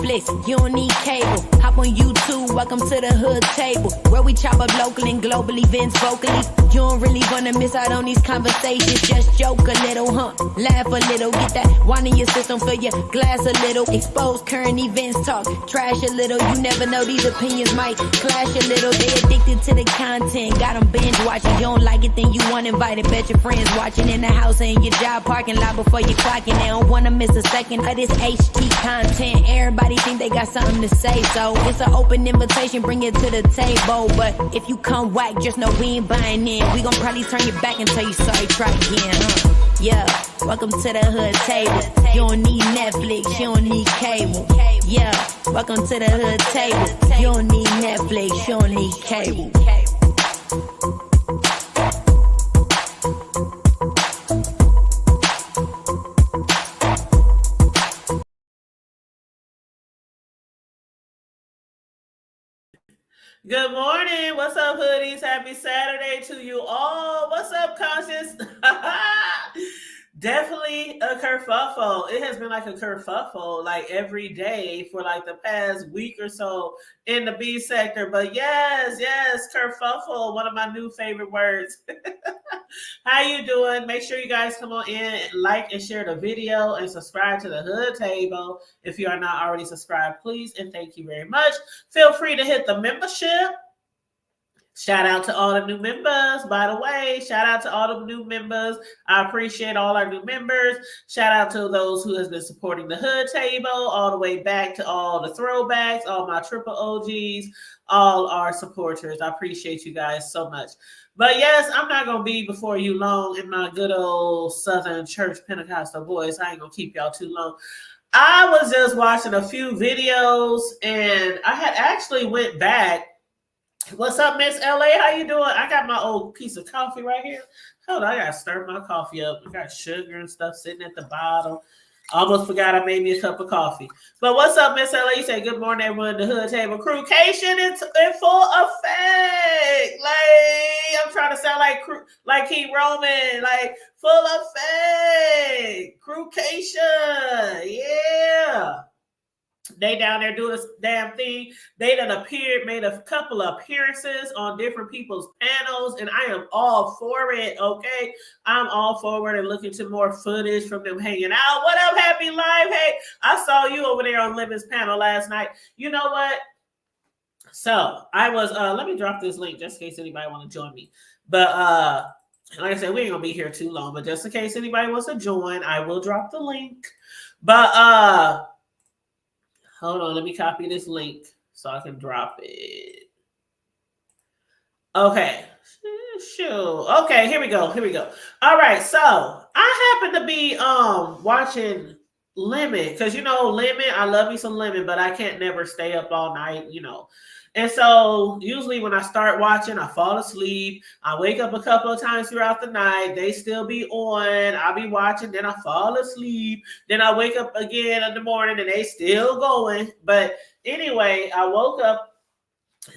Netflix, you don't need cable. Hop on YouTube, welcome to the hood table, where we chop up local and global events vocally. You don't really wanna miss out on these conversations. Just joke a little, laugh a little, get that wine in your system, fill your glass a little. Expose current events, talk trash a little. You never know, these opinions might clash a little. They addicted to the content, got them binge watching. You don't like it, then you want invited. Bet your friends watching in the house and your job parking lot before you clocking. They don't wanna miss a second of this HD content. Everybody think they got something to say, so it's an open invitation, bring it to the table. But if you come whack, just know we ain't buying in. We gon' probably turn your back and tell you sorry, try again, Yeah, welcome to the hood table. You don't need Netflix, you don't need cable. Yeah, welcome to the hood table. You don't need Netflix, you don't need cable. Good morning. What's up, hoodies? Happy Saturday to you all. What's up, conscious? Definitely a kerfuffle. It has been like a kerfuffle like every day for like the past week or so in the B sector. But yes, kerfuffle, one of my new favorite words. How you doing? Make sure you guys come on in, like and share the video, and subscribe to the Hood Table. If you are not already subscribed, please and thank you very much. Feel free to hit the membership. Shout out to all the new members, by the way. Shout out to all the new members. I appreciate all our new members. Shout out to those who has been supporting the Hood Table, all the way back to all the throwbacks, all my triple OGs, all our supporters. I appreciate you guys so much. But yes, I'm not going to be before you long in my good old Southern Church Pentecostal voice. I ain't going to keep y'all too long. I was just watching a few videos, and I had actually went back. What's up, Miss LA? How you doing? I got my old piece of coffee right here. Hold on, I gotta stir my coffee up. I got sugar and stuff sitting at the bottom. Almost forgot I made me a cup of coffee. But what's up, Miss LA? You say good morning, everyone. The Hood Table Krewcation is in full effect. Like I'm trying to sound like King Roman, like full effect. Krewcation, yeah. They down there doing this damn thing. They done made a couple of appearances on different people's panels, and I am all for it, okay? I'm all forward and looking to more footage from them hanging out. What up, Happy Live? Hey, I saw you over there on Lemon's panel last night. You know what? So I was, let me drop this link just in case anybody want to join me. But like I said, we ain't gonna be here too long, but just in case anybody wants to join, I will drop the link. But hold on, let me copy this link so I can drop it. Okay. Sure. Okay, here we go. All right, so I happen to be watching Lemon, because you know Lemon, I love me some Lemon, but I can't never stay up all night, you know. And so usually when I start watching, I fall asleep. I wake up a couple of times throughout the night. They still be on. I'll be watching, then I fall asleep. Then I wake up again in the morning and they still going. But anyway, I woke up.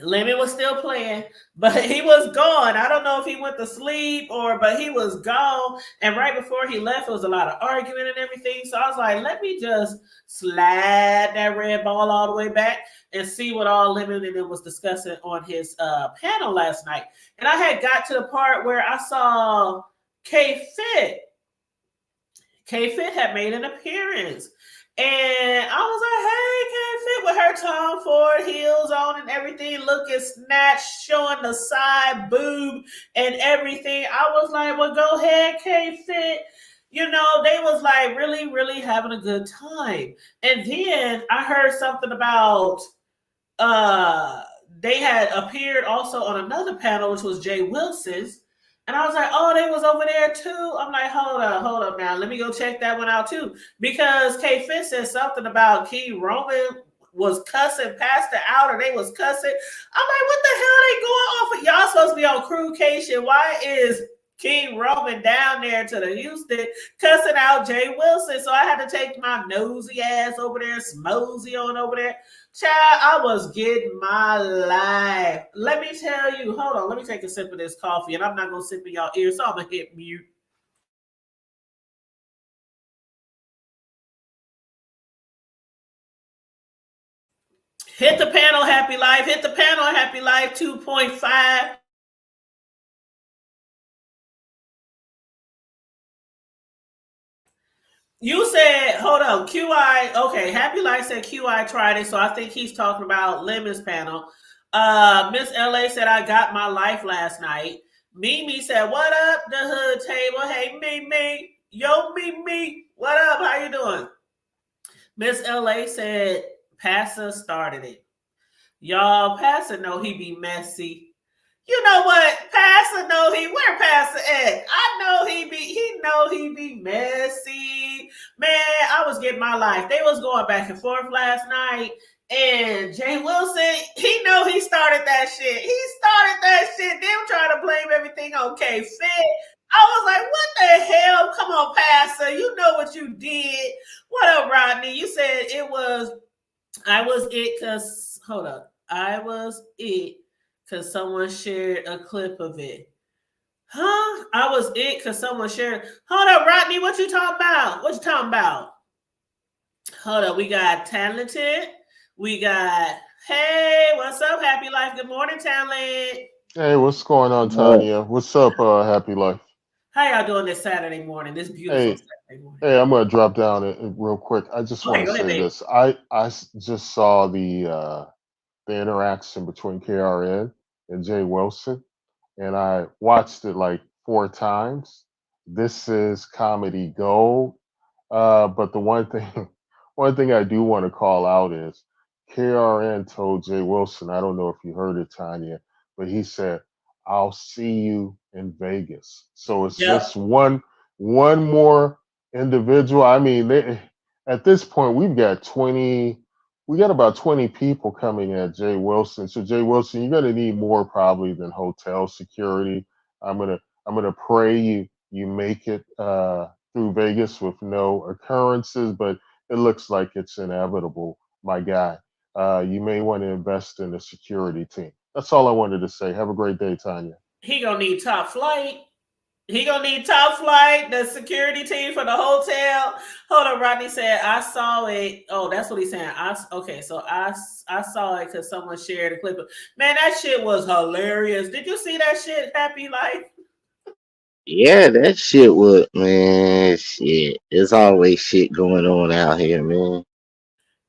Lemon was still playing, but he was gone. I don't know if he went to sleep but he was gone. And right before he left, it was a lot of arguing and everything. So I was like, let me just slide that red ball all the way back and see what all Lemon and it was discussing on his panel last night. And I had got to the part where I saw K-Fit. K-Fit had made an appearance. And I was like, hey, K-Fit with her Tom Ford heels on and everything, looking snatched, showing the side boob and everything. I was like, well, go ahead, K-Fit. You know, they was like really, really having a good time. And then I heard something about they had appeared also on another panel, which was Jay Wilson's. And I was like, oh, they was over there too. I'm like, hold up now. Let me go check that one out too. Because K-Fit said something about King Roman was cussing Pastor out, or they was cussing. I'm like, what the hell are they going off of? Y'all supposed to be on Krewcation. Why is King Roman down there to the Houston cussing out Jay Wilson? So I had to take my nosy ass over there, smosey on over there. Child, I was getting my life. Let me tell you, hold on, let me take a sip of this coffee, and I'm not going to sip in y'all ear, so I'm going to hit mute. Hit the panel, Happy Life. Hit the panel, Happy Life 2.5. You said, hold on, QI. Okay, Happy Life said QI tried it, so I think he's talking about Lemon's panel. Miss LA said, I got my life last night. Mimi said, what up, the hood table? Hey, Mimi. Yo, Mimi. What up? How you doing? Miss LA said, Pastor started it. Y'all, Pastor know he be messy. You know what? Pastor know where Pastor at? I know he be messy. Man, I was getting my life. They was going back and forth last night. And Jay Wilson, he know he started that shit. He started that shit. Them trying to blame everything on K-Fit. I was like, what the hell? Come on, Pastor. You know what you did. What up, Rodney? You said I was it because, hold up. I was it because someone shared a clip of it. Huh? I was it because someone shared. Hold up, Rodney. What you talking about? What you talking about? Hold up. We got Talented. We got, hey, what's up, Happy Life? Good morning, Talent. Hey, what's going on, Well, Tanya? What's up, Happy Life? How y'all doing this Saturday morning? This beautiful Hey, Saturday morning. hey, I'm gonna drop down it real quick. I just want Go to ahead, say babe. this. Just saw the interaction between KRN and Jay Wilson, and I watched it like 4 times. This is comedy gold. But the one thing, one thing I do want to call out is KRN told Jay Wilson. I don't know if you heard it, Tanya, but he said, "I'll see you in Vegas." So it's Yep. just one more individual. I mean, at this point, we got about 20 people coming at Jay Wilson. So Jay Wilson, you're gonna need more probably than hotel security. I'm gonna pray you make it through Vegas with no occurrences, but it looks like it's inevitable, my guy. You may want to invest in a security team. That's all I wanted to say. Have a great day, Tanya. He gonna need top flight. He gonna need top flight, the security team for the hotel. Hold on, Rodney said I saw it. Oh, that's what he's saying. I saw it because someone shared a clip. Man, that shit was hilarious. Did you see that shit, Happy Life? yeah, that shit would, man. Shit, there's always shit going on out here, man.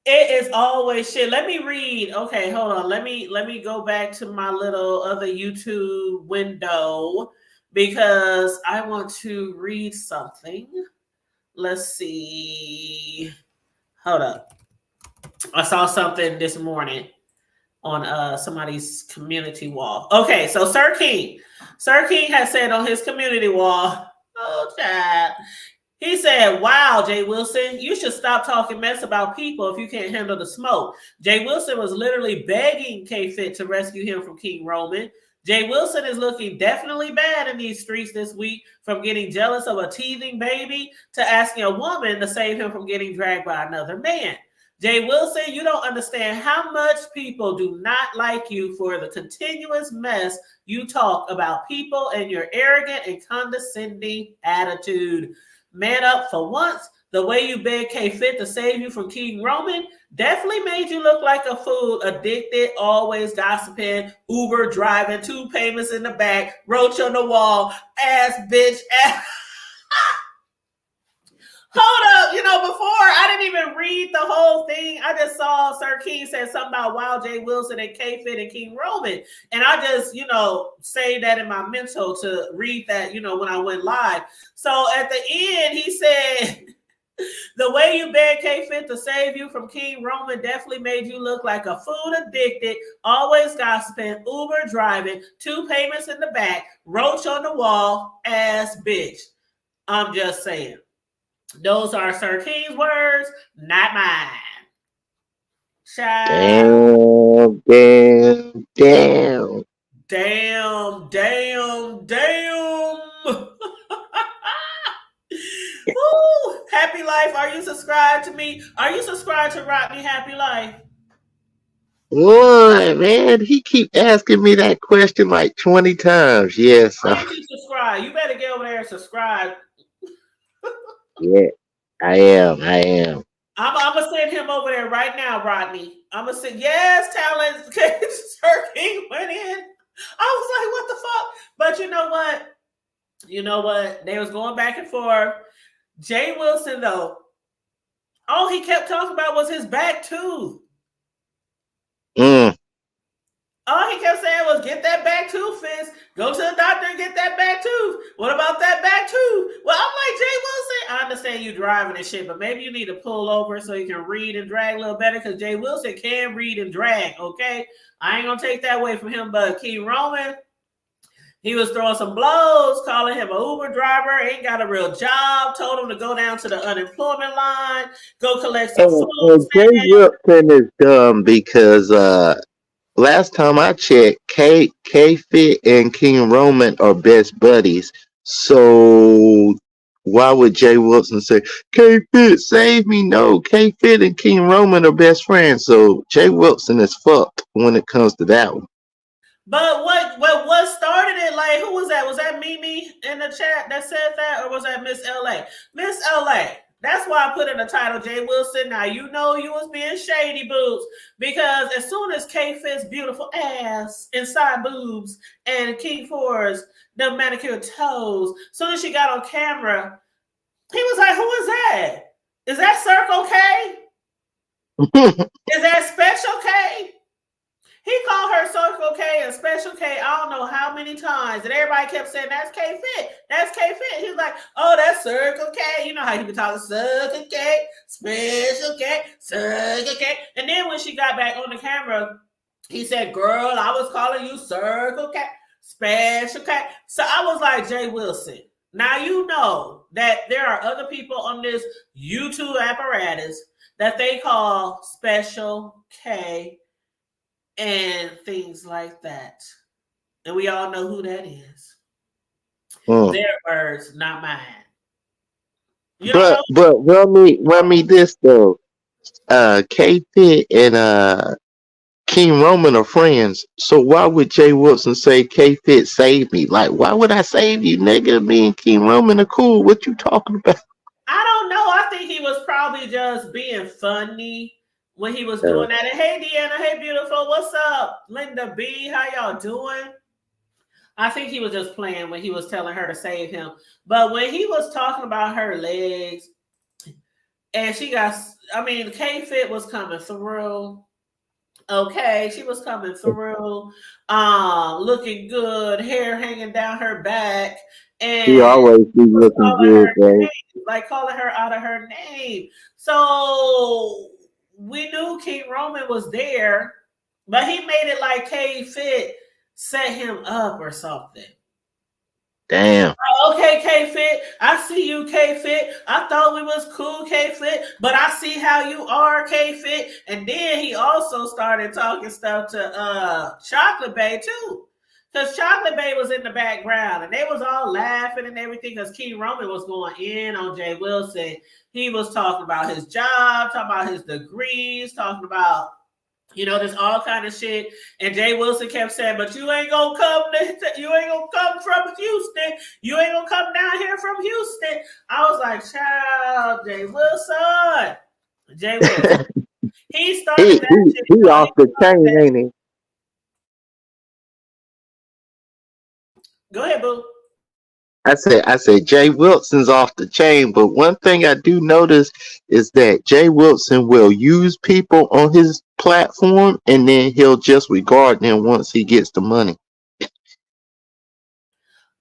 It is always shit. Let me read. Okay, hold on. Let me go back to my little other YouTube window because I want to read something. Let's see. Hold up. I saw something this morning on somebody's community wall. Okay, so Sir King has said on his community wall, oh child, he said, wow, Jay Wilson, you should stop talking mess about people if you can't handle the smoke. Jay Wilson was literally begging K-Fit to rescue him from King Roman. Jay Wilson is looking definitely bad in these streets this week, from getting jealous of a teething baby to asking a woman to save him from getting dragged by another man. Jay Wilson, you don't understand how much people do not like you for the continuous mess you talk about people and your arrogant and condescending attitude. Man up for once. The way you begged K-Fit to save you from King Roman definitely made you look like a fool, addicted, always gossiping, Uber driving, 2 payments in the back, roach on the wall, ass bitch, ass. Hold up, before I didn't even read the whole thing. I just saw Sir King said something about Wild J. Wilson and K-Fit and King Roman. And I just, saved that in my mental to read that, when I went live. So at the end, he said, the way you begged K-Fit to save you from King Roman definitely made you look like a food addicted, always gossiping, Uber driving, 2 payments in the back, roach on the wall, ass bitch. I'm just saying. Those are Sir King's words, not mine. Child. Damn, damn, damn. Damn, damn, damn. Woo. Happy Life, are you subscribed to me? Are you subscribed to Rock Me Happy Life? Boy, man, he keep asking me that question like 20 times. Yes, Why ain't you subscribe? You better get over there and subscribe. yeah, I am. I am. I'm gonna send him over there right now, Rodney. I'm gonna say yes, talent. Sir King went in. I was like, what the fuck? But you know what? You know what? They was going back and forth. Jay Wilson, though, all he kept talking about was his back tooth. Mm. All he kept saying was, get that back tooth fixed. Go to the doctor and get that back tooth. What about that back tooth? Well, I'm like, Jay Wilson, I understand you driving and shit, but maybe you need to pull over so you can read and drag a little better, because Jay Wilson can read and drag, okay? I ain't going to take that away from him, but King Roman, he was throwing some blows, calling him an Uber driver, ain't got a real job, told him to go down to the unemployment line, go collect some food Jay stamps. Wilson is dumb because last time I checked, K Fit and King Roman are best buddies. So why would Jay Wilson say K Fit save me? No, K Fit and King Roman are best friends. So Jay Wilson is fucked when it comes to that one. But what started it? Like, who was that? Was that Mimi in the chat that said that, or was that Miss LA? Miss LA. That's why I put in the title, Jay Wilson. Now you know you was being shady, boobs, because as soon as K Fit's beautiful ass inside boobs and King Four's the manicured toes, as soon as she got on camera, he was like, "Who is that? Is that Circle K? Is that Special K?" He called her Circle K and Special K, I don't know how many times. And everybody kept saying, that's K Fit. That's K Fit. He was like, oh, that's Circle K. You know how he been talking, Circle K, Special K, Circle K. And then when she got back on the camera, he said, girl, I was calling you Circle K, Special K. So I was like, Jay Wilson, now you know that there are other people on this YouTube apparatus that they call Special K and things like that. And we all know who that is. Their words, not mine. You don't know? But run me this though. K Fit and King Roman are friends. So why would Jay Wilson say K Fit save me? Like, why would I save you, nigga? Me and King Roman are cool. What you talking about? I don't know. I think he was probably just being funny when he was doing that. And hey, Deanna, hey, beautiful, what's up? Linda B, how y'all doing? I think he was just playing when he was telling her to save him. But when he was talking about her legs, and she got, I mean, K Fit was coming through. Okay, she was coming through, looking good, hair hanging down her back, He and always be looking good, bro. like calling her out of her name. So we knew King Roman was there, but he made it like K Fit set him up or something. Damn. Okay, K Fit. I see you, K Fit. I thought we was cool, K Fit, but I see how you are, K Fit. And then he also started talking stuff to Chocolate Bay too. Because Chocolate Bay was in the background and they was all laughing and everything because King Roman was going in on Jay Wilson. He was talking about his job, talking about his degrees, talking about, you know, there's all kind of shit. And Jay Wilson kept saying, but you ain't gonna come from Houston. You ain't gonna come down here from Houston. I was like, child, Jay Wilson. Jay Wilson. He started that shit. He off the chain, ain't he? Go ahead, boo. I said Jay Wilson's off the chain, but one thing I do notice is that Jay Wilson will use people on his platform and then he'll just regard them once he gets the money.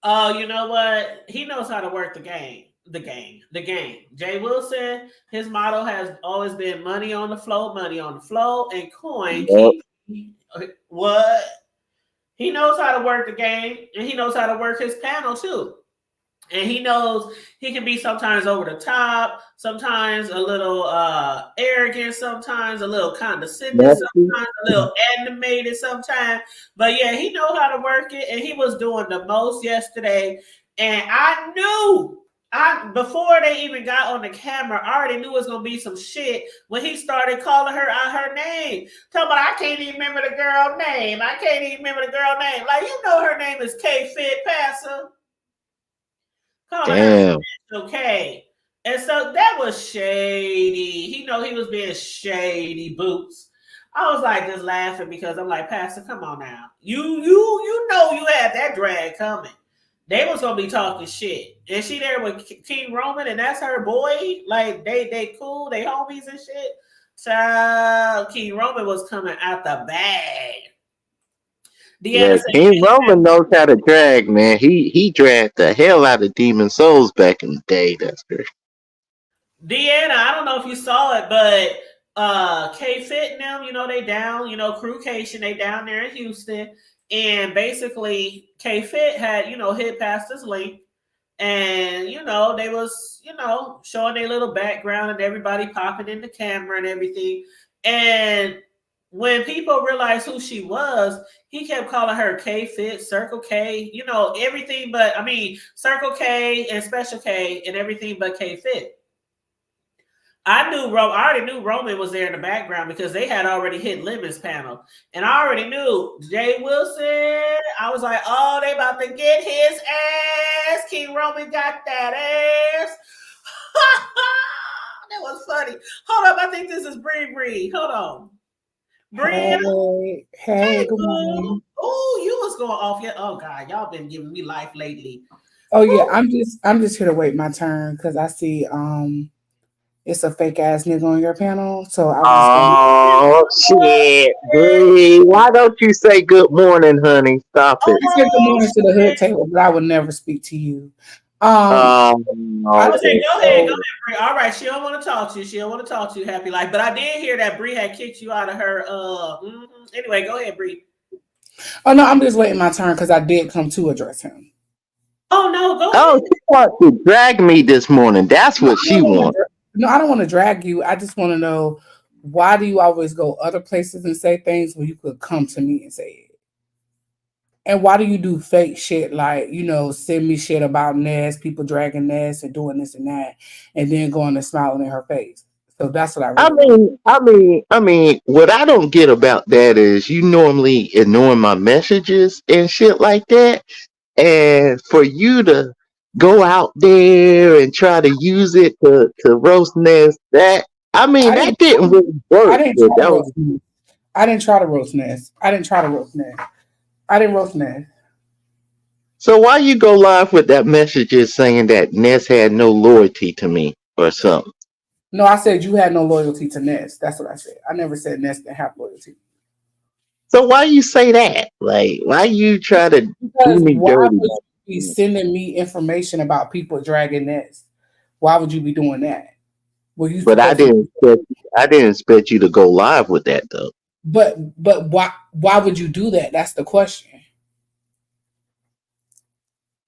Oh, you know what? He knows how to work the game. The game. Jay Wilson, his motto has always been money on the flow, and coin. What? He knows how to work the game, and he knows how to work his panel too. And he knows he can be sometimes over the top, sometimes a little arrogant, sometimes a little condescending, sometimes a little animated, sometimes. But yeah, he knows how to work it, and he was doing the most yesterday. And I knew, before they even got on the camera, I already knew it was gonna be some shit when he started calling her out her name. Tell me, I can't even remember the girl name. Like, you know her name is K Fit Passer. Call her Damn. okay. And so that was shady. He know he was being shady boots. I was like just laughing because I'm like, Pastor, come on now. You know you had that drag coming. They was gonna be talking shit. And she there with King Roman and that's her boy. Like they cool, they homies and shit. Child, King Roman was coming out the bag. Deanna Yeah, said, King Roman knows how to drag, man. He dragged the hell out of Demon Souls back in the day. That's great. Deanna, I don't know if you saw it, but K Fit and them, they down, Krewcation, they down there in Houston. And basically K Fit had, hit past his link and they was, showing their little background and everybody popping in the camera and everything. And when people realized who she was, he kept calling her K Fit, Circle K, everything but Circle K and Special K and everything but K Fit. I already knew Roman was there in the background because they had already hit Lemon's panel. And I already knew Jay Wilson. I was like, oh, they about to get his ass. King Roman got that ass. That was funny. Hold up, I think this is Bree. Hold on. Brianna. Hey, good morning. Oh, you was going off here. Oh God, y'all been giving me life lately. Oh yeah, I'm just here to wait my turn because I see it's a fake ass nigga on your panel. So I was just gonna Oh shit, Bree. Why don't you say good morning, honey? Stop I it. said good morning to the hood table, but I would never speak to you. Okay, go ahead, so, Bree. All right, she don't want to talk to you. She don't want to talk to you, Happy Life. But I did hear that Bree had kicked you out of her. Anyway, go ahead, Bree. Oh no, I'm just waiting my turn because I did come to address him. Oh no, go Oh, ahead. she wants to drag me this morning. That's what she wants. No, I don't want to drag you. I just want to know, why do you always go other places and say things when you could come to me and say it? And why do you do fake shit like, send me shit about Ness, people dragging Ness and doing this and that, and then going and smiling in her face? So that's what I I really want. mean, what I don't get about that is you normally ignore my messages and shit like that. And for you to go out there and try to use it to roast Ness, I that didn't didn't really I work. didn't But try to that was, roast Ness. I didn't try to roast Ness. I didn't try to roast Ness. I didn't roast Ness. so why you go live with that messages saying that Ness had no loyalty to me or something? No, I said you had no loyalty to Ness. That's what I said. I never said Ness didn't have loyalty. So why you say that? Like, why you try to do Because me why dirty? would you be sending me information about people dragging Ness? Why would you be doing that? Were you But supposed to? I didn't expect you to go live with that though. But why would you do that? That's the question.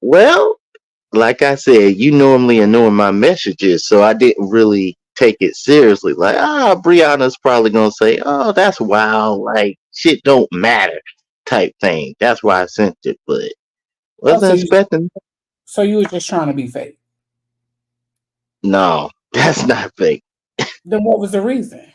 Well, like I said, you normally ignore my messages, so I didn't really take it seriously. Like, Brianna's probably gonna say, "Oh, that's wild," like shit don't matter, type thing. That's why I sent it, but Oh, wasn't expecting. so you were just trying to be fake. No, that's not fake. Then what was the reason?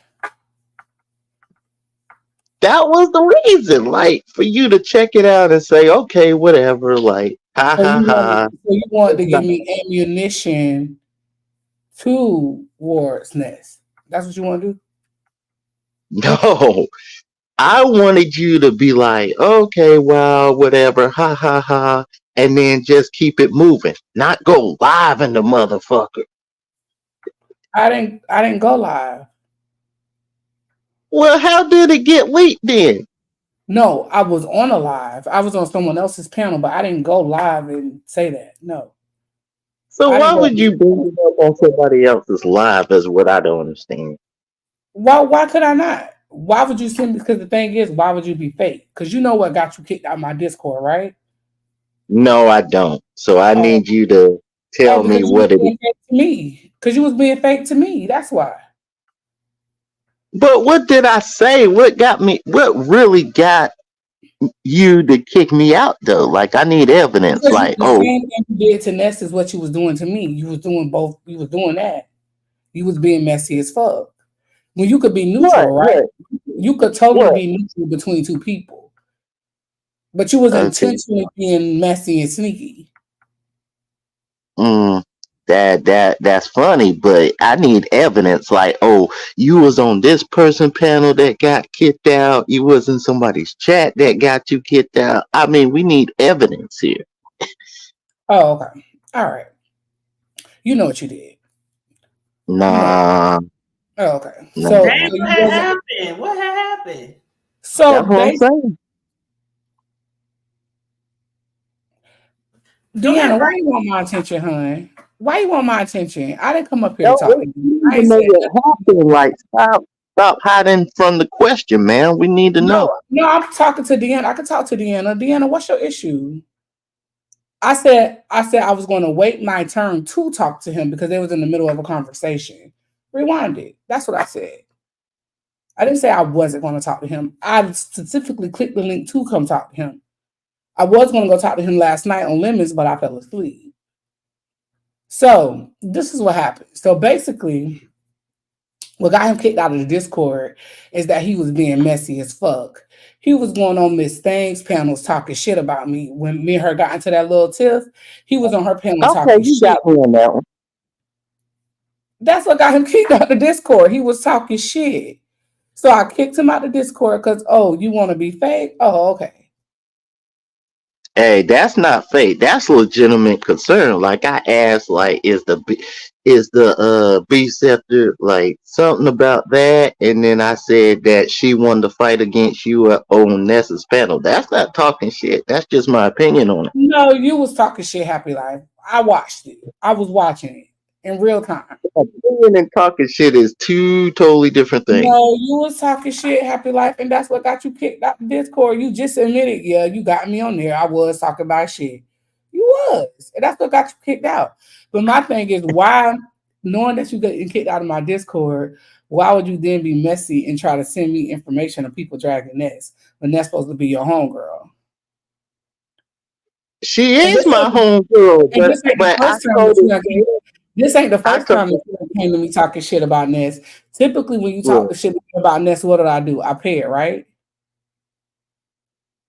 That was the reason, like, for you to check it out and say, "Okay, whatever," like, ha ha ha. So you wanted It's to give not. me ammunition towards Ness. That's what you want to do? No, I wanted you to be like, okay, well, whatever, ha ha ha, and then just keep it moving, not go live in the motherfucker. I didn't go live. Well, how did it get leaked then? No, I was on a live. I was on someone else's panel, but I didn't go live and say that. No. So I why didn't go. would you bring it up on somebody else's live? Is what I don't understand. Why could I not? Why would you send me? Because the thing is, why would you be fake? Because you know what got you kicked out of my Discord, right? No, I don't. So I Oh, need you to tell me because you was what it is. being fake to me. Because you was being fake to me. That's why. But what did I say? What got me? What really got you to kick me out though? Like I need evidence. Because Like, the oh, same thing you did to Ness is what you was doing to me. You was doing both. You was doing that. You was being messy as fuck. When you could be what, neutral, right? what, You could totally what? be neutral between two people. But you was Okay. intentionally being messy and sneaky. Mm. that's funny, but I need evidence. Like, oh, you was on this person panel that got kicked out. You was in somebody's chat that got you kicked out. I mean, we need evidence here. Oh, okay. All right. You know what you did. You know. Nah, Oh, okay. nah. So Dang, what you had wasn't. happened? What had happened? So That's what I'm saying. Go ahead, Deanna, why Brian. you want my attention, hon? Why you want my attention? I didn't come up here to No, talk to we you. need I to ain't know said what nothing. happened. Like, stop hiding from the question, man. We need to know. No, I'm talking to Deanna. I can talk to Deanna. Deanna, what's your issue? I said I was going to wait my turn to talk to him because they was in the middle of a conversation. Rewind it. That's what I said. I didn't say I wasn't going to talk to him. I specifically clicked the link to come talk to him. I was going to go talk to him last night on Lemons, but I fell asleep. So this is what happened. So basically, what got him kicked out of the Discord is that he was being messy as fuck. He was going on Miss Thang's panels talking shit about me. When me and her got into that little tiff, he was on her panel Okay, talking you shit. got me on that one. That's what got him kicked out of the Discord. He was talking shit. So I kicked him out of the Discord because, oh, you want to be fake? Oh, okay. Hey, that's not fake. That's legitimate concern. Like I asked, like, is the B scepter like something about that? And then I said that she wanted to fight against you on Nessa's panel. That's not talking shit. That's just my opinion on it. No, you was talking shit, Happy Life. I watched it. I was watching it in real time. Opinion and talking shit is two totally different things. No, you was talking shit, Happy Life, and that's what got you kicked out the Discord. You just admitted, yeah, you got me on there. I was talking about shit. You was, and that's what got you kicked out. But my thing is, why, knowing that you getting kicked out of my Discord, why would you then be messy and try to send me information of people dragging Ness when that's supposed to be your homegirl? She And is my homegirl, and this ain't the but I first time told that you have her, this ain't the I first told time that you came to me talking shit about Ness. Typically, when you her, talk to shit about Ness, what do? I pay it, right?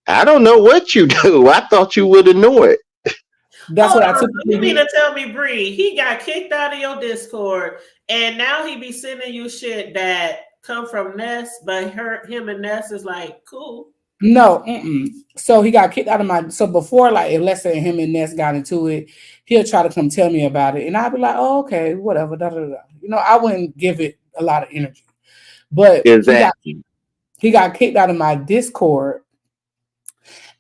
I don't know what you do. I thought you would have known it. That's Hold what I on. typically You mean do. to tell me, Bree, he got kicked out of your Discord, and now he be sending you shit that come from Ness, but him and Ness is like cool. No, so he got kicked out of my. So before, like, if let's say him and Ness got into it, he'll try to come tell me about it, and I'll be like, "Oh, okay, whatever." Da, da, da. You know, I wouldn't give it a lot of energy, but Exactly. he got kicked out of my Discord.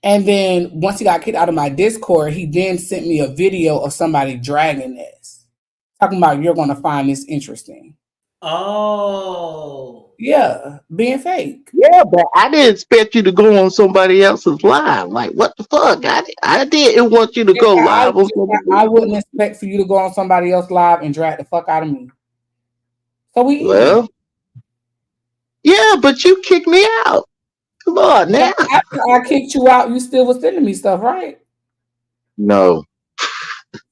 And then once he got kicked out of my Discord, he then sent me a video of somebody dragging this, talking about you're going to find this interesting. Oh. Yeah, being fake. Yeah, but I didn't expect you to go on somebody else's live. Like, what the fuck? I didn't want you to go live on somebody I else. wouldn't expect for you to go on somebody else live and drag the fuck out of me. So we even. Well, yeah, but you kicked me out. Come on But now. after I kicked you out, you still was sending me stuff, right? No,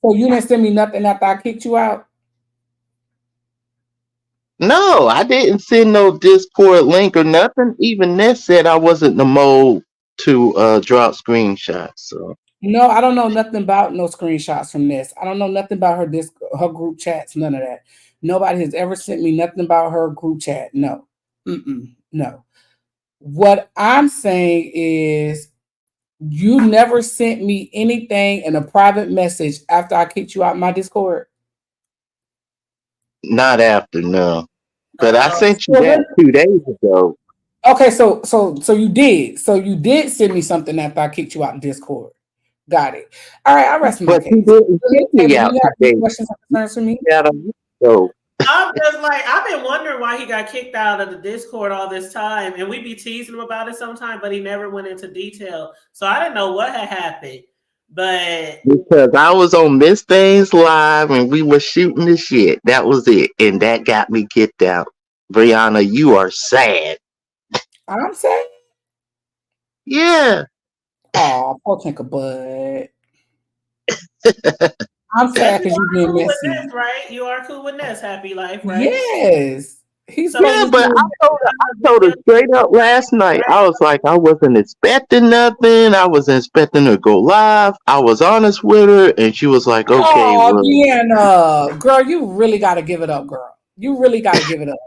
So you didn't send me nothing after I kicked you out? no, I didn't send no Discord link or nothing. Even Ness said I wasn't in the mode to drop screenshots. So No, I don't know nothing about no screenshots from this. I don't know nothing about her group chats, none of that. Nobody has ever sent me nothing about her group chat. No. No. What I'm saying is you never sent me anything in a private message after I kicked you out my Discord. not after, no. But I Oh. sent you So that 2 days ago. okay, so you did. So you did send me something after I kicked you out in Discord. Got it. All right, I rest my But you case. didn't Do kick me you out have any 2 days. questions or concerns for me? Yeah, so I'm just like, I've been wondering why he got kicked out of the Discord all this time, and we be teasing him about it sometime, but he never went into detail. So I didn't know what had happened. But because I was on Miss Things Live and we were shooting the shit. That was it. And that got me kicked out. Brianna, you are sad. I'm saying, Yeah. oh, poor Tinkerbud. I'm but sad you because you are being cool with messy. this, right? You are cool with this, happy life, right? Yes. He's So supposed Yeah, to but do. I told her straight up last night. I was like, I wasn't expecting nothing. I wasn't expecting her to go live. I was honest with her, and she was like, okay, Oh, well, Deanna, girl, you really got to give it up, girl. You really got to give it up.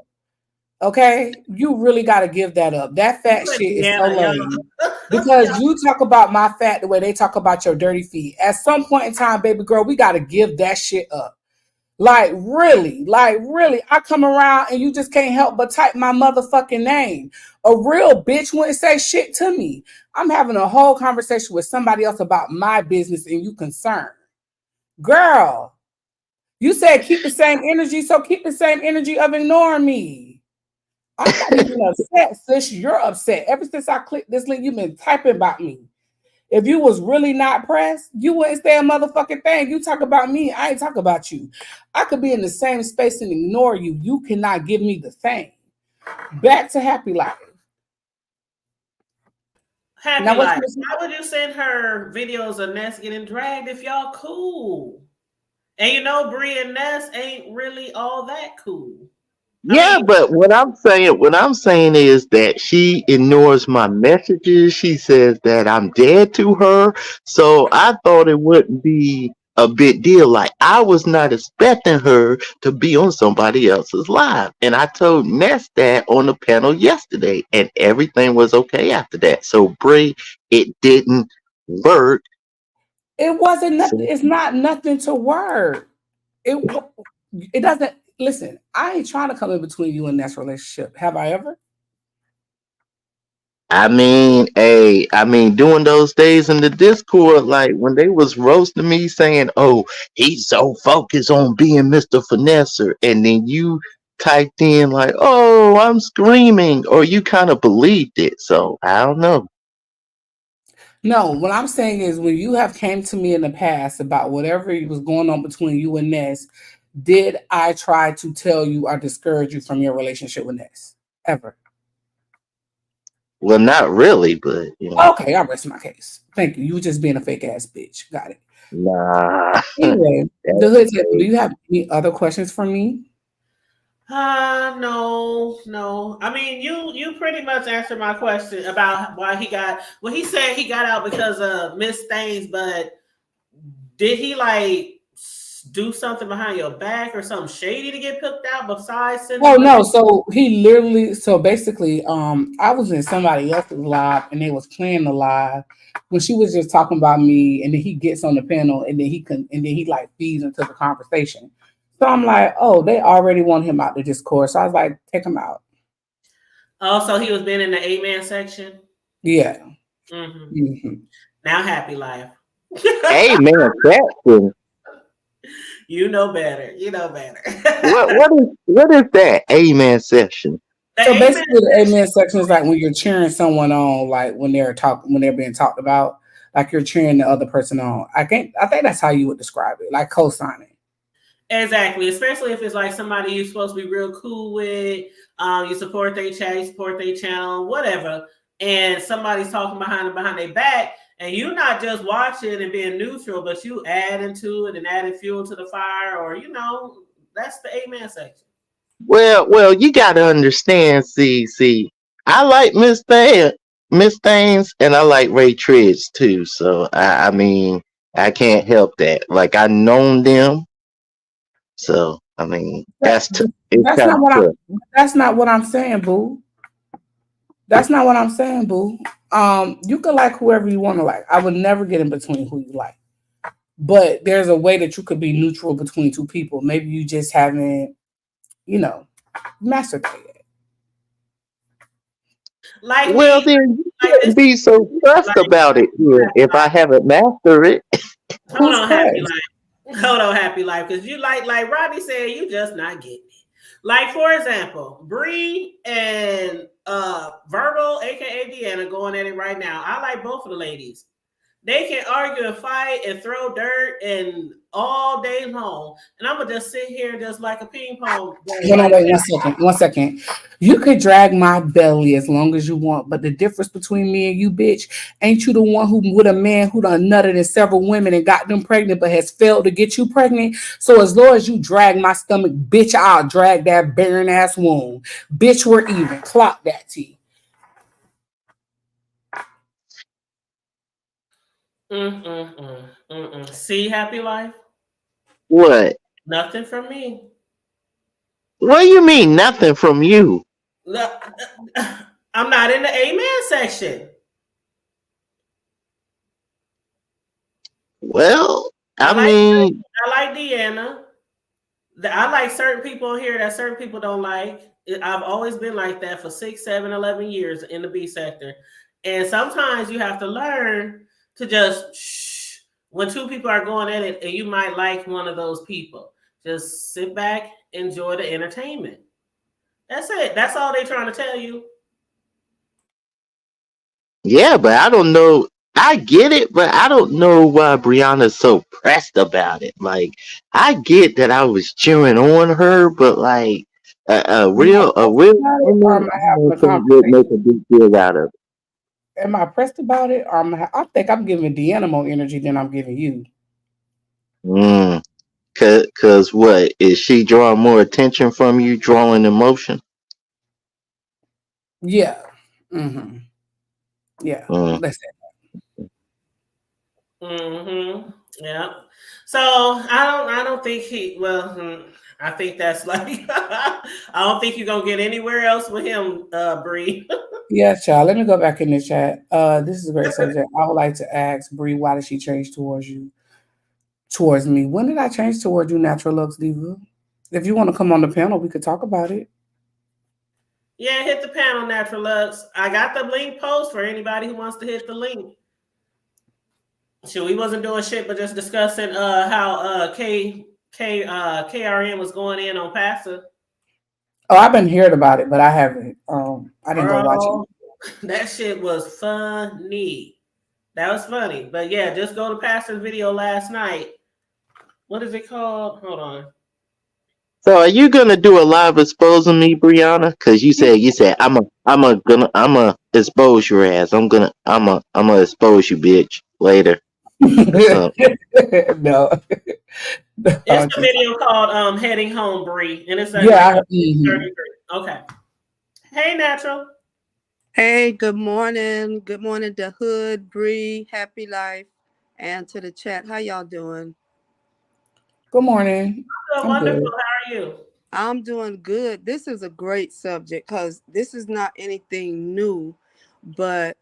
Okay, you really got to give that up. That fat you and shit is so Deanna, lame y'all. because you talk about my fat the way they talk about your dirty feet. At some point in time, baby girl, we got to give that shit up. Like really, I come around and you just can't help but type my motherfucking name. A real bitch wouldn't say shit to me. I'm having a whole conversation with somebody else about my business and you concerned. Girl, you said keep the same energy, so keep the same energy of ignoring me. I'm not even upset, sis. You're upset. Ever since I clicked this link, you've been typing about me. If you was really not pressed, you wouldn't say a motherfucking thing. You talk about me, I ain't talk about you. I could be in the same space and ignore you. You cannot give me the same. Back to happy life. Happy Now what's Life. this? Why would you send her videos of Ness getting dragged if y'all cool? And you know, Bree and Ness ain't really all that cool. I yeah, mean, but what I'm saying is that she ignores my messages. She says that I'm dead to her. So I thought it wouldn't be a big deal. Like I was not expecting her to be on somebody else's live. And I told Ness that on the panel yesterday, and everything was okay after that. So Brie, it didn't work. It wasn't nothing. So It's not nothing to word. It doesn't listen. I ain't trying to come in between you and that relationship. Have I ever? during those days in the Discord, like when they was roasting me saying, "Oh, he's so focused on being Mr. Finesser," and then you typed in like, "Oh, I'm screaming," or you kind of believed it. So I don't know. No, what I'm saying is when you have came to me in the past about whatever was going on between you and Ness, did I try to tell you or discourage you from your relationship with Ness? Ever? Well, not really, but Okay, I rest my case. Thank you. You were just being a fake ass bitch. Got it. nah. Anyway, the That's hood table. Do crazy. you have any other questions for me? no, no. I mean, you pretty much answered my question about why he got. Well, he said he got out because of Miss Stains, but did he like do something behind your back or something shady to get picked out besides Oh sending the? no, so he literally so basically I was in somebody else's live and they was playing the live when she was just talking about me and then he gets on the panel and then he like feeds into the conversation. So I'm like, oh, they already want him out the discourse. So I was like, take him out. Oh, so he was being in the A-man section. Yeah. Hmm. Mhm. Now, happy life. Hey man, Jackson. You know better. You know better. What is that? Amen session. The So amen basically the section. amen section is like when you're cheering someone on, like when they're being talked about, like you're cheering the other person on. I think that's how you would describe it, like co-signing. Exactly, especially if it's like somebody you're supposed to be real cool with. You support their chat, you support their channel, whatever, and somebody's talking behind their back, and you're not just watching and being neutral, but you adding to it and adding fuel to the fire, or that's the amen section. Well, you gotta understand. See, I like Miss Thames, and I like Ray Tridge too. So I can't help that. Like I known them, so That, it's that's kind not of what I'm. tough. That's not what I'm saying, boo. That's not what I'm saying, boo. You can like whoever you want to like. I would never get in between who you like. But there's a way that you could be neutral between two people. Maybe you just haven't, you know, mastered that yet. Like Well, me, then you like this. shouldn't be so stressed Like, about it. Then, if I haven't mastered it. hold Who's on, happy pressed? life. Hold on, happy life, because you like Rodney said, you just not getting it. Like for example, Bree and Virgo, aka Deanna, going at it right now. I like both of the ladies. They can argue and fight and throw dirt and all day long. And I'm gonna just sit here just like a ping pong game. Hold on, Like, wait 1 second. 1 second. You could drag my belly as long as you want, but the difference between me and you, bitch, ain't you the one who with a man who done nutted in several women and got them pregnant, but has failed to get you pregnant? So as long as you drag my stomach, bitch, I'll drag that barren ass womb. Bitch, we're even. Clock that T. See, happy life? What? Nothing from me. What do you mean nothing from you? Look, I'm not in the amen section. Well, I I like mean, I like Deanna. I like certain people here that certain people don't like. I've always been like that for 6, 7, 11 years in the B sector. And sometimes you have to learn to just shh when two people are going at it and you might like one of those people. Just sit back, enjoy the entertainment. That's it. That's all they're trying to tell you. yeah, but I don't know. I get it, but I don't know why Brianna's so pressed about it. Like, I get that I was cheering on her, but like a real Or woman, am I I don't having a think would make conversation? a big deal out of it. Am I pressed about it? Or I think I'm giving Deanna more energy than I'm giving you. Mm. Cause what is she drawing more attention from you, drawing emotion? Yeah. Mm-hmm. Yeah. Mm. Listen. Yeah. So I don't think he. Well, I think that's like. I don't think you're gonna get anywhere else with him, Bree. Yeah, child. Let me go back in the chat. This is a great subject. I would like to ask Bree, why did she change towards you? Towards me. When did I change towards you, Natural Lux Diva? If you want to come on the panel, we could talk about it. Yeah, hit the panel, Natural Lux. I got the link post for anybody who wants to hit the link. So we wasn't doing shit, but just discussing how KRN was going in on Pastor. Oh, I've been hearing about it, but I haven't. I didn't go watch it. Girl, that shit was funny. That was funny. But yeah, just go to Pastor's video last night. What is it called? Hold on. So are you gonna do a live exposing me, Brianna? Cause you said I'm a expose your ass. I'm gonna expose you, bitch, later or something. No. It's the video called Heading Home, Bree, and it's at Yeah. 33. Okay. Hey, Natural. Hey, good morning. Good morning to Hood, Bree, Happy Life, and to the chat. How y'all doing? Good morning. Oh, I'm wonderful. good. How are you? I'm doing good. This is a great subject because this is not anything new, but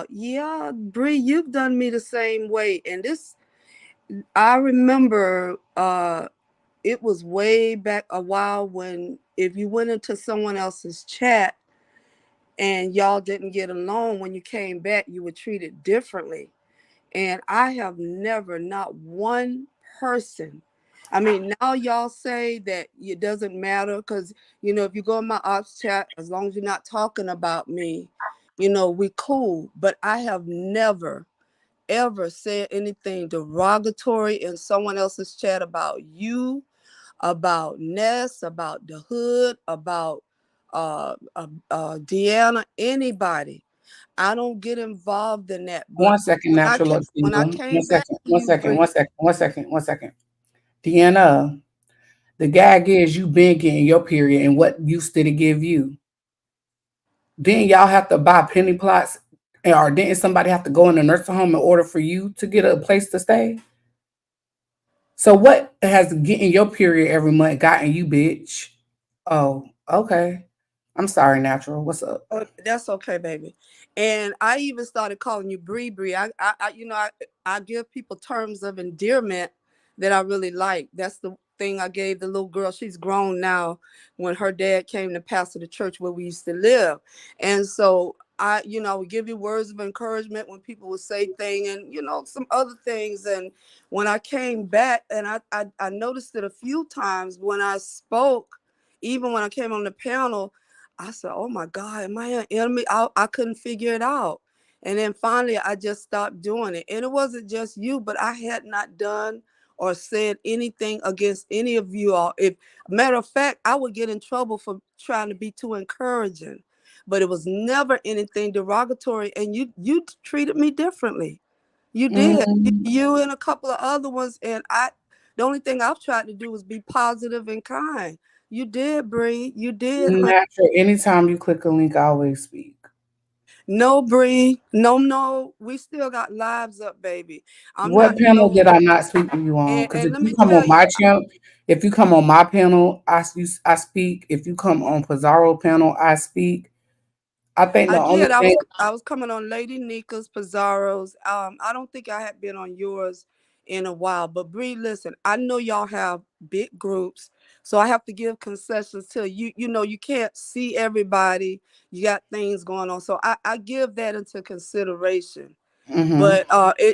yeah, Bree, you've done me the same way. And this I remember it was way back a while when if you went into someone else's chat and y'all didn't get along, when you came back, you were treated differently. And I have never, not one person. I mean, now y'all say that it doesn't matter because, if you go in my ops chat, as long as you're not talking about me, we cool. But I have never, ever said anything derogatory in someone else's chat about you, about Ness, about the hood, about Deanna, anybody. I don't get involved in that. But 1 second, Natural Lux when I Diva. One came back second. to you, Bree, 1 second. 1 second. Deanna, the gag is you been getting your period, and what use did it give you? Then y'all have to buy penny plots, or didn't somebody have to go in a nursing home in order for you to get a place to stay? So what has getting your period every month gotten you, bitch? Oh, okay. I'm sorry, Natural. What's up? that's okay, baby. And I even started calling you Bree Bree. I give people terms of endearment that I really like. That's the thing I gave the little girl. She's grown now. When her dad came to pastor the church where we used to live, and so I would give you words of encouragement when people would say things, and some other things. And when I came back, and I noticed it a few times when I spoke, even when I came on the panel. I said, oh my God, am I an enemy? I couldn't figure it out. And then finally, I just stopped doing it. And it wasn't just you, but I had not done or said anything against any of you all. If matter of fact, I would get in trouble for trying to be too encouraging, but it was never anything derogatory. And you treated me differently. You did. Mm, You and a couple of other ones. And the only thing I've tried to do was be positive and kind. You did, Bree. You did, honey. natural. Anytime you click a link, I always speak. No, Bree. No, no. We still got lives up, baby. I'm What not panel no. did I not speak to you on? Because And if let you me come on tell you, my channel, if you come on my panel, I speak. If you come on Pizarro panel, I speak. I think I the only did. thing. I was coming on Lady Nika's, Pizarro's. I don't think I had been on yours in a while. But Bree, listen, I know y'all have big groups, so I have to give concessions to you. You know, you can't see everybody. You got things going on, so I give that into consideration. Hmm. But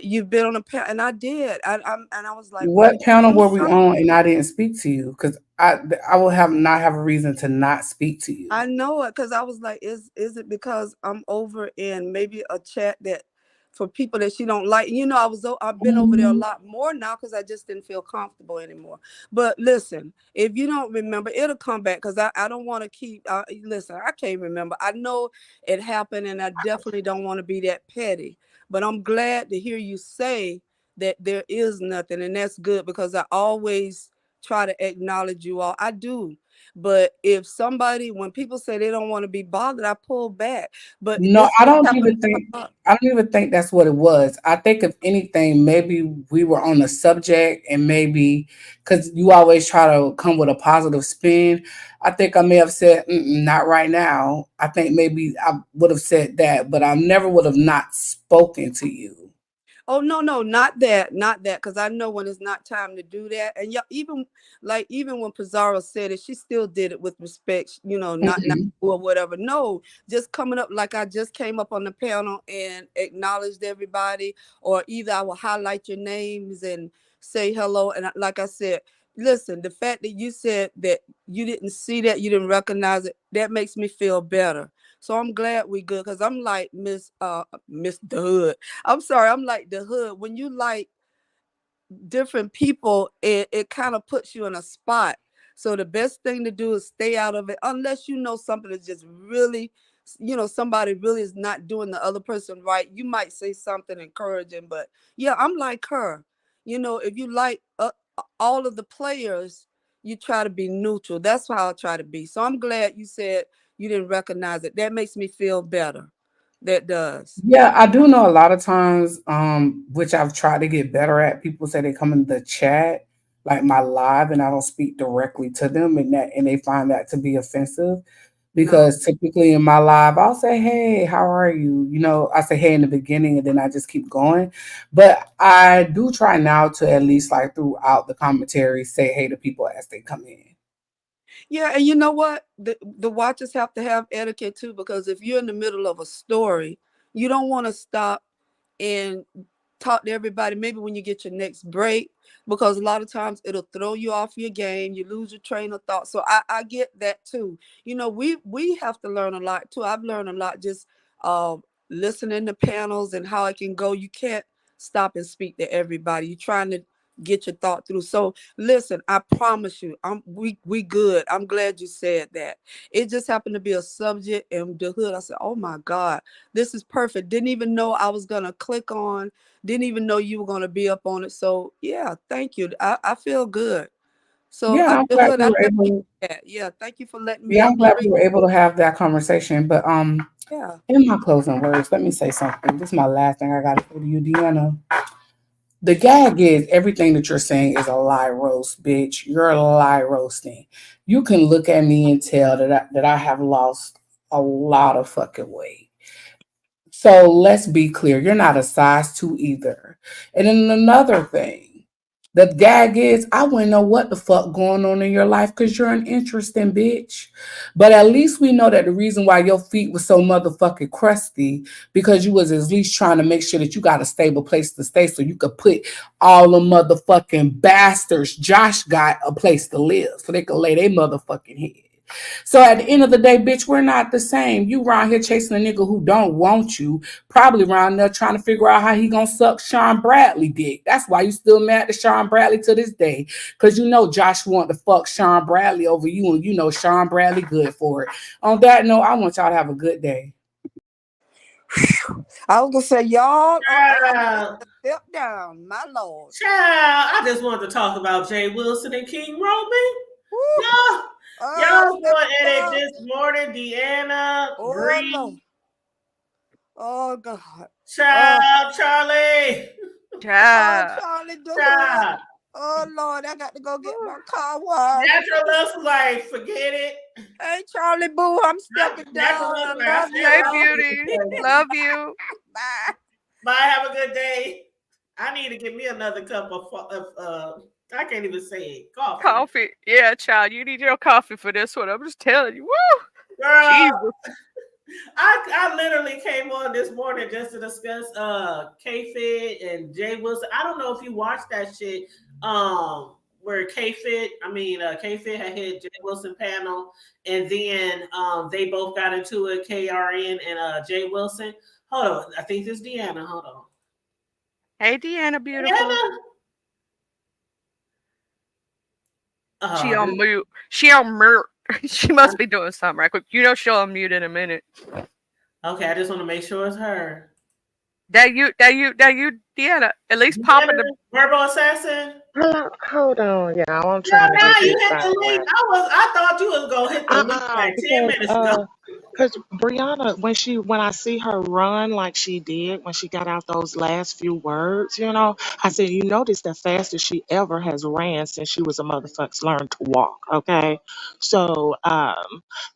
you've been on a panel, and I did. And I was like, What Bree, panel do were we something. on and I didn't speak to you? Because I will have not have a reason to not speak to you. I know it because I was like, is it because I'm over in maybe a chat that for people that she don't like? You know, I've been over there a Mhm. lot more now because I just didn't feel comfortable anymore. But listen, if you don't remember, it'll come back because I don't want to keep. Listen, I can't remember. I know it happened, and I definitely don't want to be that petty. But I'm glad to hear you say that there is nothing, and that's good because I always try to acknowledge you all. I do, but if somebody, when people say they don't want to be bothered, I pull back. But No, this I just don't happened even to come think. up. I don't even think that's what it was. I think if anything, maybe we were on the subject, and maybe because you always try to come with a positive spin. I think I may have said, "Not right now." I think maybe I would have said that, but I never would have not spoken to you. Oh no, no, not that, not that, because I know when it's not time to do that. And yeah, even when Pizarro said it, she still did it with respect, not Mhm. or whatever. No, just coming up like I just came up on the panel and acknowledged everybody, or either I will highlight your names and say hello. And like I said, listen, the fact that you said that you didn't see that, you didn't recognize it, that makes me feel better. So I'm glad we good because I'm like Miss the Hood. I'm sorry, I'm like the hood. When you like different people, it kind of puts you in a spot. So the best thing to do is stay out of it unless you know something is just really, somebody really is not doing the other person right. You might say something encouraging, but yeah, I'm like her. If you like all of the players, you try to be neutral. That's how I try to be. So I'm glad you said you didn't recognize it. That makes me feel better. That does. Yeah, I do know a lot of times, which I've tried to get better at. People say they come in the chat, like my live, and I don't speak directly to them, and they find that to be offensive. No. Because typically in my live, I'll say, "Hey, how are you?" I say, "Hey" in the beginning, and then I just keep going. But I do try now to at least like throughout the commentary say hey to people as they come in. Yeah, and you know what? The watchers have to have etiquette too, because if you're in the middle of a story, you don't want to stop and talk to everybody maybe when you get your next break, because a lot of times it'll throw you off your game, you lose your train of thought. So I get that too. We have to learn a lot too. I've learned a lot just uh listening to panels and how it can go. You can't stop and speak to everybody. You're trying to get your thought through. So listen, I promise you, we good. I'm glad you said that. It just happened to be a subject in the hood. I said, oh my God, this is perfect. Didn't even know I was gonna click on, didn't even know you were gonna be up on it. So yeah, thank you. I feel good. So Yeah, I'm the glad hood, we I were thank you able. for that. Yeah, thank you for letting me Yeah, up. I'm glad Bree. we were able to have that conversation. But Yeah. in my closing words, let me say something. This is my last thing I got to say to you, Deanna. The gag is everything that you're saying is a lie roast, bitch. You're a lie roasting. You can look at me and tell that I have lost a lot of fucking weight. So let's be clear, you're not a size two either. And then another thing, the gag is I wouldn't know what the fuck going on in your life because you're an interesting bitch. But at least we know that the reason why your feet were so motherfucking crusty because you was at least trying to make sure that you got a stable place to stay so you could put all the motherfucking bastards Josh got a place to live so they could lay their motherfucking head. So at the end of the day, bitch, we're not the same. You around here chasing a nigga who don't want you, probably around there trying to figure out how he gonna suck Sean Bradley dick. That's why you still mad at Sean Bradley to this day. Cause you know Josh want to fuck Sean Bradley over you, and you know Sean Bradley good for it. On that note, I want y'all to have a good day. I was gonna say, y'all are Child, step down, my lord. I just wanted to talk about Jay Wilson and King Roman. Woo. Y'all, Oh, y'all going at it this morning, Deanna, oh Lord. Bree, Oh God. Charlie, Oh, Child. Charlie doing. child. Oh Lord, I got to go get my car washed. Natural looks like, forget it. Hey, Charlie Boo, I'm stepping Natural down. looks I like, I love said Hey, what I you. was beauty. going to say. Love you. Bye. Bye, have a good day. I need to get me another cup of I can't even say it, coffee. Coffee. Yeah, child. You need your coffee for this one. I'm just telling you. Woo! Girl, Jesus. I literally came on this morning just to discuss K-Fit and Jay Wilson. I don't know if you watched that shit where K-Fit had hit Jay Wilson panel, and then they both got into it, KRN and Jay Wilson. Hold on, I think this is Deanna. Hold on. Hey, Deanna, beautiful. Deanna? She on This, mute. She on mute. She must be doing something right quick. You know she'll unmute in a minute. okay, I just want to make sure it's her. That you, Deanna. At least popping Deanna, the. Verbal Assassin? Hold on, y'all. I'm Girl, trying to now get you this hit the link. somewhere. I thought you was gonna hit the link like 10 Because minutes ago. Brianna, when I see her run like she did when she got out those last few words, I said, this the fastest she ever has ran since she was a motherfucker learned to walk. Okay, so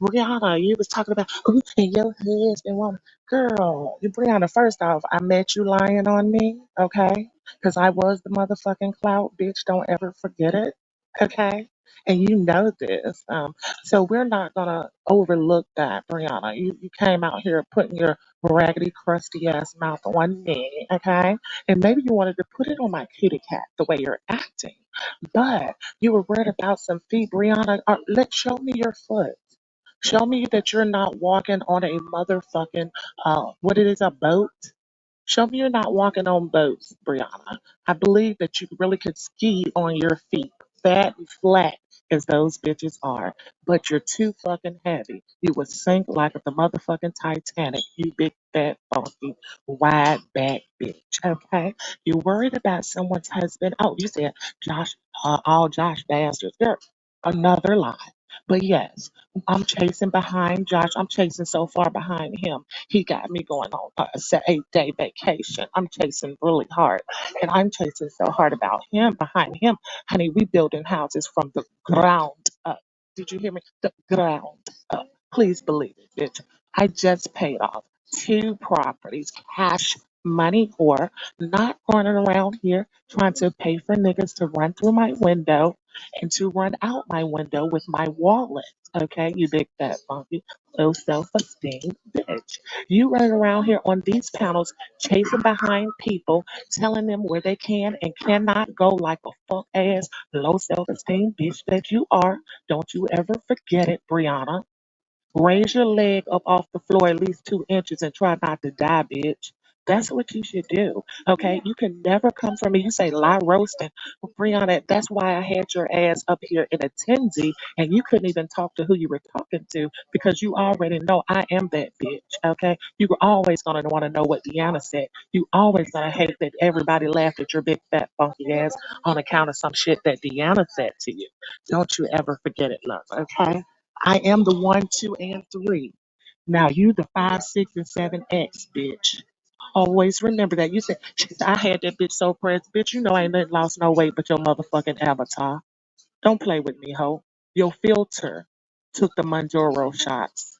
Brianna, you was talking about and your husband woman. Girl, Brianna, first off, I met you lying on me, okay? Because I was the motherfucking clout, bitch. Don't ever forget it, okay? And you know this. So we're not gonna overlook that, Brianna. You came out here putting your raggedy, crusty ass mouth on me, okay? And maybe you wanted to put it on my kitty cat the way you're acting. But you were worried about some feet, Brianna. Show me your foot. Show me that you're not walking on a motherfucking what it is, a boat. Show me you're not walking on boats, Brianna. I believe that you really could ski on your feet, fat and flat as those bitches are. But you're too fucking heavy. You would sink like the motherfucking Titanic, you big fat funky wide back bitch. Okay? You're worried about someone's husband. Oh, you said Josh, all Josh bastards. Girl, another lie. But yes, I'm chasing behind Josh. I'm chasing so far behind him. He got me going on a 8-day vacation. I'm chasing really hard. And I'm chasing so hard about him, behind him. Honey, we building houses from the ground up. Did you hear me? The ground up. Please believe it, bitch. I just paid off 2 properties, cash money, or not running around here trying to pay for niggas to run through my window and to run out my window with my wallet. Okay, you big fat funky low self-esteem bitch. You running around here on these panels chasing behind people, telling them where they can and cannot go like a fuck ass low self-esteem bitch that you are. Don't you ever forget it, Brianna. Raise your leg up off the floor at least 2 inches and try not to die, bitch. That's what you should do. Okay? You can never come for me. You say lie roasting. Well, Brianna, that's why I had your ass up here in a tensy and you couldn't even talk to who you were talking to because you already know I am that bitch. Okay? You were always gonna want to know what Deanna said. You always gonna hate that everybody laughed at your big fat funky ass on account of some shit that Deanna said to you. Don't you ever forget it, love. Okay? I am the 1, 2, and 3. Now you the 5, 6, and 7X, bitch. Always remember that. You said, she said, I had that bitch so pressed. Bitch, you know I ain't nothing lost no weight but your motherfucking avatar. Don't play with me, ho. Your filter took the Monjoro shots.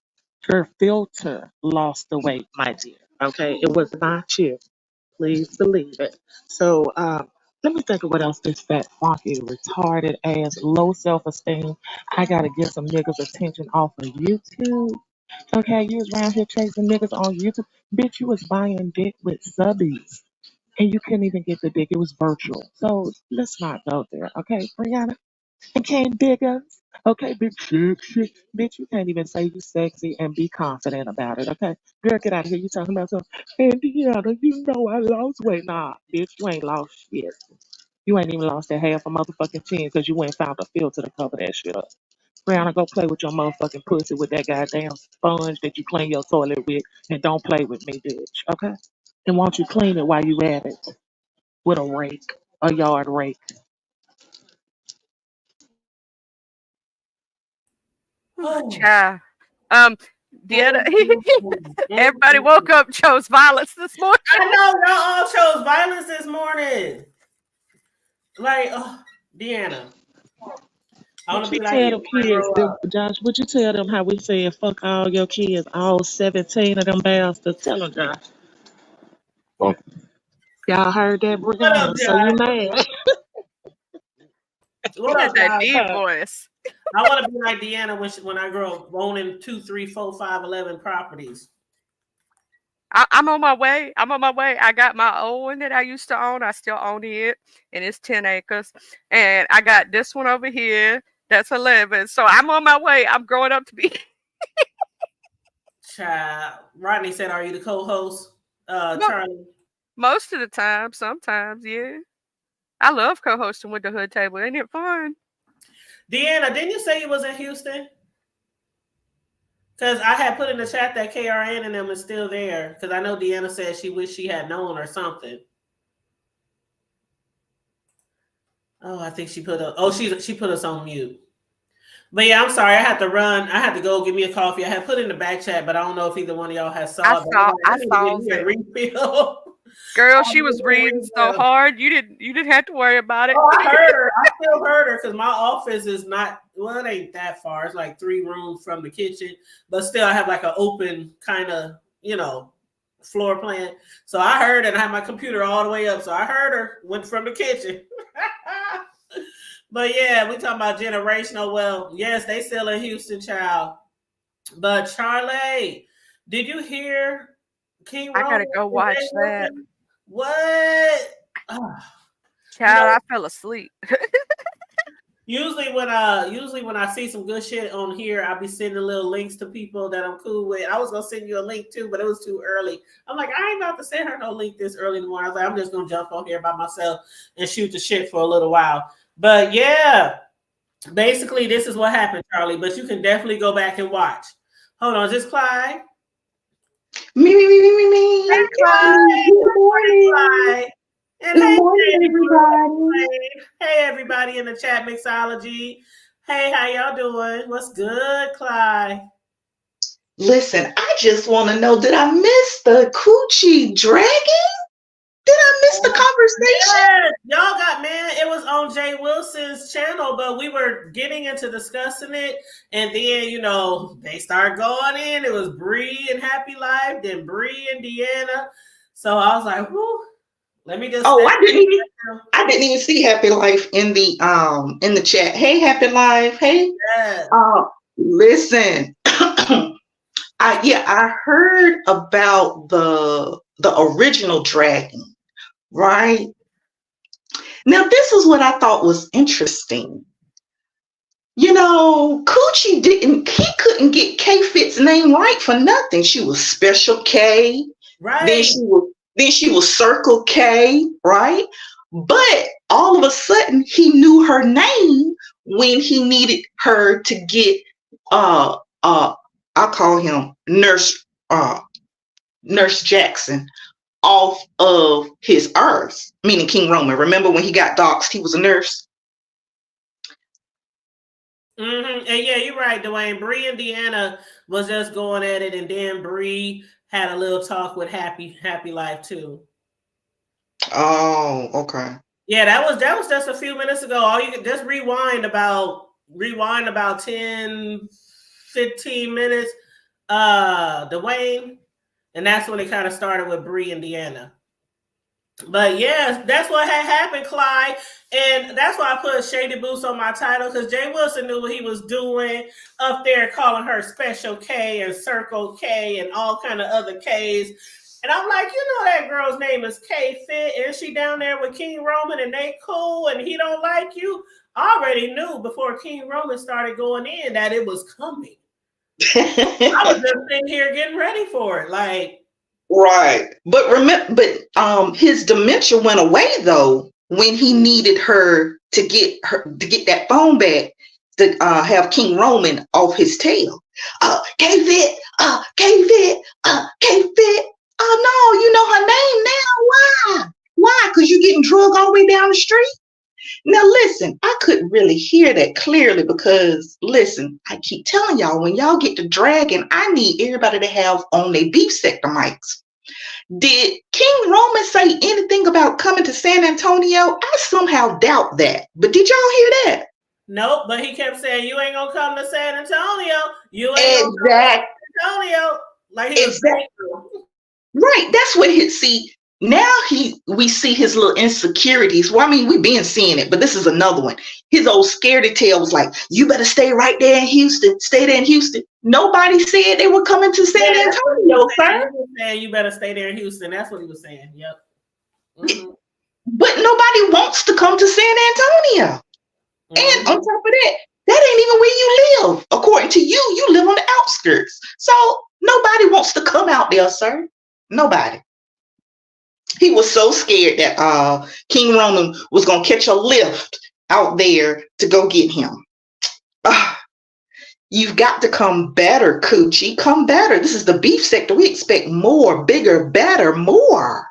Your filter lost the weight, my dear. Okay? It was not you. Please believe it. So, let me think of what else this fat, funky, retarded ass, low self esteem. I gotta get some niggas' attention off of YouTube. Okay, you was around here chasing niggas on YouTube. Bitch, you was buying dick with subbies. And you couldn't even get the dick. It was virtual. So let's not go there. Okay, Brianna? and can't dig us. Okay, bitch, sexy. Bitch, you can't even say you sexy and be confident about it, okay? Girl, get out of here. You talking about something. And Deanna, you know I lost weight. Nah, bitch, you ain't lost shit. You ain't even lost that half a motherfucking chin because you went and found a filter to cover that shit up. Brianna, go play with your motherfucking pussy with that goddamn sponge that you clean your toilet with, and don't play with me, bitch, okay? And won't you clean it while you at it with a rake, a yard rake. Oh. Child. Deanna, I everybody woke up, chose violence this morning. know y'all all chose violence this morning. Like, oh, Deanna. I want Would to you be like tell you them when I kids, grow up. Josh, would you tell them how we said fuck all your kids, all 17 of them bastards? Tell them, Josh. Okay. Y'all heard that, What up, Brianna? So you Josh? mad? He What got up, that Josh? deep voice. I want to be like Deanna when I grow up, owning 2, 3, 4, 5, 11 properties. I'm on my way. I'm on my way. I got my old one that I used to own. I still own it, and it's 10 acres. And I got this one over here that's 11. So I'm on my way. I'm growing up to be. Child. Rodney said, "Are you the co-host?" Mo- Charlie. Most of the time, sometimes, yeah. I love co-hosting with the hood table. Ain't it fun? Deanna, didn't you say you was in Houston? Because I had put in the chat that KRN and them is still there. Because I know Deanna said she wished she had known or something. Oh, I think she put up. Oh, she put us on mute. But yeah, I'm sorry. I had to run. I had to go get me a coffee. I had put in the back chat, but I don't know if either one of y'all has I saw it. But saw. I I need to saw give me a it. refill. Girl, I she need was a reading so refill. hard. You didn't have to worry about it. Oh, I heard her. I still heard her because my office is not, well, it ain't that far. It's like 3 rooms from the kitchen, but still I have like an open kind of, floor plan. So I heard it. I had my computer all the way up. So I heard her, went from the kitchen. But yeah, we talking about generational wealth. Yes, they still in Houston, child. But Charlie, did you hear King I Roman gotta go and Jay watch that. Wilson? What? Ah, you know, Child, I fell asleep. usually when I see some good shit on here, I'll be sending little links to people that I'm cool with. I was gonna send you a link too, but it was too early. I'm like, I ain't about to send her no link this early in the morning. I was like, I'm just gonna jump on here by myself and shoot the shit for a little while. But yeah, basically this is what happened, Charlie. But you can definitely go back and watch. Hold on, is this Clyde? Me, me, me, me, me, me. Hey, Clyde. Good Good morning, morning. Clyde. And Good hey, morning, Shady everybody. Hey, everybody in the chat mixology. Hey, how y'all doing? What's good, Clyde? Listen, I just want to know, did I miss the coochie dragon? Did I miss the conversation? Yes, y'all got, man. It was on Jay Wilson's channel, but we were getting into discussing it, and then they started going in. It was Bree and Happy Life, then Bree and Deanna. So I was like, "Whoo, let me just Oh, step I didn't even see Happy Life in the chat. Hey, Happy Life. Hey. Yes. Listen. I heard about the original dragon, right? Now, this is what I thought was interesting. Coochie he couldn't get K Fit's name right for nothing. She was Special K, then Right. she was Circle K, right? But all of a sudden he knew her name when he needed her to get I'll call him Nurse Jackson off of his earth, meaning King Roman. Remember when he got doxxed, he was a nurse? Mm-hmm. And yeah, you're right, Dwayne. Bree and Deanna was just going at it, and then Bree had a little talk with Happy Life too. Oh, okay. Yeah, that was just a few minutes ago. All you can just rewind about 10, 15 minutes, Dwayne, and that's when it kind of started with Bree and Deanna. But yes, that's what had happened, Clyde. And that's why I put Shady Boots on my title, because Jay Wilson knew what he was doing up there, calling her Special K and Circle K and all kind of other Ks. And I'm like, that girl's name is K Fit, and she down there with King Roman, and they cool, and he don't like you. I already knew before King Roman started going in that it was coming. I was just sitting here getting ready for it. Like, right. But remember, his dementia went away though when he needed her to get that phone back to have King Roman off his tail. K-Fit, K-Fit, K-Fit. Oh no, you know her name now. Why? Why? Because you're getting drugged all the way down the street. Now listen, I couldn't really hear that clearly because listen, I keep telling y'all when y'all get to dragging, I need everybody to have on their beef sector mics. Did King Roman say anything about coming to San Antonio? I somehow doubt that. But did y'all hear that? nope, but he kept saying, you ain't gonna come to San Antonio. You ain't gonna come to San Antonio. Like he was saying. Right. That's what he see. Now we see his little insecurities. Well, I mean, we've been seeing it, but this is another one. His old scaredy tale was like, you better stay right there in Houston. Stay there in Houston. Nobody said they were coming to San Antonio, sir. He was saying you better stay there in Houston. That's what he was saying. Yep. Mm-hmm. But nobody wants to come to San Antonio. Mm-hmm. And on top of that ain't even where you live. According to you, you live on the outskirts. So nobody wants to come out there, sir. Nobody. He was so scared that King Roman was going to catch a lift out there to go get him. You've got to come better, Coochie. Come better. This is the beef sector. We expect more, bigger, better, more.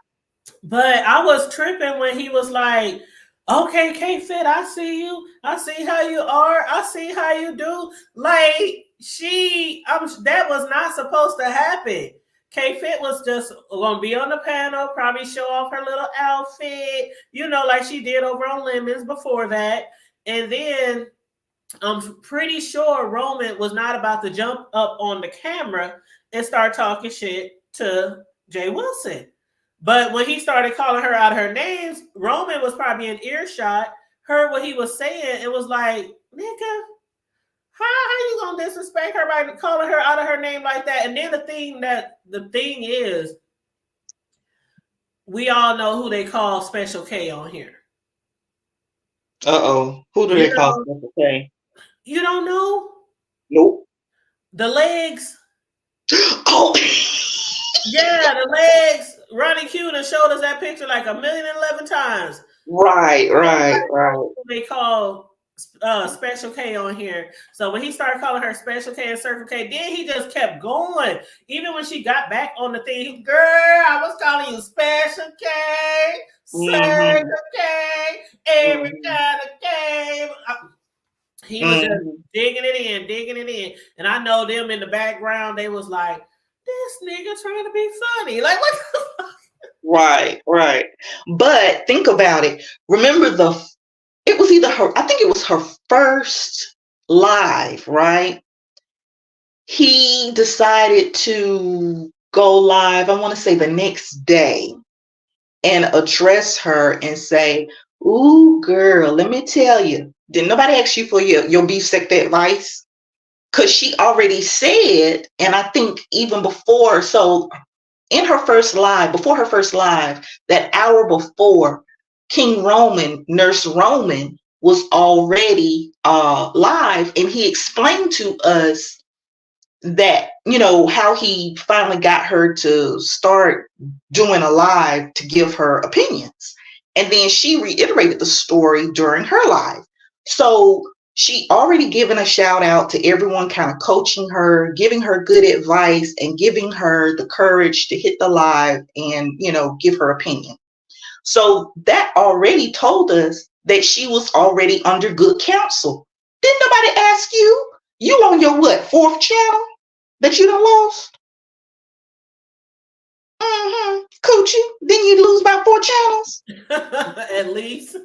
But I was tripping when he was like, okay, K-Fit, I see you. I see how you are. I see how you do. Like, that was not supposed to happen. K-Fit was just going to be on the panel, probably show off her little outfit, like she did over on Lemons before that. And then I'm pretty sure Roman was not about to jump up on the camera and start talking shit to Jay Wilson. But when he started calling her out of her names, Roman was probably in earshot, heard what he was saying, and was like, nigga, how you gonna disrespect her by calling her out of her name like that? And then the thing is, we all know who they call Special K on here. Who do they call Special K? You don't know? Nope. The legs. Oh. Yeah, the legs. Ronnie Q done showed us that picture like 1,011 times. Right. They call Special K on here. So when he started calling her Special K and Circle K, then he just kept going. Even when she got back on the thing, girl, I was calling you Special K, Circle K, every kind of K. He was just digging it in. And I know them in the background, they was like, this nigga trying to be funny. Like, what the fuck? Right. But think about it. Remember it was either her, I think it was her first live, right? He decided to go live, I want to say the next day, and address her and say, ooh, girl, let me tell you, did nobody ask you for your beef sector advice? Because she already said, and I think even before, so in her first live, before her first live, that hour before, King Roman, Nurse Roman, was already live, and he explained to us that, how he finally got her to start doing a live to give her opinions. And then she reiterated the story during her live. So she already given a shout out to everyone kind of coaching her, giving her good advice, and giving her the courage to hit the live and, give her opinion. So that already told us that she was already under good counsel. Didn't nobody ask you? You on your what, 4th channel that you done lost? Coochie, then you lose about 4 channels. At least.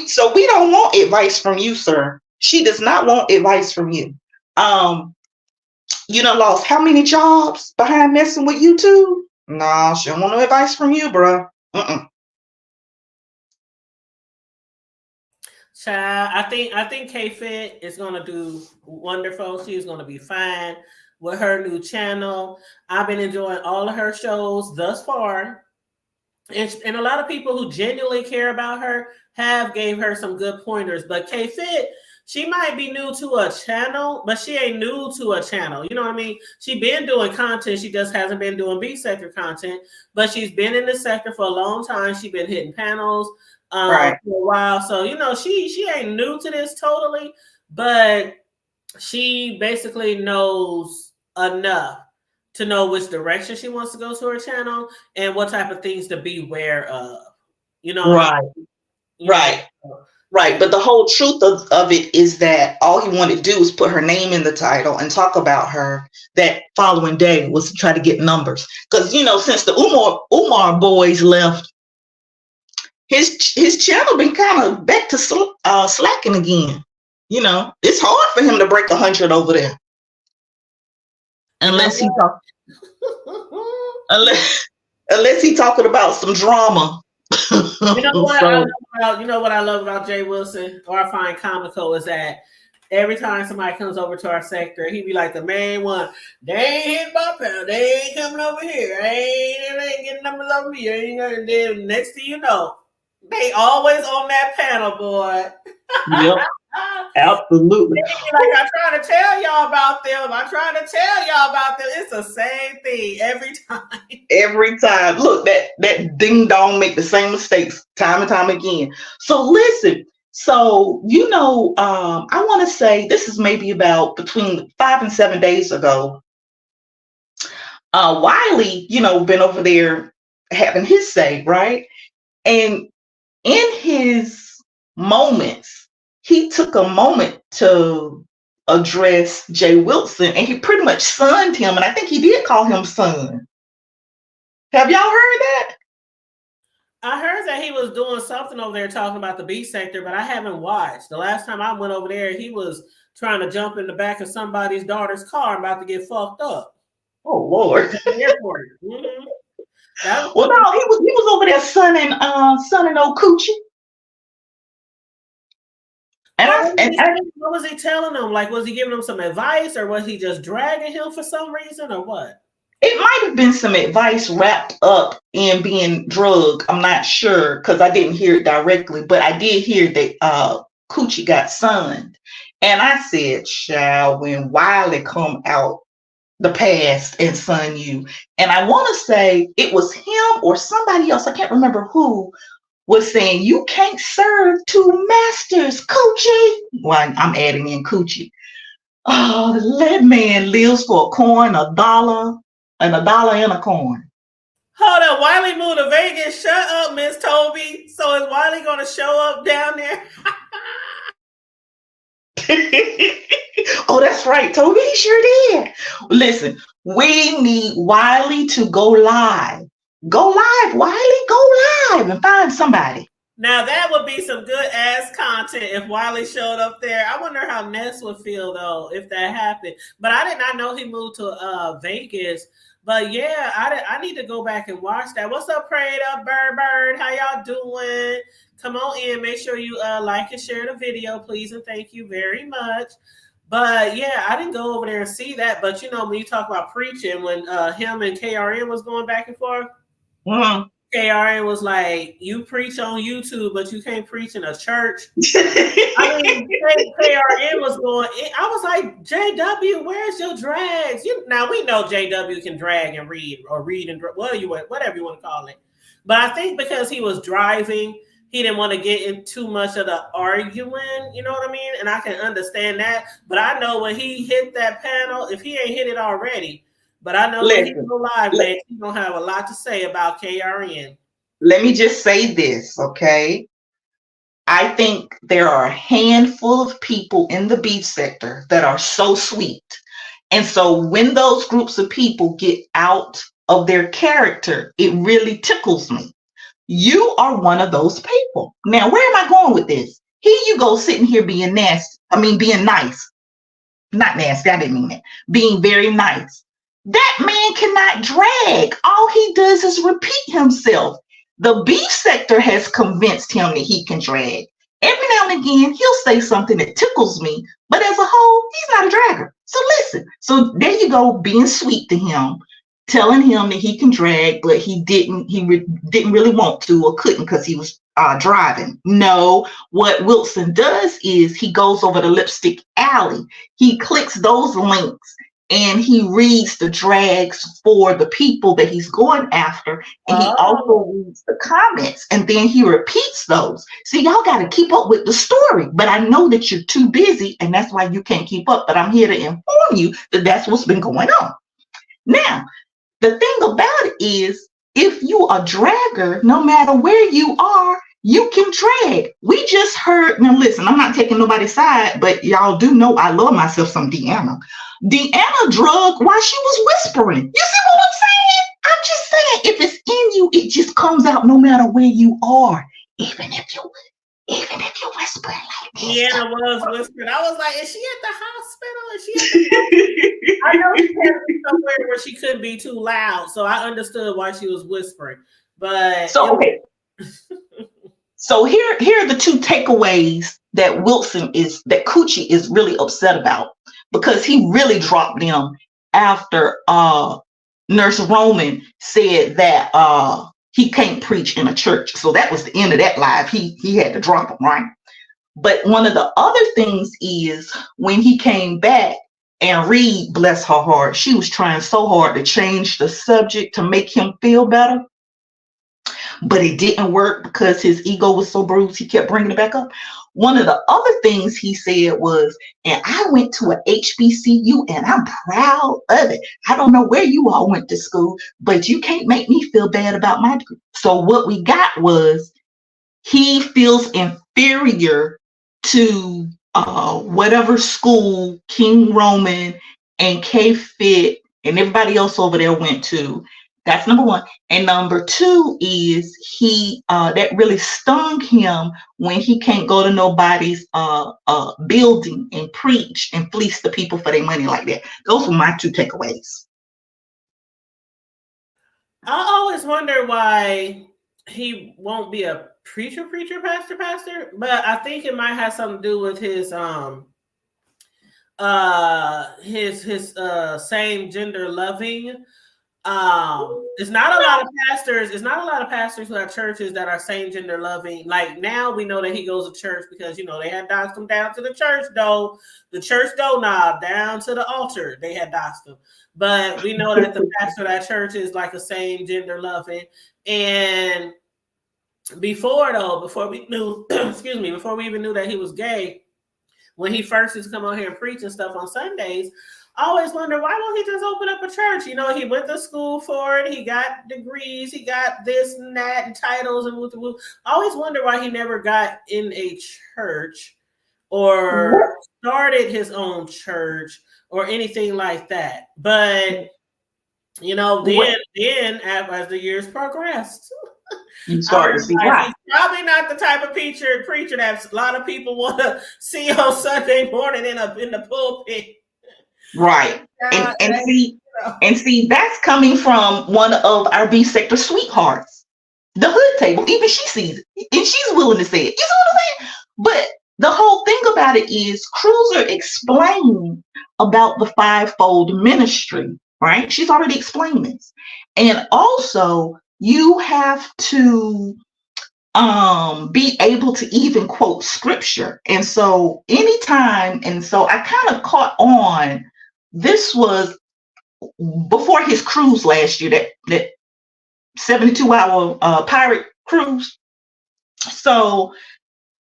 So we don't want advice from you, sir. She does not want advice from you. You done lost how many jobs behind messing with YouTube? Nah, she don't want no advice from you, bro. Child, I think K-Fit is gonna do wonderful. She's gonna be fine with her new channel. I've been enjoying all of her shows thus far. and a lot of people who genuinely care about her have gave her some good pointers. But K Fit, she might be new to a channel, but she ain't new to a channel. You know what I mean? She been doing content. She just hasn't been doing B sector content, but she's been in the sector for a long time. She's been hitting panels Right. for a while. So, you know, she ain't new to this totally, but she basically knows enough to know which direction she wants to go to her channel and what type of things to beware of. You know, Right. Right. Know? Right. But the whole truth of it is that all he wanted to do was put her name in the title and talk about her that following day was to try to get numbers. Because, you know, since the Umar boys left, his channel been kind of back to slacking again. You know, it's hard for him to break 100 over there. Unless he talk, unless he talking about some drama. You know what? You know what I love about Jay Wilson, or I find comical, is that every time somebody comes over to our sector, he be like the main one. They ain't hitting my panel. They ain't coming over here. They ain't getting numbers over me. And then next thing you know, they always on that panel, boy. Yep. Absolutely. Like I try to tell y'all about them. It's the same thing every time. Every time. Look, that ding dong make the same mistakes time and time again. So listen. So, you know, I want to say this is maybe about between 5 and 7 days ago. Wiley, you know, been over there having his say, right? And in his moments, he took a moment to address Jay Wilson, and he pretty much sunned him, and I think he did call him son. Have y'all heard that? I heard that he was doing something over there talking about the B sector, but I haven't watched. The last time I went over there, he was trying to jump in the back of somebody's daughter's car and about to get fucked up. Oh Lord. Mm-hmm. Well, no, he was over there sunning old Coochie. What was he telling them? Like, was he giving them some advice, or was he just dragging him for some reason, or what? It might have been some advice wrapped up in being drugged. I'm not sure because I didn't hear it directly, but I did hear that Coochie got sunned. And I said, shall when Wiley come out the past and sun you. And I want to say it was him or somebody else, I can't remember who, was saying, you can't serve two masters, Coochie. Well, I'm adding in Coochie. Oh, that man lives for a coin, $1, and $1 and a coin. Hold up, Wiley moved to Vegas. Shut up, Miss Toby. So is Wiley going to show up down there? Oh, that's right, Toby. He sure did. Listen, we need Wiley to go live. Go live, Wiley. Go live and find somebody. Now that would be some good ass content if Wiley showed up there. I wonder how Ness would feel though if that happened. But I did not know he moved to Vegas. But yeah, I need to go back and watch that. What's up, Prayed Up Bird? How y'all doing? Come on in. Make sure you like and share the video, please, and thank you very much. But yeah, I didn't go over there and see that. But you know, when you talk about preaching, when him and KRN was going back and forth, KRN was like, you preach on YouTube, but you can't preach in a church. I mean, KRN was going, I was like, JW, where's your drags? Now, we know JW can drag and read, or read and whatever you want to call it. But I think because he was driving, he didn't want to get in too much of the arguing, you know what I mean? And I can understand that. But I know when he hit that panel, if he ain't hit it already, but I know that he's live, man. He's going to have a lot to say about KRN. Let me just say this, okay? I think there are a handful of people in the beef sector that are so sweet. And so when those groups of people get out of their character, it really tickles me. You are one of those people. Now, where am I going with this? Here you go sitting here being nasty. I mean, being nice. Not nasty, I didn't mean it. Being very nice. That man cannot drag. All he does is repeat himself. The beef sector has convinced him that he can drag. Every now and again, he'll say something that tickles me, but as a whole, he's not a dragger. So listen. So there you go, being sweet to him. telling him that he can drag, but he didn't really want to or couldn't because he was driving. No, what Wilson does is he goes over to Lipstick Alley. He clicks those links and he reads the drags for the people that he's going after. And he also reads the comments and then he repeats those. See, y'all got to keep up with the story, but I know that you're too busy and that's why you can't keep up. But I'm here to inform you that that's what's been going on. Now, the thing about it is, if you a dragger, no matter where you are, you can drag. We just heard, now listen, I'm not taking nobody's side, but y'all do know I love myself some Deanna. Deanna drug while she was whispering. You see what I'm saying? I'm just saying, if it's in you, it just comes out no matter where you are. Even if you're whispering like this. Deanna was whispering. I was like, is she at the hospital? Is she at the I know she had to be somewhere where she couldn't be too loud. So I understood why she was whispering. But so okay. So here are the two takeaways that Coochie is really upset about, because he really dropped them after Nurse Roman said that he can't preach in a church. So that was the end of that live. He had to drop them, right? But one of the other things is when he came back and Reed, bless her heart, she was trying so hard to change the subject to make him feel better. But it didn't work because his ego was so bruised, he kept bringing it back up. One of the other things he said was, and I went to an HBCU and I'm proud of it. I don't know where you all went to school, but you can't make me feel bad about my degree. So what we got was he feels inferior to whatever school King Roman and K-Fit and everybody else over there went to. That's number one. And number two is he that really stung him when he can't go to nobody's building and preach and fleece the people for their money like that. Those were my two takeaways. I always wonder why he won't be a preacher, pastor. But I think it might have something to do with his same gender loving. It's not a lot of pastors who have churches that are same gender loving. Like now we know that he goes to church because they had doxed him down to the church doorknob down to the altar. They had doxed him. But we know that the pastor of that church is like a same gender loving. And before we knew, before we even knew that he was gay, when he first used to come out here and preach and stuff on Sundays, I always wonder, why don't he just open up a church? He went to school for it. He got degrees. He got this and that and titles and woo. I always wonder why he never got in a church or started his own church or anything like that. But, then as the years progressed, you start to see why. He's probably not the type of preacher that a lot of people want to see on Sunday morning in the pulpit. Right. And see, that's coming from one of our B sector sweethearts, the hood table. Even she sees it and she's willing to say it. You see what I'm saying? But the whole thing about it is Cruiser explained about the fivefold ministry, right? She's already explained this. And also you have to be able to even quote scripture. And so anytime, and so I kind of caught on, this was before his cruise last year, that 72-hour pirate cruise. So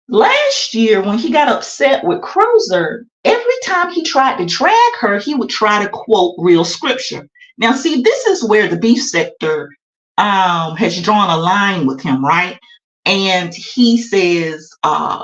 last year when he got upset with Cruiser, every time he tried to drag her, he would try to quote real scripture. Now, see, this is where the beef sector has drawn a line with him, right? And he says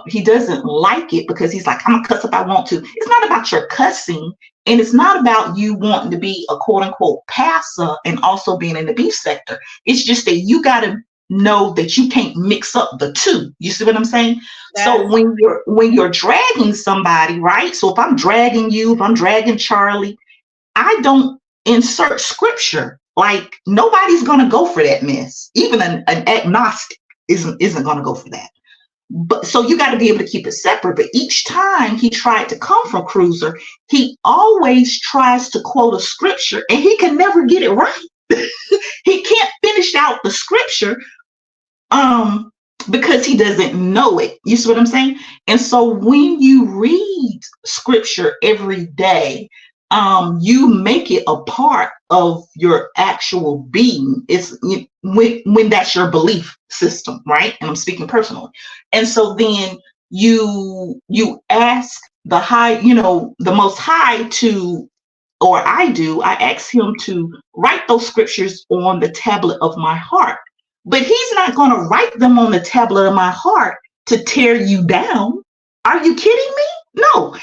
he doesn't like it because he's like, I'm gonna cuss if I want to. It's not about your cussing, and it's not about you wanting to be a quote unquote passer and also being in the beef sector. It's just that you gotta know that you can't mix up the two. You see what I'm saying? So when you're dragging somebody, right? So if I'm dragging you, if I'm dragging Charlie, I don't insert scripture. Like nobody's gonna go for that mess. Even an agnostic isn't gonna go for that. But so you got to be able to keep it separate. But each time he tried to come from Cruiser, he always tries to quote a scripture and he can never get it right. he can't finish out the scripture because he doesn't know it. You see what I'm saying? And so when you read scripture every day, you make it a part of your actual being. It's when that's your belief system, right? And I'm speaking personally. And so then you ask the high, the most high to, or I ask him to write those scriptures on the tablet of my heart. But he's not going to write them on the tablet of my heart to tear you down. Are you kidding me? No.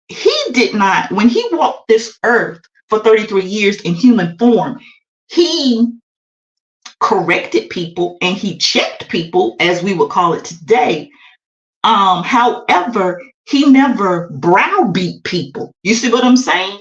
He did not, when he walked this earth for 33 years in human form, he corrected people and he checked people, as we would call it today. However, he never browbeat people. You see what I'm saying?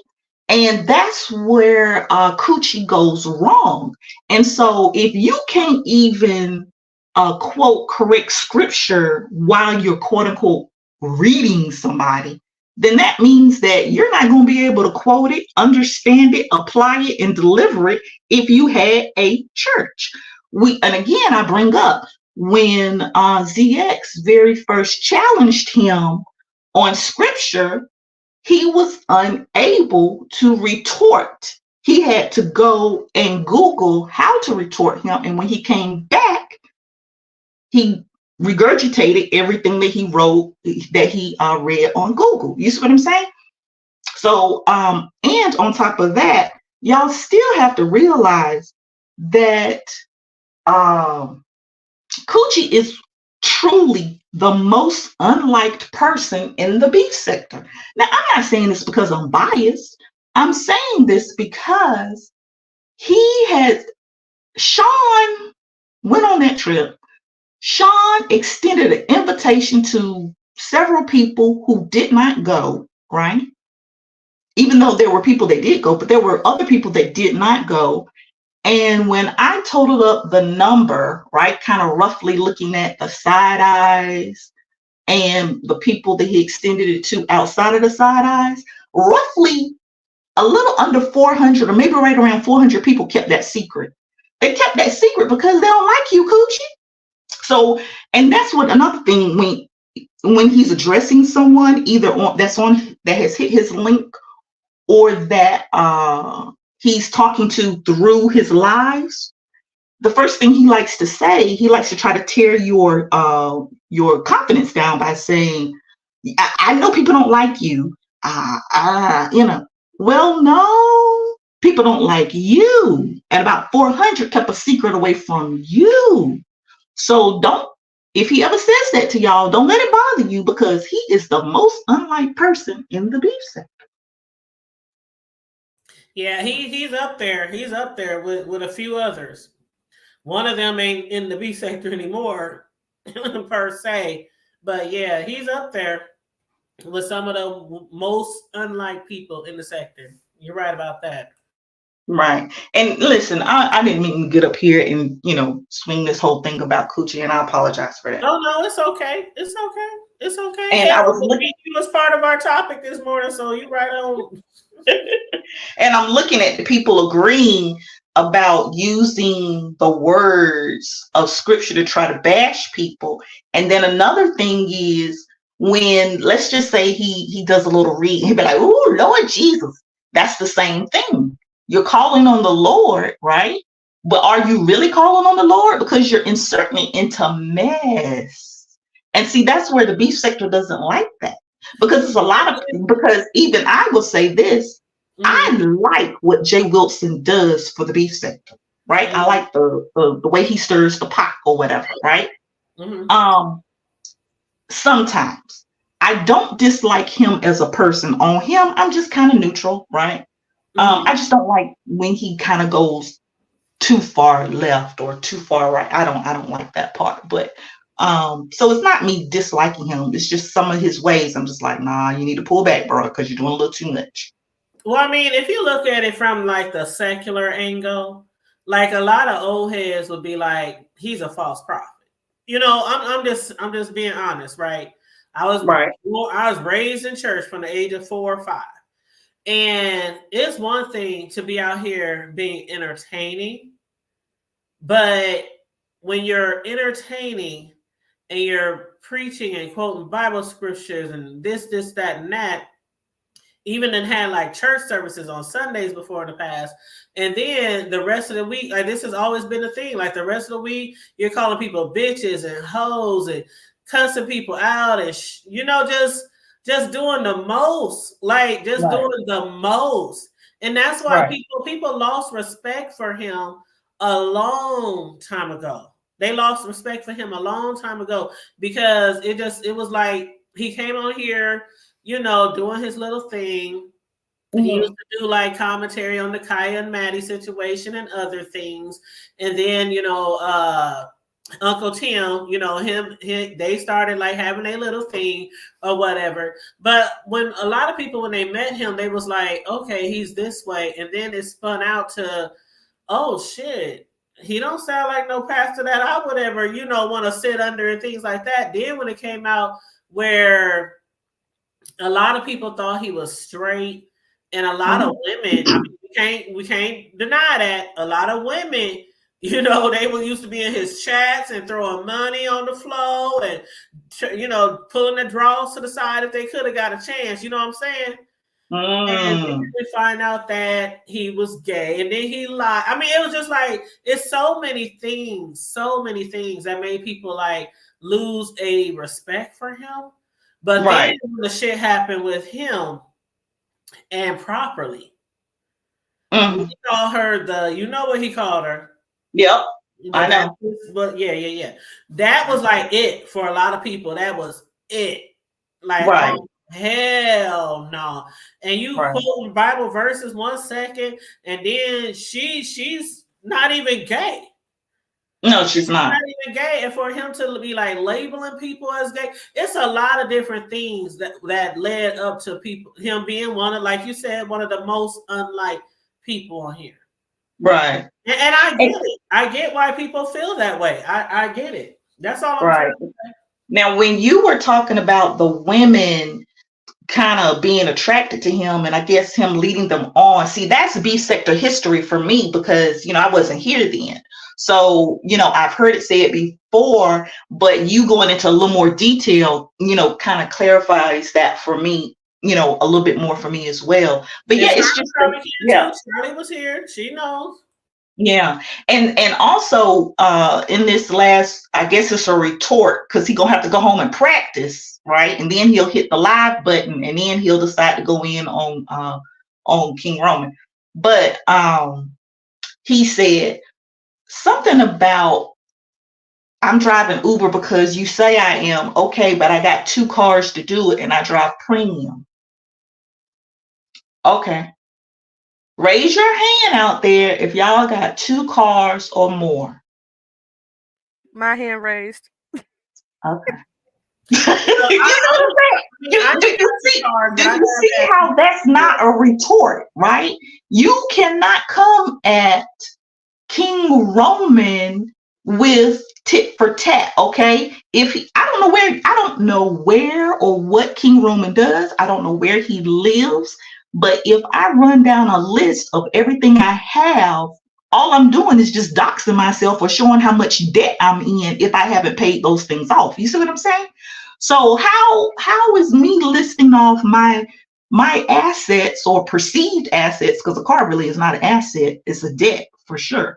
And that's where Coochie goes wrong. And so if you can't even quote correct scripture while you're quote unquote reading somebody, then that means that you're not going to be able to quote it, understand it, apply it, and deliver it if you had a church. And again, I bring up when ZX very first challenged him on scripture, he was unable to retort. He had to go and Google how to retort him. And when he came back, he regurgitated everything that he wrote, that he read on Google. You see what I'm saying? So, and on top of that, y'all still have to realize that Coochie is truly the most unliked person in the beef sector. Now, I'm not saying this because I'm biased. I'm saying this because Sean went on that trip. Sean extended an invitation to several people who did not go, right? Even though there were people that did go, but there were other people that did not go. And when I totaled up the number, right, kind of roughly looking at the side eyes and the people that he extended it to outside of the side eyes, roughly a little under 400 or maybe right around 400 people kept that secret. They kept that secret because they don't like you, Coochie. So, and that's what another thing when he's addressing someone, either that has hit his link or that he's talking to through his lives, the first thing he likes to say, he likes to try to tear your confidence down by saying, I know people don't like you. Well, no, people don't like you. And about 400 kept a secret away from you. So if he ever says that to y'all, don't let it bother you because he is the most unliked person in the beef sector. Yeah, he's up there. He's up there with a few others. One of them ain't in the B sector anymore, per se. But yeah, he's up there with some of the most unlike people in the sector. You're right about that. Right. And listen, I didn't mean to get up here and, swing this whole thing about Coochie, and I apologize for that. No, it's okay. It's okay. It's okay. And I was looking, you was part of our topic this morning, so you right on. And I'm looking at the people agreeing about using the words of scripture to try to bash people. And then another thing is when, let's just say he does a little reading, he'll be like, "Oh, Lord Jesus." That's the same thing. You're calling on the Lord, right? But are you really calling on the Lord? Because you're inserting it into mess. And see, that's where the beef sector doesn't like that. Because because even I will say this, I like what Jay Wilson does for the beef sector, right? I like the way he stirs the pot or whatever, right? Sometimes I don't dislike him as a person. On him, I'm just kind of neutral, right? I just don't like when he kind of goes too far left or too far right. I don't like that part. But so it's not me disliking him. It's just some of his ways. I'm just like, nah, you need to pull back, bro, because you're doing a little too much. Well, I mean, if you look at it from like the secular angle, like a lot of old heads would be like, he's a false prophet. I'm just being honest, right? I was raised in church from the age of 4 or 5. And it's one thing to be out here being entertaining, but when you're entertaining and you're preaching and quoting Bible scriptures and this, that, and that, even then had like church services on Sundays before in the past. And then the rest of the week, like this has always been a thing. Like the rest of the week, you're calling people bitches and hoes and cussing people out and just doing the most, like just doing the most. And that's why people lost respect for him a long time ago. They lost respect for him a long time ago because it was like he came on here, doing his little thing. He used to do like commentary on the Kaya and Maddie situation and other things. And then, Uncle Tim, they started like having a little thing or whatever. But when a lot of people, when they met him, they was like, okay, he's this way. And then it spun out to, oh shit, he don't sound like no pastor that I would ever, want to sit under and things like that. Then when it came out where a lot of people thought he was straight, and a lot of women, I mean, we can't deny that. A lot of women, they were used to be in his chats and throwing money on the floor and, pulling the draws to the side if they could have got a chance. You know what I'm saying? And then we find out that he was gay, and then he lied. I mean, it was just like, it's so many things that made people like lose a respect for him. But then when the shit happened with him and properly, he called her you know what he called her? Yep. I know. But yeah. That was like it for a lot of people. That was it. Like, oh, hell no. And you quoting Bible verses 1 second, and then she's not even gay. No, she's not even gay. And for him to be like labeling people as gay, it's a lot of different things that led up to him being one of, like you said, one of the most unlike people on here. Right. And I get it. I get why people feel that way. I get it. That's all I'm trying to say. Now, when you were talking about the women kind of being attracted to him, and I guess him leading them on, see, that's B sector history for me, because I wasn't here then. So, I've heard it said before, but you going into a little more detail, kind of clarifies that for me, a little bit more for me as well. But yeah, it's just Charlie was here. She knows. Yeah. And also in this last, I guess it's a retort, because he's gonna have to go home and practice, right? And then he'll hit the live button, and then he'll decide to go in on King Roman. But he said something about, I'm driving Uber because you say I am. Okay, but I got 2 cars to do it, and I drive premium. Okay. Raise your hand out there if y'all got 2 cars or more. My hand raised. Okay. Do you see how that's not a retort, right? You cannot come at King Roman with tit for tat, okay? I don't know where or what King Roman does. I don't know where he lives. But if I run down a list of everything I have, all I'm doing is just doxing myself or showing how much debt I'm in if I haven't paid those things off. You see what I'm saying? So how is me listing off my assets or perceived assets, because a car really is not an asset, it's a debt for sure.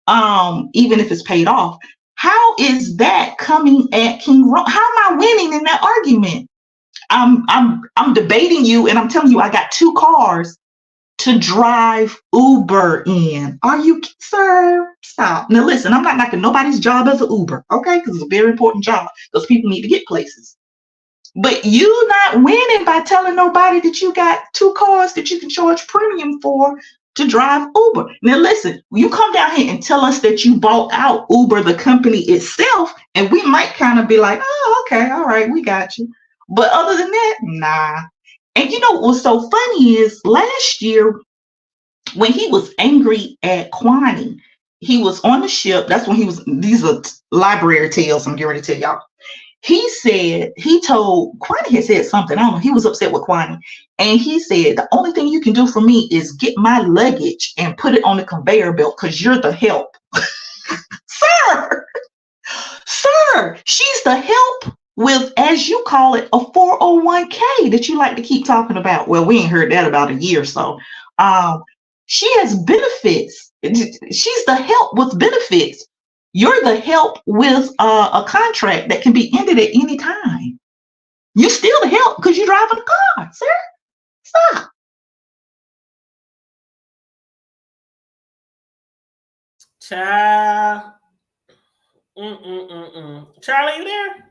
Even if it's paid off, how is that coming at King Roman? How am I winning in that argument? I'm debating you, and I'm telling you I got 2 cars to drive Uber in. Are you, sir? Stop. Now listen, I'm not knocking nobody's job as an Uber, okay? Because it's a very important job. Those people need to get places. But you not winning by telling nobody that you got 2 cars that you can charge premium for to drive Uber. Now listen, you come down here and tell us that you bought out Uber, the company itself, and we might kind of be like, oh, okay, all right, we got you. But other than that, nah. And what was so funny is last year when he was angry at Kwani, he was on the ship. That's when these are library tales I'm getting ready to tell y'all. he told Kwani had said something. I don't know. He was upset with Kwani. And he said, the only thing you can do for me is get my luggage and put it on the conveyor belt because you're the help. Sir, sir, she's the help with, as you call it, a 401k that you like to keep talking about. Well, we ain't heard that about a year or so. She has benefits. She's the help with benefits. You're the help with a contract that can be ended at any time. You still the help because you're driving a car, sir. Stop. Child. Charlie, you there?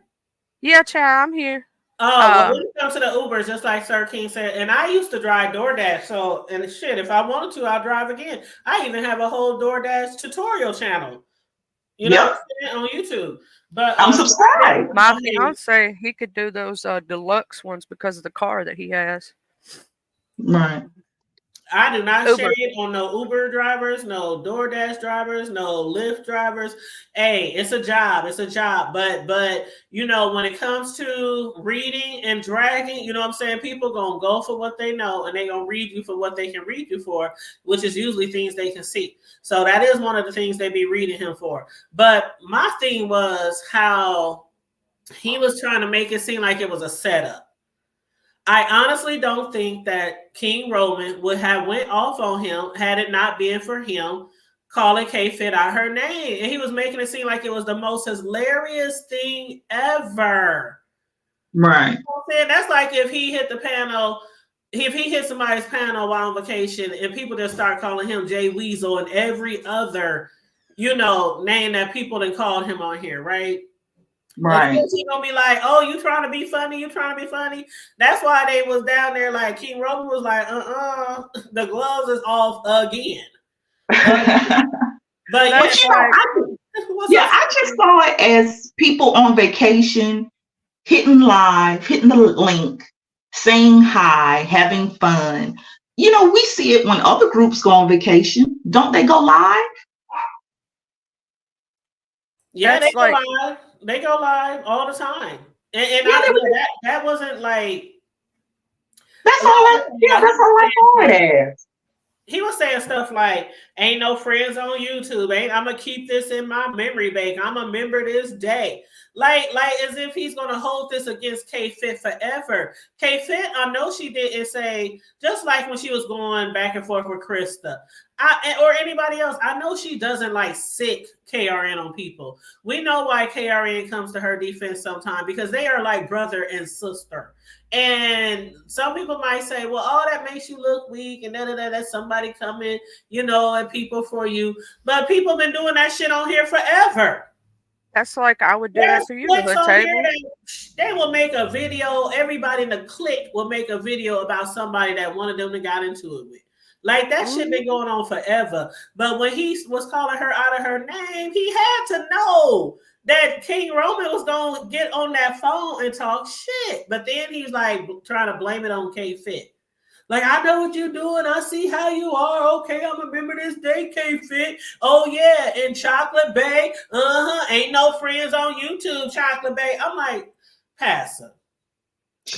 Yeah, child, I'm here. Well, when it comes to the Ubers, just like Sir King said, and I used to drive DoorDash, so, and shit, if I wanted to, I'll drive again. I even have a whole DoorDash tutorial channel, you know, on YouTube. But I'm subscribed. My fiance, he could do those deluxe ones because of the car that he has. Right. I do not shade on no Uber drivers, no DoorDash drivers, no Lyft drivers. Hey, it's a job. It's a job. But you know, when it comes to reading and dragging, you know what I'm saying? People gonna go for what they know and they gonna read you for what they can read you for, which is usually things they can see. So that is one of the things they be reading him for. But my thing was how he was trying to make it seem like it was a setup. I honestly don't think that King Roman would have went off on him had it not been for him calling K-Fit out her name. And he was making it seem like it was the most hilarious thing ever. Right. You know what I'm saying? That's like if he hit the panel, if he hit somebody's panel while on vacation and people just start calling him Jay Weasel and every other, you know, name that people then called him on here, right? Right. He's gonna be like, oh, you trying to be funny? You trying to be funny? That's why they was down there like King Roman was like, the gloves is off again. But yeah, I just saw it as people on vacation, hitting live, hitting the link, saying hi, having fun. You know, we see it when other groups go on vacation. Don't they go live? Yeah, they go live. They go live all the time. And yeah, that wasn't like that's all I saw it as. He was saying stuff like, ain't no friends on YouTube. I'm gonna keep this in my memory bank. I'm gonna remember this day. Like as if he's gonna hold this against K-Fit forever. K-Fit, I know she didn't say, just like when she was going back and forth with Krista. Or anybody else, I know she doesn't like sick KRN on people. We know why KRN comes to her defense sometimes, because they are like brother and sister. And some people might say, well, oh, that makes you look weak and that somebody coming, you know, and people for you. But people been doing that shit on here forever. That's like I would do that for you, the hood table. They will make a video. Everybody in the clique will make a video about somebody that one of them that got into it with. Like that shit been going on forever. But when he was calling her out of her name, he had to know that King Roman was going to get on that phone and talk shit. But then he's like trying to blame it on K-Fit. Like, I know what you're doing. I see how you are. Okay, I'm remember this day, K-Fit. Oh, yeah, and Chocolate Bay. Ain't no friends on YouTube, Chocolate Bay. I'm like, Pastor.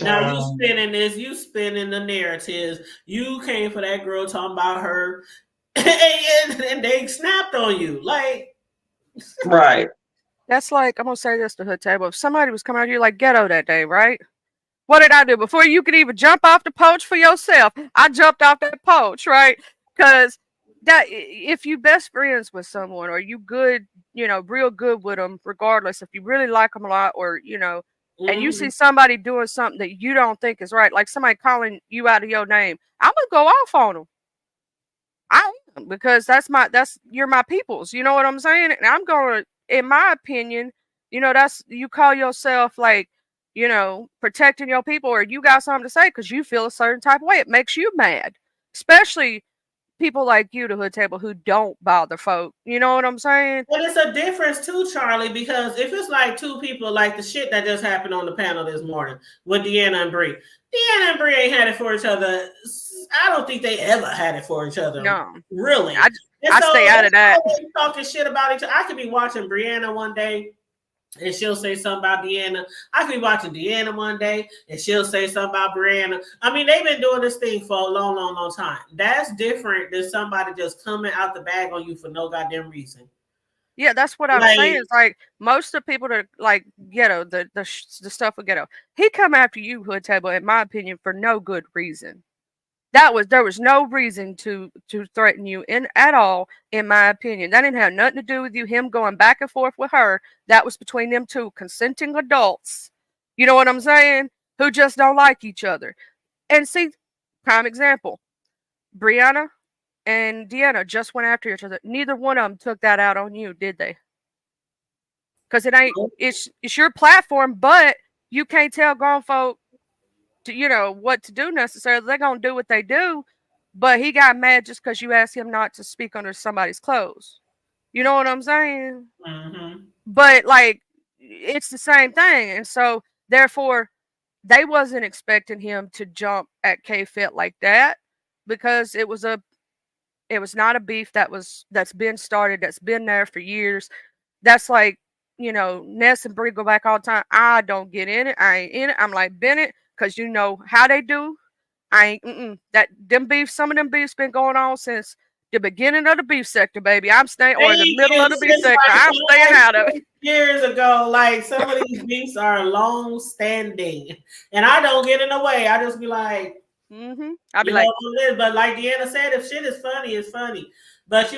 Now you spinning this, you spinning the narratives. You came for that girl talking about her, and they snapped on you. Like, right. That's like, I'm gonna say this to hood table. If somebody was coming out here like ghetto that day, right? What did I do? Before you could even jump off the porch for yourself, I jumped off that porch, right? Because that if you best friends with someone or you good, you know, real good with them, regardless, if you really like them a lot or, you know, and you see somebody doing something that you don't think is right, like somebody calling you out of your name, I'm gonna go off on them. I am, because you're my peoples. You know what I'm saying? And I'm gonna, in my opinion, you know, that's, you call yourself like, you know, protecting your people, or you got something to say because you feel a certain type of way. It makes you mad, especially people like you, the hood table, who don't bother folk. You know what I'm saying? But it's a difference too, Charlie, because if it's like two people, like the shit that just happened on the panel this morning with Deanna and Bree. Deanna and Bree ain't had it for each other. I don't think they ever had it for each other. No. Really. I stay out of that. Talking shit about each other. I could be watching Brianna one day and she'll say something about Deanna. I could be watching Deanna one day, and she'll say something about Brianna. I mean, they've been doing this thing for a long, long, long time. That's different than somebody just coming out the bag on you for no goddamn reason. Yeah, that's what I'm saying. Like, It's like most of the people that like ghetto, the stuff with ghetto, he come after you, Hood Table, in my opinion, for no good reason. There was no reason to threaten you in at all, in my opinion. That didn't have nothing to do with you. Him going back and forth with her, that was between them two consenting adults. You know what I'm saying? Who just don't like each other. And see, prime example, Brianna and Deanna just went after each other. Neither one of them took that out on you, did they? Because it ain't it's your platform, but you can't tell grown folk to, what to do necessarily. They're gonna do what they do, but he got mad just because you asked him not to speak under somebody's clothes. You know what I'm saying? mm-hmm. But like, it's the same thing, and so therefore, they wasn't expecting him to jump at K Fit like that because it was not a beef that's been started, that's been there for years. That's like, Ness and Bree go back all the time. I don't get in it. I ain't in it. I'm like Bennett, because you know how they do. I ain't that them beef. Some of them beefs been going on since the beginning of the beef sector, baby. I'm staying, or in the middle of the beef Since sector. like I'm staying out of it. years ago, like some of these beefs are long standing, and I don't get in the way. I just be like, I'll be like, but like Deanna said, if shit is funny, it's funny. But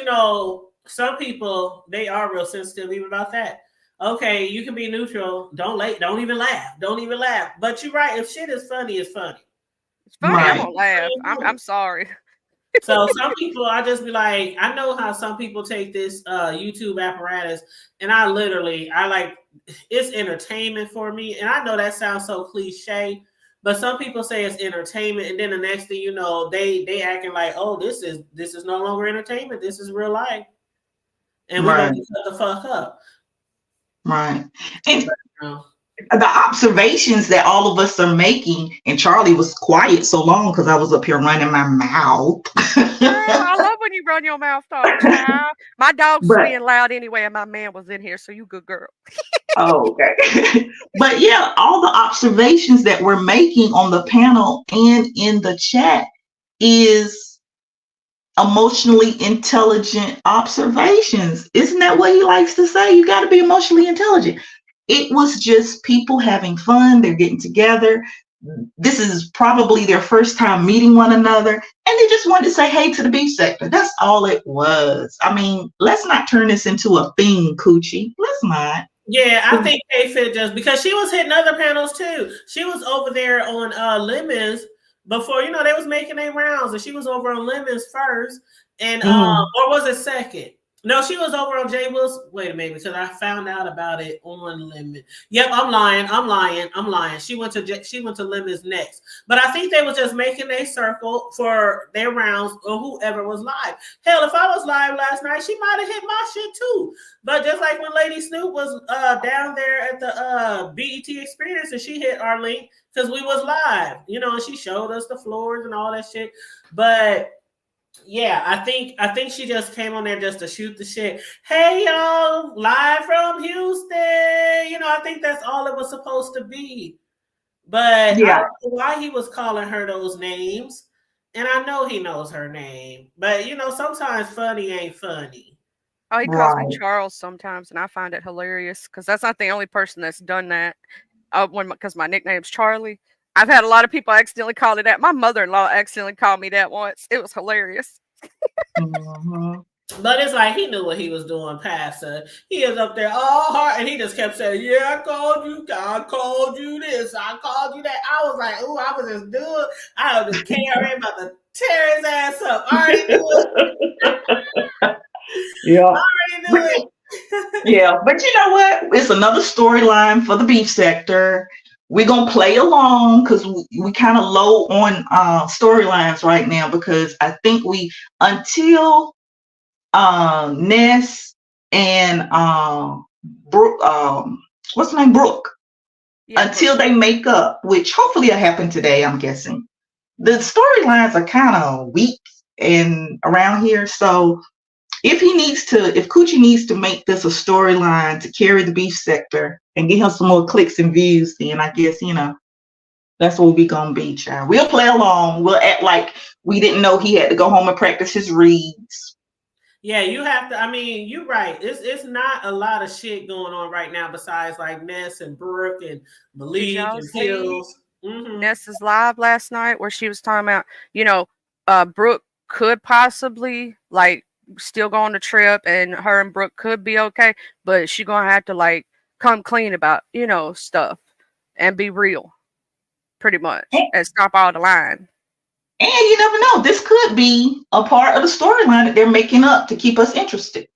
some people, they are real sensitive even about that. Okay, you can be neutral. Don't even laugh. Don't even laugh. But you're right. If shit is funny, it's funny. It's funny. Right. I'm gonna laugh. I'm sorry. So some people, I just be like, I know how some people take this YouTube apparatus, and I like, it's entertainment for me. And I know that sounds so cliche, but some people say it's entertainment, and then the next thing you know, they acting like, oh, this is no longer entertainment. This is real life, and we're gonna shut the fuck up. Right. And the observations that all of us are making, and Charlie was quiet so long because I was up here running my mouth. I love when you run your mouth off, child. My dog's being loud anyway, and my man was in here, so you good girl. Oh, okay. But yeah, all the observations that we're making on the panel and in the chat is emotionally intelligent observations. Isn't that what he likes to say? You got to be emotionally intelligent. It was just people having fun. They're getting together. This is probably their first time meeting one another, and they just wanted to say hey to the beef sector. That's all it was. I mean, let's not turn this into a thing, Coochie. Let's not. Yeah, I think K-Fit just because she was hitting other panels too. She was over there on Lemons before, they was making their rounds, and she was over on Lemons first, and or was it second? No, she was over on Jay Wilson. Wait a minute, because I found out about it on Lemons. Yep, I'm lying. She went to Lemons next, but I think they was just making a circle for their rounds or whoever was live. Hell, if I was live last night, she might have hit my shit too. But just like when Lady Snoop was down there at the BET Experience, and she hit our link because we was live, and she showed us the floors and all that shit. But yeah, I think she just came on there just to shoot the shit. Hey y'all, live from Houston. I think that's all it was supposed to be. But yeah. I don't know why he was calling her those names. And I know he knows her name. But sometimes funny ain't funny. Oh, he calls me Charles sometimes, and I find it hilarious because that's not the only person that's done that. Because my nickname's Charlie. I've had a lot of people accidentally call it that. My mother-in-law accidentally called me that once. It was hilarious. But it's like he knew what he was doing past her. He was up there all hard, and he just kept saying, yeah, I called you this, I called you that. I was like, ooh, I was just doing, I was just caring about to tear his ass up. I already knew it. Yeah. I already knew it. Yeah, but you know what? It's another storyline for the beef sector. We're going to play along because we kind of low on storylines right now, because I think until Ness and Brooke, what's her name? Brooke. Yeah, until they make up, which hopefully will happen today, I'm guessing. The storylines are kind of weak and around here. So if Coochie needs to make this a storyline to carry the beef sector, and get him some more clicks and views, then I guess, that's what we gonna be, child. We'll play along. We'll act like we didn't know he had to go home and practice his reads. Yeah, you have to. I mean, you're right. It's not a lot of shit going on right now besides like Ness and Brooke and Did Malik y'all and see Hills. Mm-hmm. Nessa's live last night where she was talking about, Brooke could possibly like still go on the trip and her and Brooke could be okay, but she gonna have to like come clean about, stuff and be real, pretty much, And, and stop all the lying. and you never know. This could be a part of the storyline that they're making up to keep us interested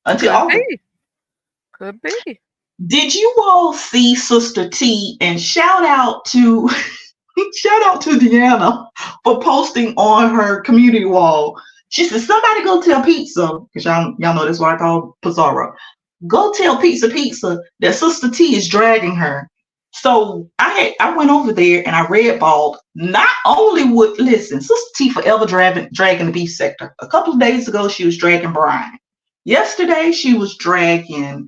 until Could August. be. Could be. Did you all see Sister T? And shout out to Deanna for posting on her community wall. She said, "Somebody go tell Pizza, because y'all know that's what I call Pizarro. Go tell Pizza that Sister T is dragging her." So I went over there and I read balled. Not only would listen, Sister T forever dragging the beef sector. A couple of days ago, she was dragging Brian. Yesterday, she was dragging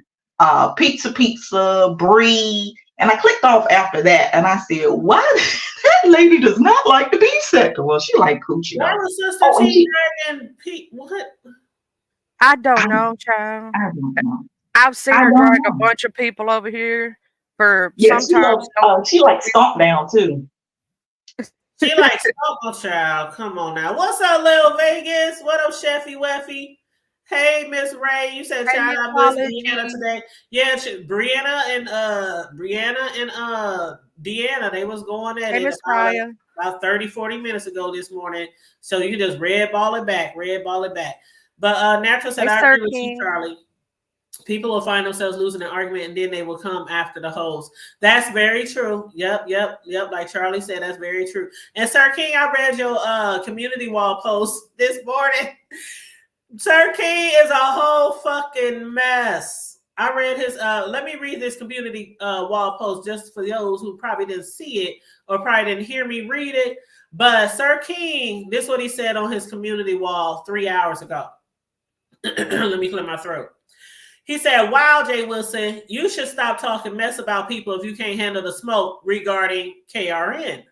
Pizza, Bree, and I clicked off after that, and I said, "Why that lady does not like the beef sector?" Well, she like coochie Why though. was Sister T dragging Pete? What? I don't know, child. I don't know. I've seen I her don't drag a know. bunch of people over here for Yeah, sometimes she likes Stomp Down too. She likes Smoke Child. Come on now. What's up, Lil Vegas? What up, Cheffy Weffy? Hey, Miss Ray. You said Hey, child I missed mythology. Brianna today. Yeah, Brianna and Deanna, they was going at Hey, it Miss Raya. about 30, 40 minutes ago this morning. So you just red ball it back. But Natural said, Hey, I Sir agree with you, King. Charlie. People will find themselves losing an argument and then they will come after the host. That's very true. Yep. Like Charlie said, that's very true. And Sir King, I read your community wall post this morning. Sir King is a whole fucking mess. I read his let me read this community wall post just for those who probably didn't see it or probably didn't hear me read it. But Sir King, this is what he said on his community wall 3 hours ago. Let me clear my throat. He said, "Wow, Jay Wilson, you should stop talking mess about people if you can't handle the smoke regarding KRN.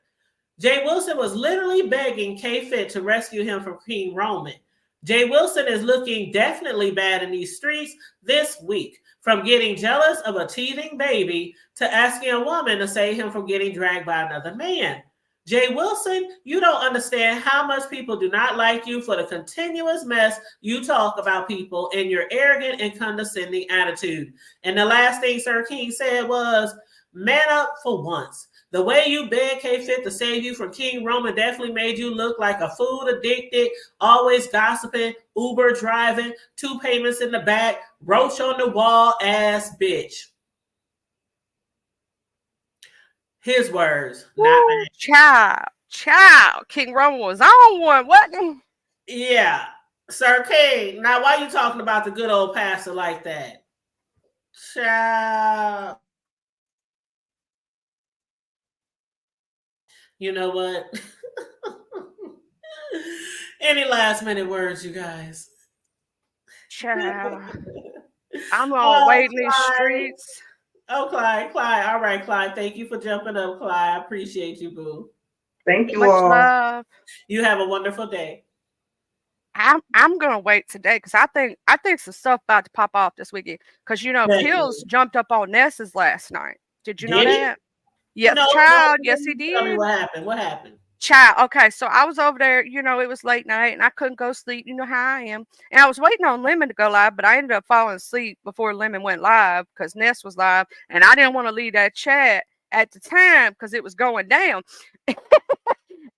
Jay Wilson was literally begging K-Fit to rescue him from King Roman. Jay Wilson is looking definitely bad in these streets this week, from getting jealous of a teething baby to asking a woman to save him from getting dragged by another man. Jay Wilson, you don't understand how much people do not like you for the continuous mess you talk about people and your arrogant and condescending attitude." And the last thing Sir King said was, "Man up for once. The way you begged K-Fit to save you from King Roman definitely made you look like a food addicted, always gossiping, Uber driving, 2 payments in the back, roach on the wall ass bitch." His words, not mine. Child. King Roman was on one, wasn't he? Yeah. Sir King, now why you talking about the good old pastor like that? Child. You know what? Any last minute words, you guys? Child. I'm gonna wait in these Clyde. streets. Oh, Clyde. All right, Clyde. Thank you for jumping up, Clyde. I appreciate you, boo. Thank you Much all. love. You have a wonderful day. I'm gonna wait today because I think some stuff about to pop off this weekend. Because Pills jumped up on Ness's last night. Did you know Did he? that? Yes, No, child. Yes, he Tell me did. what happened. What happened? Child. Okay, so I was over there. It was late night and I couldn't go sleep. You know how I am. And I was waiting on Lemon to go live, but I ended up falling asleep before Lemon went live because Ness was live, and I didn't want to leave that chat at the time because it was going down.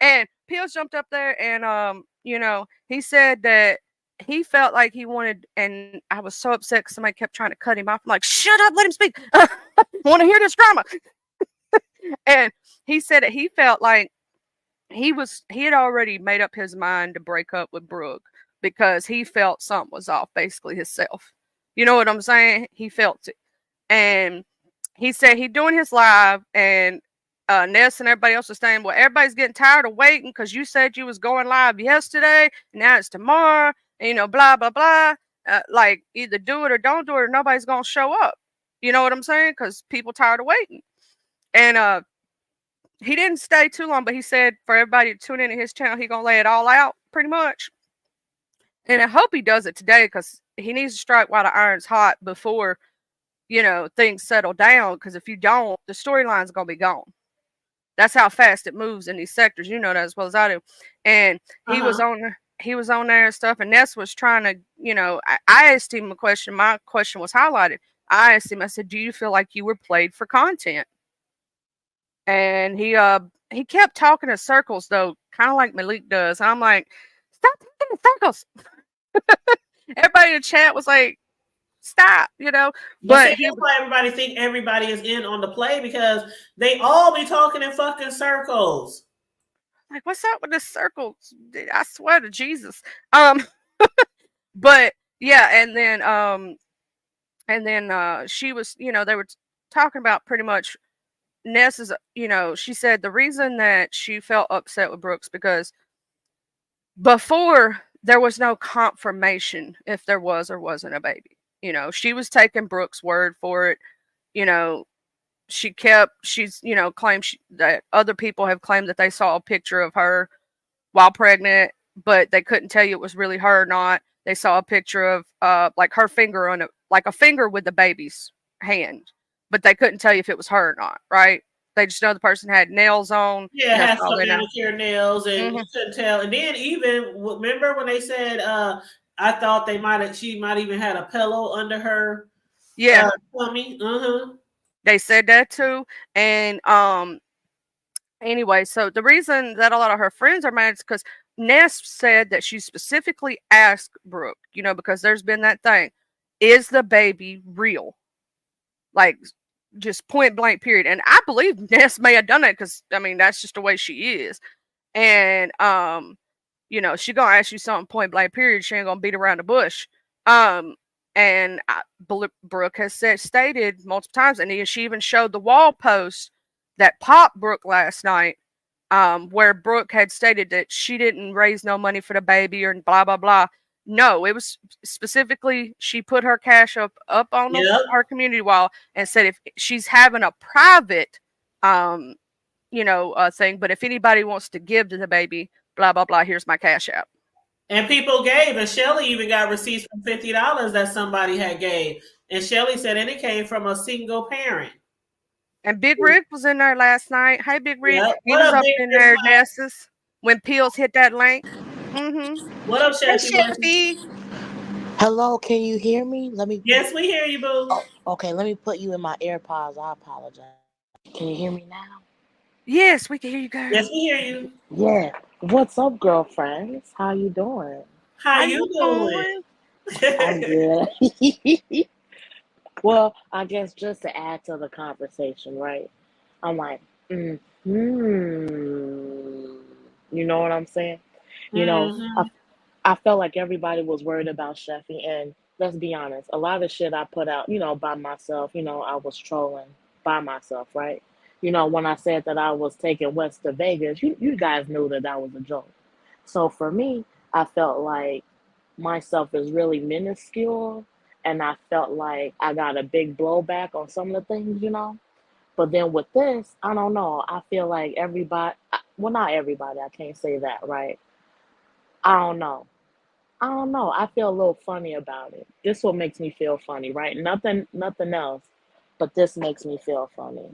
And Pills jumped up there and he said that he felt like he wanted, and I was so upset because somebody kept trying to cut him off. I'm like, shut up, let him speak. I want to hear this drama. And he said that he felt like he had already made up his mind to break up with Brooke because he felt something was off, basically himself. You know what I'm saying? He felt it. And he said he doing his live, and Ness and everybody else was saying, well, everybody's getting tired of waiting because you said you was going live yesterday, and now it's tomorrow, and blah, blah, blah. Like, either do it or don't do it, or nobody's going to show up. You know what I'm saying? Because people tired of waiting. And he didn't stay too long, but he said for everybody to tune into his channel, he gonna lay it all out pretty much. And I hope he does it today because he needs to strike while the iron's hot before things settle down. Because if you don't, the storyline's gonna be gone. That's how fast it moves in these sectors. You know that as well as I do. And he was Uh-huh. on there and stuff. And Ness was trying to, I asked him a question. My question was highlighted. I asked him. I said, "Do you feel like you were played for content?" And he kept talking in circles though, kind of like Malik does. And I'm like, "Stop talking in circles." Everybody in the chat was like, "Stop," But see, But he that's was why everybody think everybody is in on the play because they all be talking in fucking circles. like, "What's up with this circle?" I swear to Jesus. Um, but yeah, and then she was, they were talking about pretty much Ness is, she said the reason that she felt upset with Brooks because before there was no confirmation if there was or wasn't a baby. She was taking Brooks' word for it. You know, she's, claimed that other people have claimed that they saw a picture of her while pregnant, but they couldn't tell you it was really her or not. They saw a picture of like her finger on it, like a finger with the baby's hand, but they couldn't tell you if it was her or not, right? They just know the person had nails on, Yeah, and that's has all some they know. manicure nails, and Hmm. you couldn't tell. And then even remember when they said, I thought she might even had a pillow under her Yeah, tummy. Uh-huh. they said that too. And anyway, so the reason that a lot of her friends are mad is because Ness said that she specifically asked Brooke, because there's been that thing. Is the baby real? Like, just point blank, period. And I believe Ness may have done it because, I mean, that's just the way she is. And she gonna ask you something point blank, period. She ain't gonna beat around the bush. Um, and Brooke has stated multiple times, and she even showed the wall post that popped Brooke last night, where Brooke had stated that she didn't raise no money for the baby or blah blah blah. No, it was specifically she put her cash up on Yep. her community wall and said if she's having a private um thing, but if anybody wants to give to the baby, blah blah blah, here's my cash app. And people gave, and Shelly even got receipts from $50 that somebody had gave. And Shelly said, and it came from a single parent. And Big Rick was in there last night. Hey, Big Rick, Yep. he What was up, up Big in Rick there, Flag? Nessus, when pills hit that link. Mm-hmm. What up, Hey, Cheffy Worthy? Cheffy. Hello, can you hear me? Let me put. Yes, we hear you, boo. Oh, okay, let me put you in my AirPods. I apologize. Can you hear me now? Yes, we can hear you, girl. Yes, we hear you. Yeah. What's up, girlfriends? How you doing? How How you you doing? I'm doing? good. Well, I guess just to add to the conversation, right? I'm like, you know what I'm saying? You know, Mm-hmm. I felt like everybody was worried about Sheffy, and let's be honest, a lot of shit I put out, by myself, I was trolling by myself, right? When I said that I was taking West to Vegas, you guys knew that that was a joke. So for me, I felt like myself is really minuscule, and I felt like I got a big blowback on some of the things. But then with this, I don't know. I feel like everybody, well, not everybody, I can't say that, right? I don't know. I don't know. I feel a little funny about it. This what makes me feel funny, right? Nothing else, but this makes me feel funny.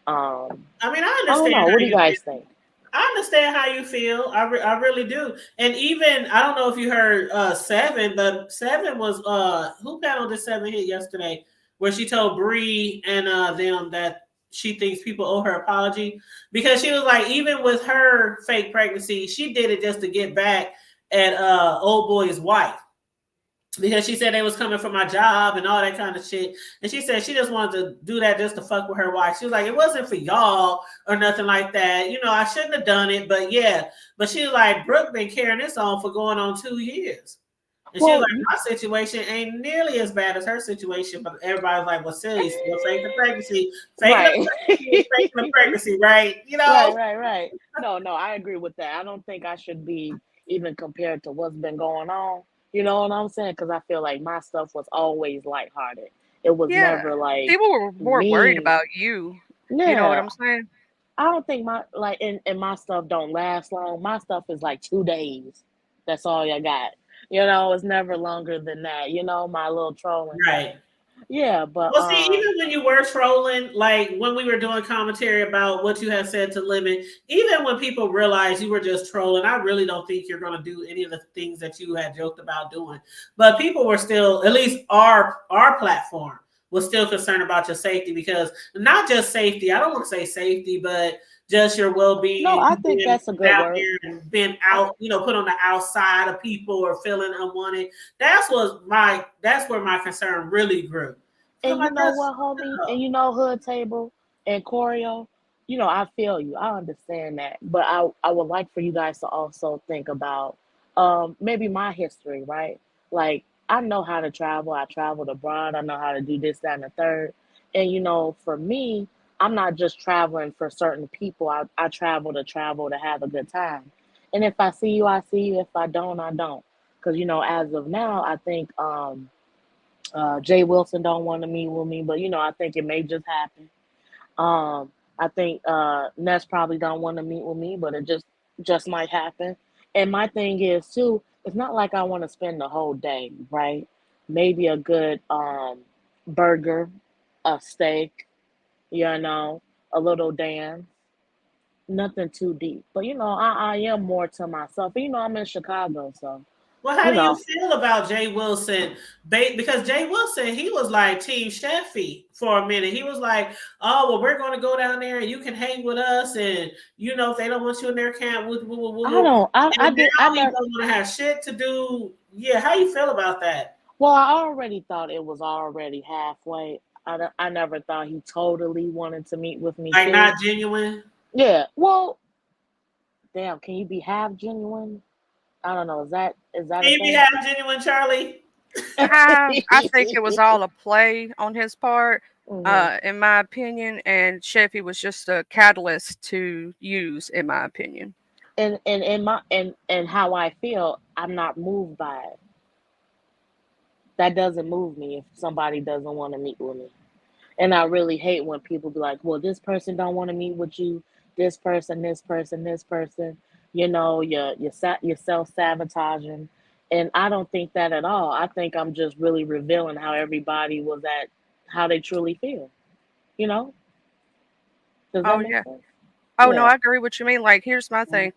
I mean, I I don't understand know. how What do you you guys feel. think? I understand how you feel. I really do. And even I don't know if you heard Seven, but Seven was who panel did Seven hit yesterday, where she told Bree and them that she thinks people owe her apology because she was like, even with her fake pregnancy, she did it just to get back at old boy's wife because she said they was coming for my job and all that kind of shit. And she said she just wanted to do that just to fuck with her wife. She was like, it wasn't for y'all or nothing like that. I shouldn't have done it, but yeah. But she was like, Brooke been carrying this on for going on 2 years. And she was Well, like, my situation ain't nearly as bad as her situation, but everybody's like, well, silly, still faking the pregnancy. Faking the right. pregnancy is faking the pregnancy, right? Right. No, I agree with that. I don't think I should be even compared to what's been going on. You know what I'm saying? Because I feel like my stuff was always lighthearted. It was Yeah. never like People were more worried me. about you. You know what Yeah, I'm saying? I don't think my like and my stuff don't last long. My stuff is like 2 days. That's all I got. It's never longer than that. My little trolling. Right. Yeah, but Well, see, even when you were trolling, like when we were doing commentary about what you have said to Lemon, even when people realize you were just trolling, I really don't think you're going to do any of the things that you had joked about doing. But people were still, at least our platform was still concerned about your safety, because not just safety. I don't want to say safety, but just your well-being, no, and I you think being that's a good out word. there and being I, out, put on the outside of people or feeling unwanted. That's where my concern really grew. and Like you know that's what, homie? And Hood Table and Choreo, I feel you. I understand that. But I would like for you guys to also think about maybe my history, right? Like, I know how to travel. I traveled abroad. I know how to do this, that, and the third. And, for me, I'm not just traveling for certain people. I travel to have a good time. And if I see you, I see you. If I don't, I don't. Because, as of now, I think Jay Wilson don't want to meet with me, but I think it may just happen. I think Ness probably don't want to meet with me, but it just might happen. And my thing is too, it's not like I want to spend the whole day, right? Maybe a good burger, a steak, a little dance, nothing too deep. But I am more to myself. I'm in Chicago, so Well, how you do you know. feel about Jay Wilson? Because Jay Wilson, he was like Team Cheffy for a minute. He was like, "Oh, well, we're going to go down there and you can hang with us, and if they don't want you in their camp, woo, woo, woo, woo, I woo." don't. I And did. I now he never. doesn't want to have shit to do. Yeah, how you feel about that? Well, I already thought it was already halfway. I never thought he totally wanted to meet with me Like too. not genuine? Yeah. Well, damn. Can you be half genuine? I don't know. Is that Can a you be thing? half genuine, Charlie? I think it was all a play on his part, hmm in my opinion, and Cheffy was just a catalyst to use, in my opinion. And how I feel, I'm not moved by it. That doesn't move me if somebody doesn't want to meet with me. And I really hate when people be like, "Well, this person don't want to meet with you. This person, this person, this person." You're self sabotaging, and I don't think that at all. I think I'm just really revealing how everybody was at, how they truly feel. You know? Does Oh that make yeah. sense? Oh no, Yeah. I agree what you mean. Like, here's my thing.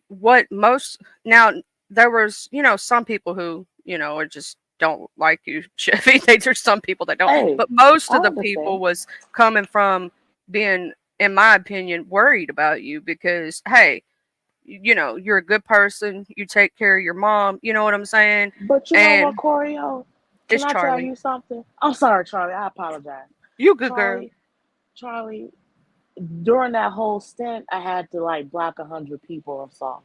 What most now there was, some people who, are just don't like you, Chevy. There's some people that don't, Hey, but most of I the people understand. was coming from being, in my opinion, worried about you because, hey, you're a good person. You take care of your mom. You know what I'm saying? But you know what, And Corio? Can it's I tell Charlie. you something? I'm sorry, Charlie. I apologize. You good girl. Charlie, Charlie, during that whole stint, I had to like block 100 people or so.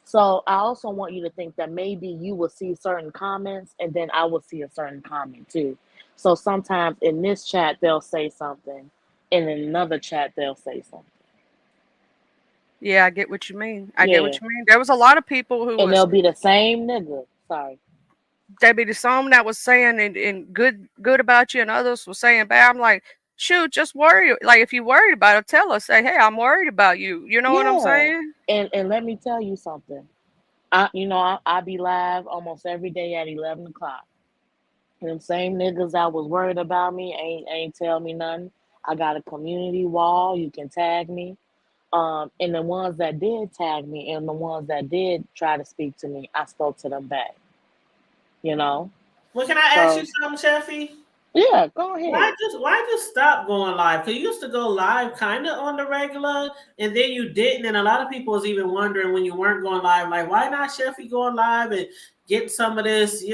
So I also want you to think that maybe you will see certain comments and then I will see a certain comment too. So sometimes in this chat they'll say something, and in another chat they'll say something. Yeah, I get what you mean. I get Yeah, what you mean. There was a lot of people who and was they'll be the same nigga. Sorry. there be some that was saying and good about you, and others was saying bad. I'm like, shoot, just worry. Like, if you worried about it, tell us. Say, hey, I'm worried about you. You know what I'm Yeah, saying? and let me tell you something. I be live almost every day at 11 o'clock. And them same niggas that was worried about me ain't tell me nothing. I got a community wall. You can tag me. And the ones that did tag me and the ones that did try to speak to me, I spoke to them back. You know. Well, can I ask you So something, Cheffy? yeah, go Why ahead. just stop going live? Because you used to go live kind of on the regular, and then you didn't. And a lot of people was even wondering when you weren't going live, like, why not Cheffy going live and get some of this?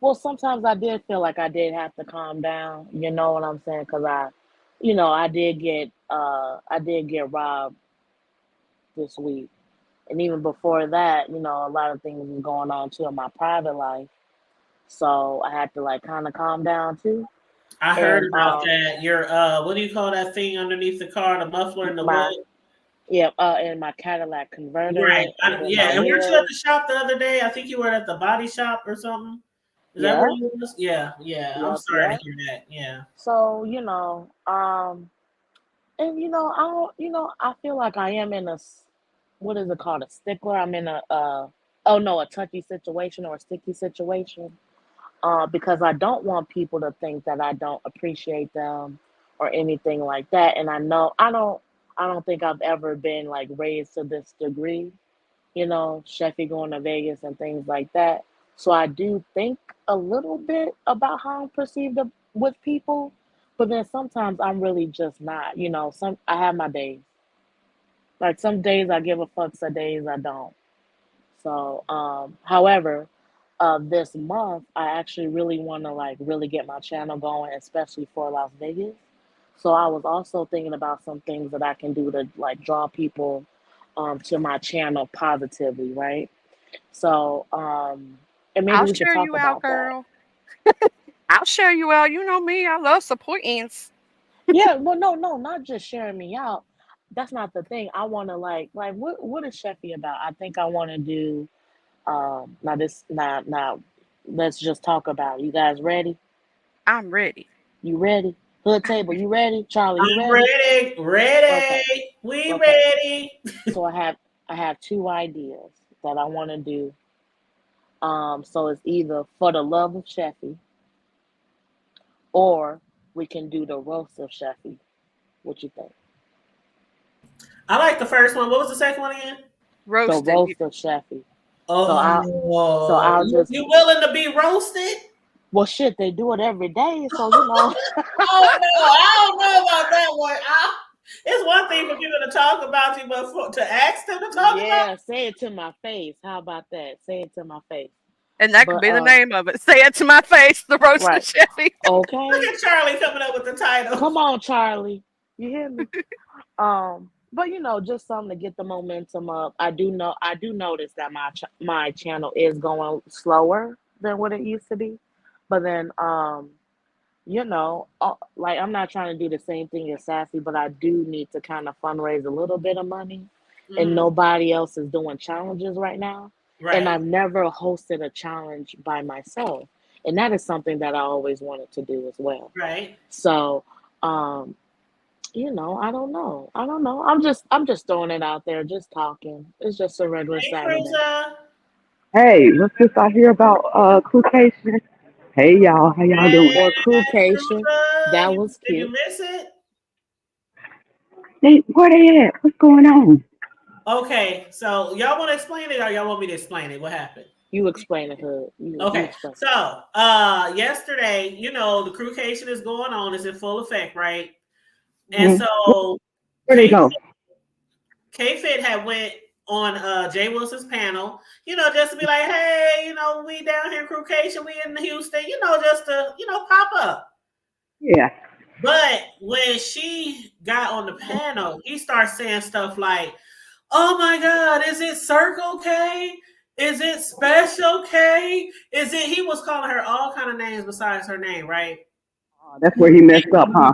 Well, sometimes I did feel like I did have to calm down. You know what I'm saying? Because I did get robbed this week. And even before that, a lot of things was going on too in my private life. So I had to like kind of calm down too. I heard And about that. Your what do you call that thing underneath the car? The muffler in the my wood? yeah, and my Cadillac Right. converter and then my Yeah. And weren't you at wheels. the shop the other day? I think you were at the body shop or something. Is that where Yep, you was? Yeah, yeah. I'm yep, sorry to yep. hear that. Yeah. So, and I don't, I feel like I am in what is it called, a stickler? I'm in oh no, a touchy situation or a sticky situation. Because I don't want people to think that I don't appreciate them or anything like that. And I know I don't think I've ever been like raised to this degree, Sheffy going to Vegas and things like that. So I do think a little bit about how I'm perceived with people, but then sometimes I'm really just not. Some I have my days. Like some days I give a fuck, some days I don't. So, however, this month I actually really want to like really get my channel going, especially for Las Vegas. So I was also thinking about some things that I can do to like draw people to my channel positively, right? So, and maybe I'll we could share talk you out, about that. girl. I'll share you out. You know me. I love supportings. Yeah, well, no, no, not just sharing me out. That's not the thing. I want to like what is Sheffy about? I think I want to do now. Let's just talk about it. You guys ready? I'm ready. You ready? Hood table, you ready? Charlie, you I'm ready? ready. Okay, Ready. We okay. ready. So I have two ideas that I want to do. So it's either for the love of Sheffy, or we can do the roast of Sheffy. What you think? I like the first one. What was the second one again? The Roasting you. roast of Sheffy. So I so Oh, I'll you, just you willing to be roasted? well shit, they do it every day, so. Oh no, I don't know about that one. It's one thing for people to talk about you, but to ask them to talk about. Yeah, say it to my face. How about that? Say it to my face. And that could But be the name of it. Say it to my face, the roast of right. Cheffy. Look Okay. at Charlie coming up with the title. Come on, Charlie. You hear me? But just something to get the momentum up. I do notice that my channel is going slower than what it used to be. But then like I'm not trying to do the same thing as Sassy, but I do need to kind of fundraise a little bit of money. And Mm, nobody else is doing challenges right now. And right, I've never hosted a challenge by myself. And that is something that I always wanted to do as well. right. So, um, I don't know. I don't know. I'm just throwing it out there, just talking. It's just a regular Hey, Saturday. Cruiser. Hey, what's this I hear about Krewcation? Hey y'all, how y'all doing? Or Hey, Krewcation. Cruiser. That You, was did you cute. miss it? Where they at? What's going on? Okay, so y'all want to explain it, or y'all want me to explain it? What happened? You explain it, Hood. You Okay, explain. so yesterday, the Krewcation is going on, it's in full effect, right? And Hmm. so Where they go? K-Fit had went on Jay Wilson's panel, just to be like, hey, we down here in Krewcation, we in Houston, just to, pop up. Yeah. But when she got on the panel, he starts saying stuff like, oh my God, is it Circle K? Is it Special K? He was calling her all kind of names besides her name, right? That's where he messed up, huh?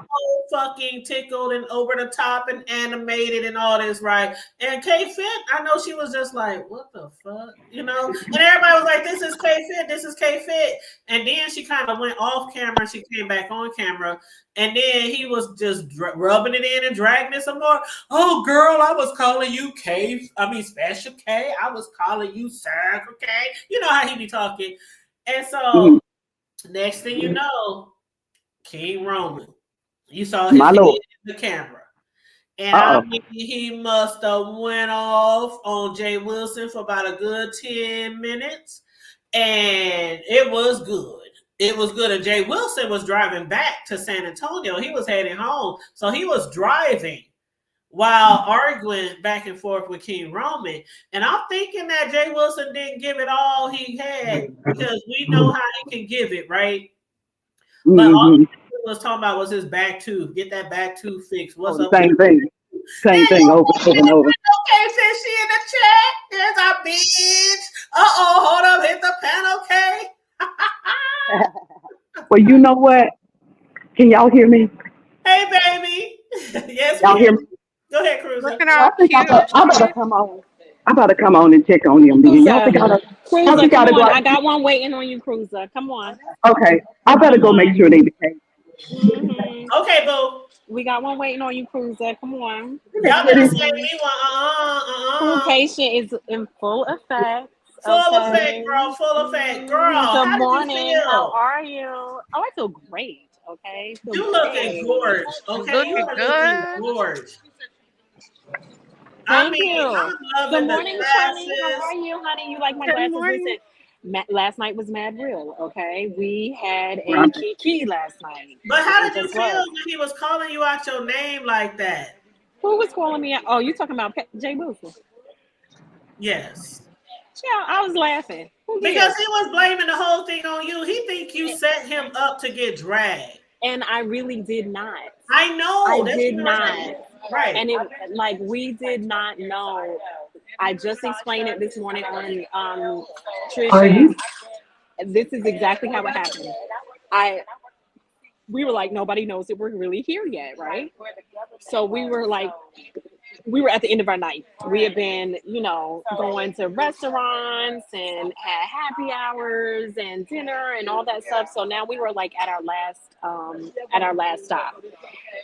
Fucking tickled and over the top and animated and all this, right? And K Fit, I know she was just like, what the fuck? And everybody was like, this is K Fit, this is K Fit. And then she kind of went off camera and she came back on camera. And then he was just rubbing it in and dragging it some more. Oh, girl, I was calling you Special K. I was calling you Circle K. You know how he be talking. And Hmm. so, next thing you know, King Roman. You saw his My head lord. in the camera. And Uh I oh. mean, he must have went off on Jay Wilson for about a good 10 minutes. And it was good. It was good. And Jay Wilson was driving back to San Antonio. He was heading home. So he was driving while arguing back and forth with King Roman. And I'm thinking that Jay Wilson didn't give it all he had because we know how he can give it, right? But all Mm-hmm. he was talking about was his back tooth. Get that back tooth fixed. Oh, What's the up with same thing. hey, Same thing over and over and over. okay, says she in the chat. There's our bitch. Hold up, hit the pen, okay? Well, you know what? Can y'all hear me? Hey, baby. Yes, we Y'all hear hear me? you. Go ahead, Cruiser. Looking Well, I all think cute and I better chubby. come on. I gotta come on and check on them. Then y'all Cruiser, think Cruiser, come gotta go on. out. I got one waiting on you, Cruiser. Come on. Okay, I better Come go make on. sure they behave. Okay, boo. We got one waiting on you, Cruiser. Come on. Y'all better say me one. Crewcation is in full effect. Full effect, Okay. girl. Full effect, girl. Good How did you morning. How feel? are you? Oh, I feel great. Okay. I feel You looking great. gorge. Okay, you Looking are looking good. gorge. I Thank mean, you. I'm Good loving the morning, Shelley. How glasses. are you, honey? You like my Good glasses? morning. Listen, last night was mad real. Okay, we had Right. a kiki last night. But how It did you just feel was. when he was calling you out your name like that? Who was calling me out? Oh, you talking about Jay Boosie? Yes. Yeah, I was laughing. Who Because cares? he was blaming the whole thing on you. He think you set him up to get dragged. And I really did not. I know. I That's did what I'm not. saying. Right. And it like we did not know. I just explained it this morning on Are Trisha's. you? This is exactly how it happened. I We were like, nobody knows that we're really here yet, right? So we were at the end of our night. We had been, going to restaurants and had happy hours and dinner and all that stuff. So now we were like at our last stop.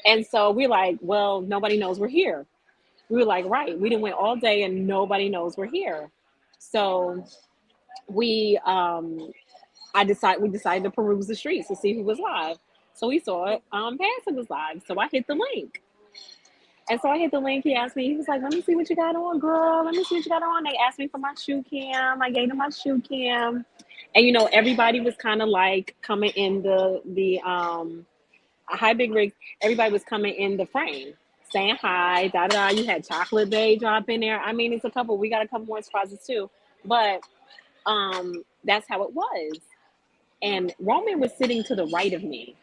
And so we're like, well, nobody knows we're here. We were like, right, we didn't wait all day and nobody knows we're here. So we we decided to peruse the streets to see who was live. So we saw it. Patterson was live. So I hit the link. And so I hit the link. He asked me, he was like, let me see what you got on, girl. Let me see what you got on. They asked me for my shoe cam. I gave them my shoe cam. And everybody was kind of like coming in the hi big rig. Everybody was coming in the frame, saying hi, da da. You had Chocolate Bay drop in there. I mean, it's a couple. We got a couple more surprises too. But that's how it was. And Roman was sitting to the right of me.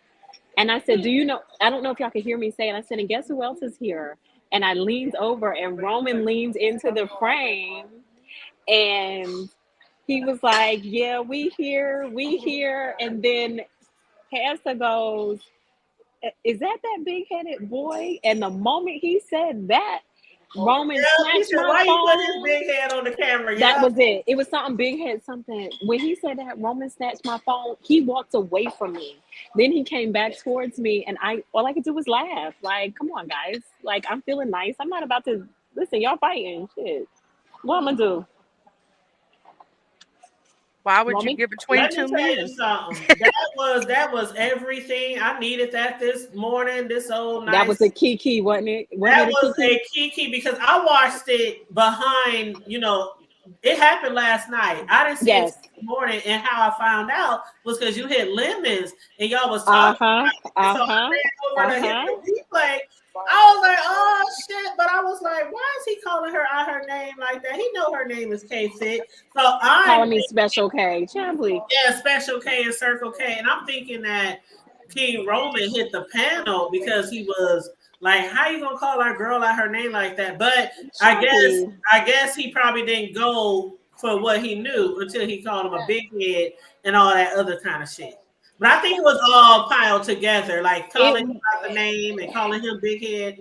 And I said, do you know? I don't know if y'all can hear me say it. I said, and guess who else is here? And I leaned over and Roman leaned into the frame and he was like, yeah, we here, we here. And then Pastor goes, is that big headed boy? And the moment he said that, Roman Yeah, he snatched said, my why you put his phone. big head on the camera? That Yeah. was it. It was something big head, something. When he said that, Roman snatched my phone. He walked away from me. Then he came back towards me, and all I could do was laugh. Like, come on, guys. Like, I'm feeling nice. I'm not about to listen. Y'all fighting. Shit. What I'm gonna do? Why would you Roman? get between Let me two tell you men? something. That was everything. I needed that this morning. This old That nice. was a kiki, wasn't it? Wasn't That it a was kiki? a kiki because I watched it behind. It happened last night. I didn't see it Yes. this morning, and how I found out was because you hit lemons and y'all was Uh talking huh. about it. So Uh I huh. ran over Uh to hit huh. the replay. I was like, oh shit, but I was like, why is he calling her out her name like that? He know her name is K Fit. So I'm Calling me Special K. Chambly. yeah, Special K and Circle K. And I'm thinking that King Roman hit the panel because he was like, how you gonna call our girl out her name like that? But I guess Chambly. I guess he probably didn't go for what he knew until he called him a big head and all that other kind of shit. But I think it was all piled together, like It calling him out the name and calling him big head.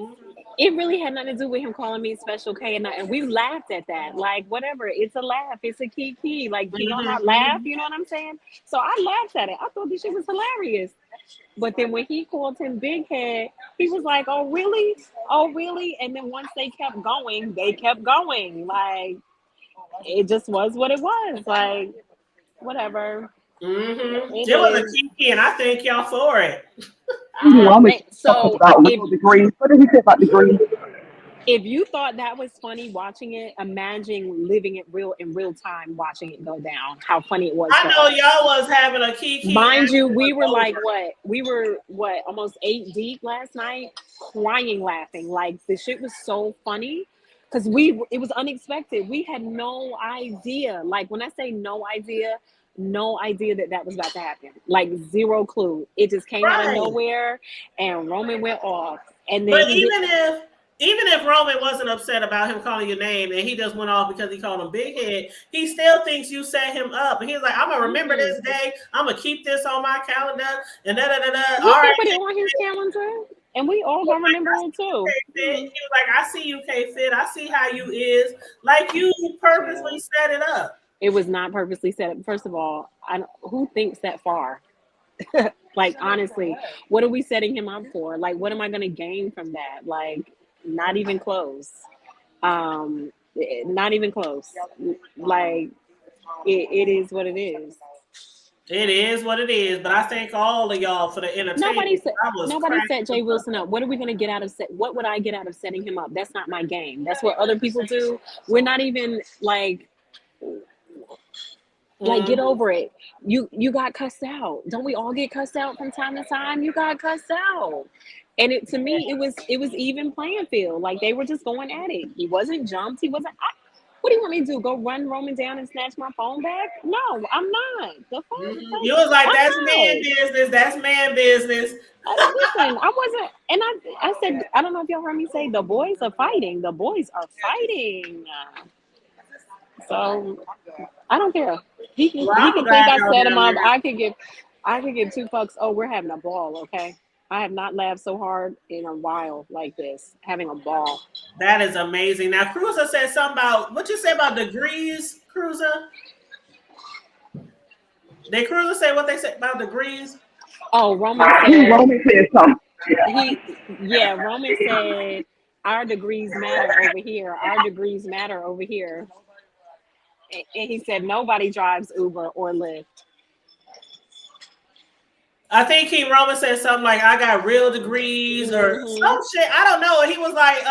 it really had nothing to do with him calling me Special K, and we laughed at that. Like, whatever, it's a laugh, it's a kiki. Like, can y'all not laugh? You know what I'm saying? So I laughed at it. I thought this shit was hilarious. But then when he called him Big Head, he was like, "Oh really? Oh really?" And then once they kept going, they kept going. Like, it just was what it was. Like, whatever. It It was a is. kiki, and I thank y'all for it. Woman talking So about if real degrees. What did he say about degrees? if you thought that was funny watching it, imagine living it in real time, watching it go down. How funny it was I for know us. y'all was having a kiki Mind after you, it was we were like over. what? We were what? Almost 8 deep last night, crying, laughing. Like the shit was so funny because it was unexpected. We had no idea. Like when I say no idea that was about to happen. Like zero clue. It just came out of Right. nowhere, and Roman went off, and then But he did. even if Roman wasn't upset about him calling your name and he just went off because he called him Big Head, he still thinks you set him up. And he's like, I'm gonna remember this day. I'm gonna keep this on my calendar. And da da da da. He All can right. put it on his calendar. And we all gonna remember it too. He was like, I see you, K-Fit. I see how you is. Like you purposely set it up. It was not purposely set up. First of all, who thinks that far? Like, honestly, what are we setting him up for? Like, what am I gonna gain from that? Like, not even close. Not even close. Like, it is what it is. It is what it is, but I thank all of y'all for the entertainment. Nobody set Jay Wilson up. What are we going to get out of what would I get out of setting him up? That's not my game. That's what other people do. We're not even like get over it. You got cussed out. Don't we all get cussed out from time to time? You got cussed out. And to me it was even playing field. Like they were just going at it. He wasn't jumped. He wasn't what do you want me to do? Go run Roman down and snatch my phone back? No, I'm not. The fuck? You was like, that's man business. That's man business. Listen, I wasn't, and I said, I don't know if y'all heard me say, the boys are fighting. The boys are fighting. So I don't care. He can think I set him up. I could give two fucks. Oh, we're having a ball, okay? I have not laughed so hard in a while like this. Having a ball. That is amazing. Now, Cruiser said something about what you say about degrees, Cruiser. Did Cruiser say what they said about degrees? Oh, Roman said something. Roman said our degrees matter over here. Our degrees matter over here. And he said nobody drives Uber or Lyft. I think King Roman said something like, I got real degrees or some shit. I don't know. He was like,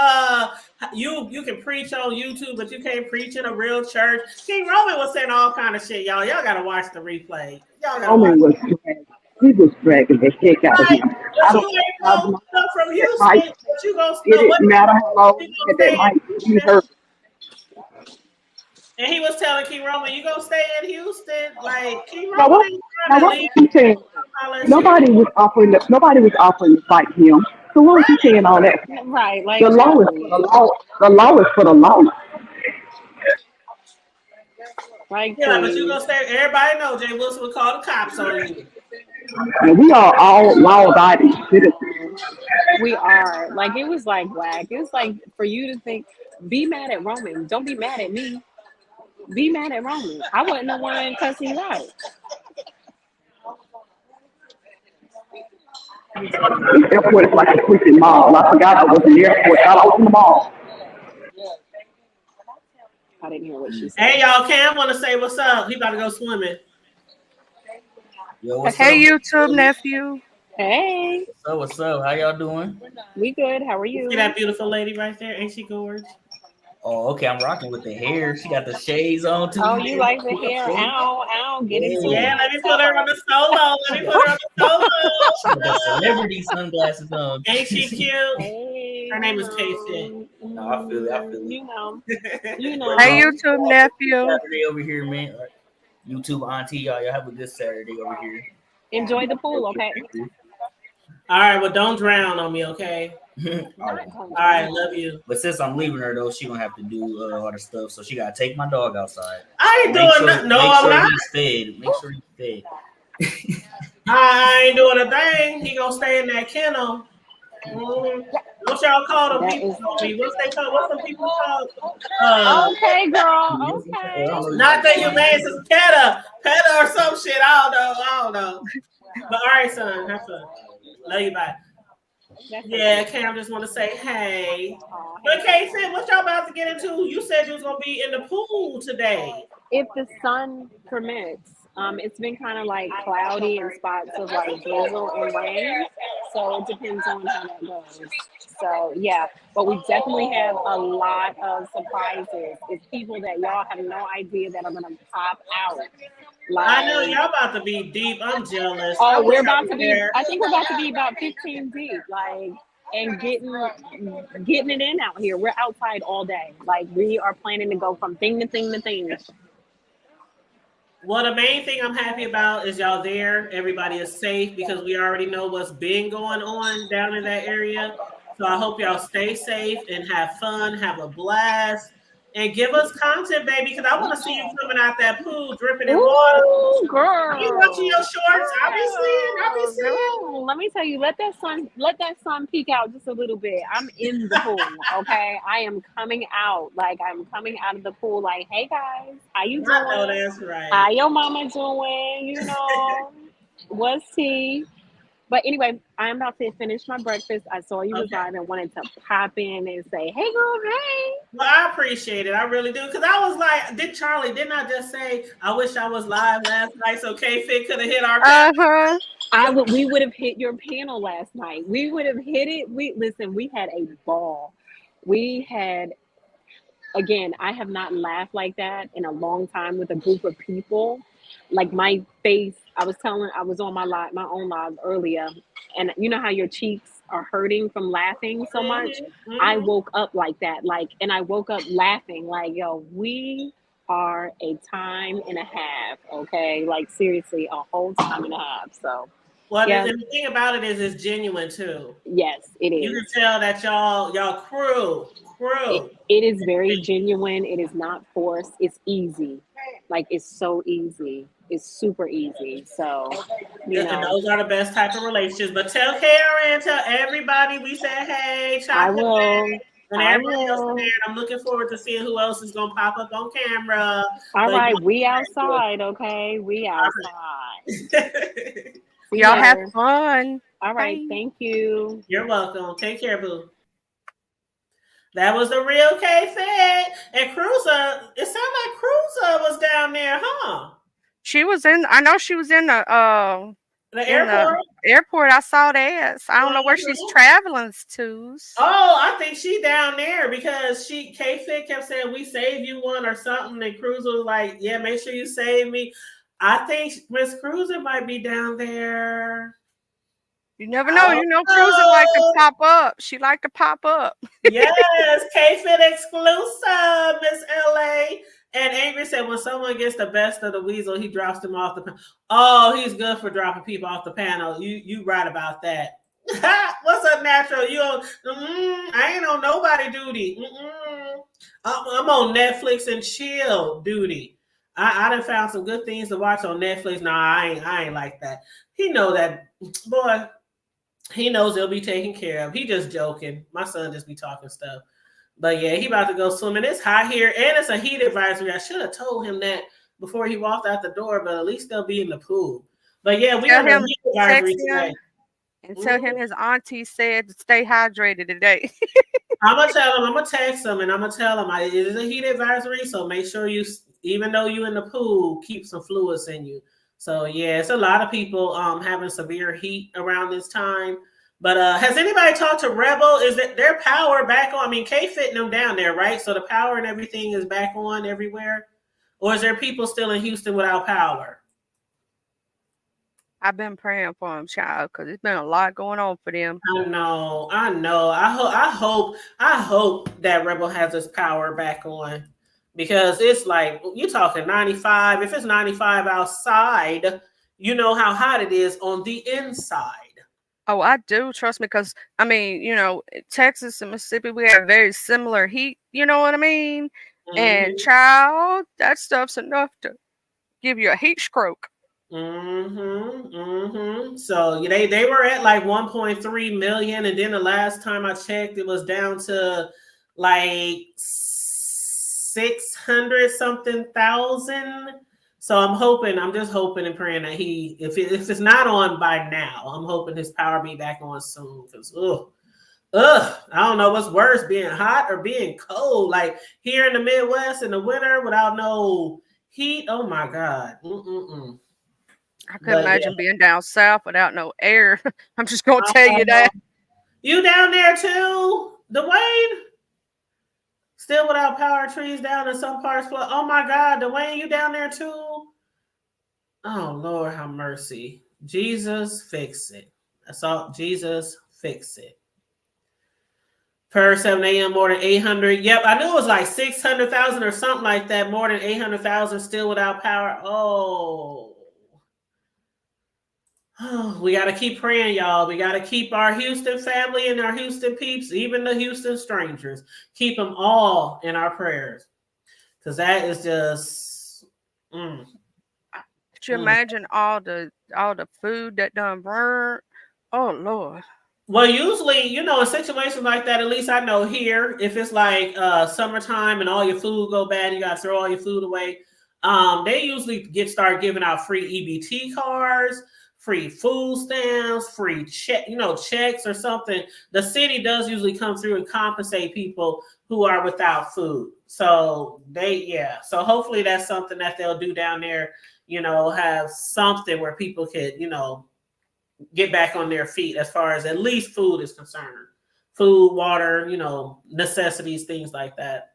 you can preach on YouTube, but you can't preach in a real church. King Roman was saying all kind of shit, y'all. Y'all got to watch the replay. He was dragging the heck out of him. But you ain't know stuff from Houston. But you gonna it didn't matter how long that mic hurt. And he was telling King Roman, you gonna stay in Houston? Like King Roman ain't trying to leave. Nobody was offering to fight him. So what was he saying all that? Right, like the law is for the law. The law is for the law. Right. Yeah, but you gonna stay. Everybody know Jay Wilson would call the cops on you. And we are all law-abiding citizens. We are. Like it was like whack. It was like for you to think, be mad at Roman. Don't be mad at me. Be mad at Roman. I wasn't the one cussing you out. The airport is like a freaking mall. I forgot I was in the airport. I thought I was in the mall. I didn't hear what she said. Hey y'all, Cam want to say what's up. He about to go swimming. Yo, hey up? YouTube nephew. Hey. What's up? How y'all doing? We good. How are you? See that beautiful lady right there? Ain't she gorgeous? Oh, okay. I'm rocking with the hair. She got the shades on too. Oh, you like the hair? Ow, get it. Yeah, let me put her on the solo. Let me put her on the solo. She got celebrity sunglasses on. Ain't she cute? Hey, her name is K-Fit. No, I feel it. You know. Hey, YouTube nephew. Saturday over here, man. YouTube auntie, y'all have a good Saturday over here. Enjoy the pool, okay? All right, well, don't drown on me, okay? All right, love you. But since I'm leaving her though, she gonna have to do all the stuff. So she gotta take my dog outside. I ain't doing nothing. No, I'm not. He's fed. Make sure he's fed. I ain't doing a thing. He gonna stay in that kennel. What y'all call them people? What's they call? What's the people called? Okay, girl. Okay. Not that you made some PETA or some shit. I don't know. But all right, son, have fun. Love you, bye. Yeah, Cam just want to say hey. But K-Fit, what y'all about to get into? You said you was gonna be in the pool today. If the sun permits. It's been kind of like cloudy and spots of like drizzle and rain. So it depends on how that goes. So yeah, but we definitely have a lot of surprises. It's people that y'all have no idea that are gonna pop out. Like, I know y'all about to be deep. I'm jealous. Oh, we're about to be. I think we're about to be about 15 deep. Like, and getting it in out here. We're outside all day. Like, we are planning to go from thing to thing to thing. Well, the main thing I'm happy about is y'all there. Everybody is safe because we already know what's been going on down in that area. So I hope y'all stay safe and have fun, have a blast. and give us content, baby, because I want to see you coming out that pool dripping in water. Ooh, You watching your girl. shorts? I'll be seeing. I'll be seeing. Girl, let me tell you, let that sun peek out just a little bit. I'm in the pool, okay? I am coming out. Like I'm coming out of the pool like, hey guys, how you I know doing? that's right. How your mama doing? You know, what's tea? But anyway, I'm about to finish my breakfast. I saw you was Okay. live and wanted to pop in and say, hey girl, hey. Well, I appreciate it. I really do. Because I was like, didn't I just say I wish I was live last night so K-Fit could have hit our panel? Uh-huh. We would have hit your panel last night. We would have hit it. We had a ball. We had again, I have not laughed like that in a long time with a group of people. Like my face, I was on my own live earlier, and you know how your cheeks are hurting from laughing so much. Mm-hmm, I mm-hmm. woke up like that, and I woke up laughing, like, yo, we are a time and a half, okay? Like seriously, a whole time and a half. So, Well, yeah, the thing about it is it's genuine too. yes, it You is. can tell that y'all crew. It is very genuine. It is not forced. It's easy. Like it's so easy. It's super easy. So, you And know, those are the best type of relationships. But tell Karen, tell everybody we said hey, I chocolate will. Bay, and I everybody else in there. will. And I'm looking forward to seeing who else is gonna pop up on camera. All But right, we outside, okay? We outside. See you Y'all have later. fun. All right, Bye. thank you. you're welcome. Take care, boo. That was the real K-Fed. And Cruiser, it sounded like Cruiser was down there, huh? I know she was The in the airport. airport. I saw that. So I don't know where she's Mhm. traveling to. Oh, I think she down there because K-Fit kept saying we save you one or something, and Cruiser was like, yeah, make sure you save me. I think Miss Cruiser might be down there. You never know. You know, Cruiser like to Oh, pop up. She like to pop up. yes, K-Fit exclusive, Miss LA. And Angry said when someone gets the best of the weasel, he drops them off the panel. Oh, he's good for dropping people off the panel. You right about that. What's up, Natural? I ain't on nobody duty. I'm on Netflix and chill duty. I done found some good things to watch on Netflix. Nah, I ain't like that. He know that, boy. He knows he'll be taken care of. He just joking. My son just be talking stuff. But yeah, he about to go swimming. It's hot here, and it's a heat advisory. I should have told him that before he walked out the door, but at least they'll be in the pool. But yeah, we Tell on the him, heat advisory text today. him, and tell him his auntie said to stay hydrated today. I'm gonna tell him. I'm gonna text him, and I'm gonna tell him it is a heat advisory. So make sure you, even though you in the pool, keep some fluids in you. So yeah, it's a lot of people having severe heat around this time. But has anybody talked to Rebel? Is that their power back on? I mean, K fitting them down there, right? So the power and everything is back on everywhere, or is there people still in Houston without power? I've been praying for him, child, because it's been a lot going on for them. I know, I know. I hope that Rebel has his power back on because it's like you're talking 95. If it's 95 outside, you know how hot it is on the inside. Oh, I do. Trust me, because I mean, Texas and Mississippi, we have very similar heat. You know what I mean? And Mm-hmm. child, that stuff's enough to give you a heat stroke. So they were at like 1.3 million, and then the last time I checked, it was down to like 600 something thousand. So I'm just hoping and praying that if it's not on by now, I'm hoping his power be back on soon. Because I don't know what's worse, being hot or being cold. Like here in the Midwest in the winter without no heat. Oh my God. I couldn't But imagine being down south without no air. I'm just gonna tell you that. you down there too, Dwayne? Still without power, trees down in some parts. Oh my God, Dwayne, you down there too? Oh Lord, have mercy. Jesus, fix it. That's all. Jesus, fix it. Per 7 a.m., more than 800. Yep, I knew it was like 600,000 or something like that. More than 800,000 still without power. Oh, we got to keep praying, y'all. We got to keep our Houston family and our Houston peeps, even the Houston strangers, keep them all in our prayers. because that is just. Mm, Could you mm. imagine all the food that done burnt? Oh Lord. Well, usually, in situations like that, at least I know here, if it's like summertime and all your food go bad, you got to throw all your food away. They usually start giving out free EBT cards, free food stamps, free checks or something. The city does usually come through and compensate people who are without food. So So hopefully that's something that they'll do down there. Have something where people could, get back on their feet as far as at least food is concerned. Food, water, necessities, things like that.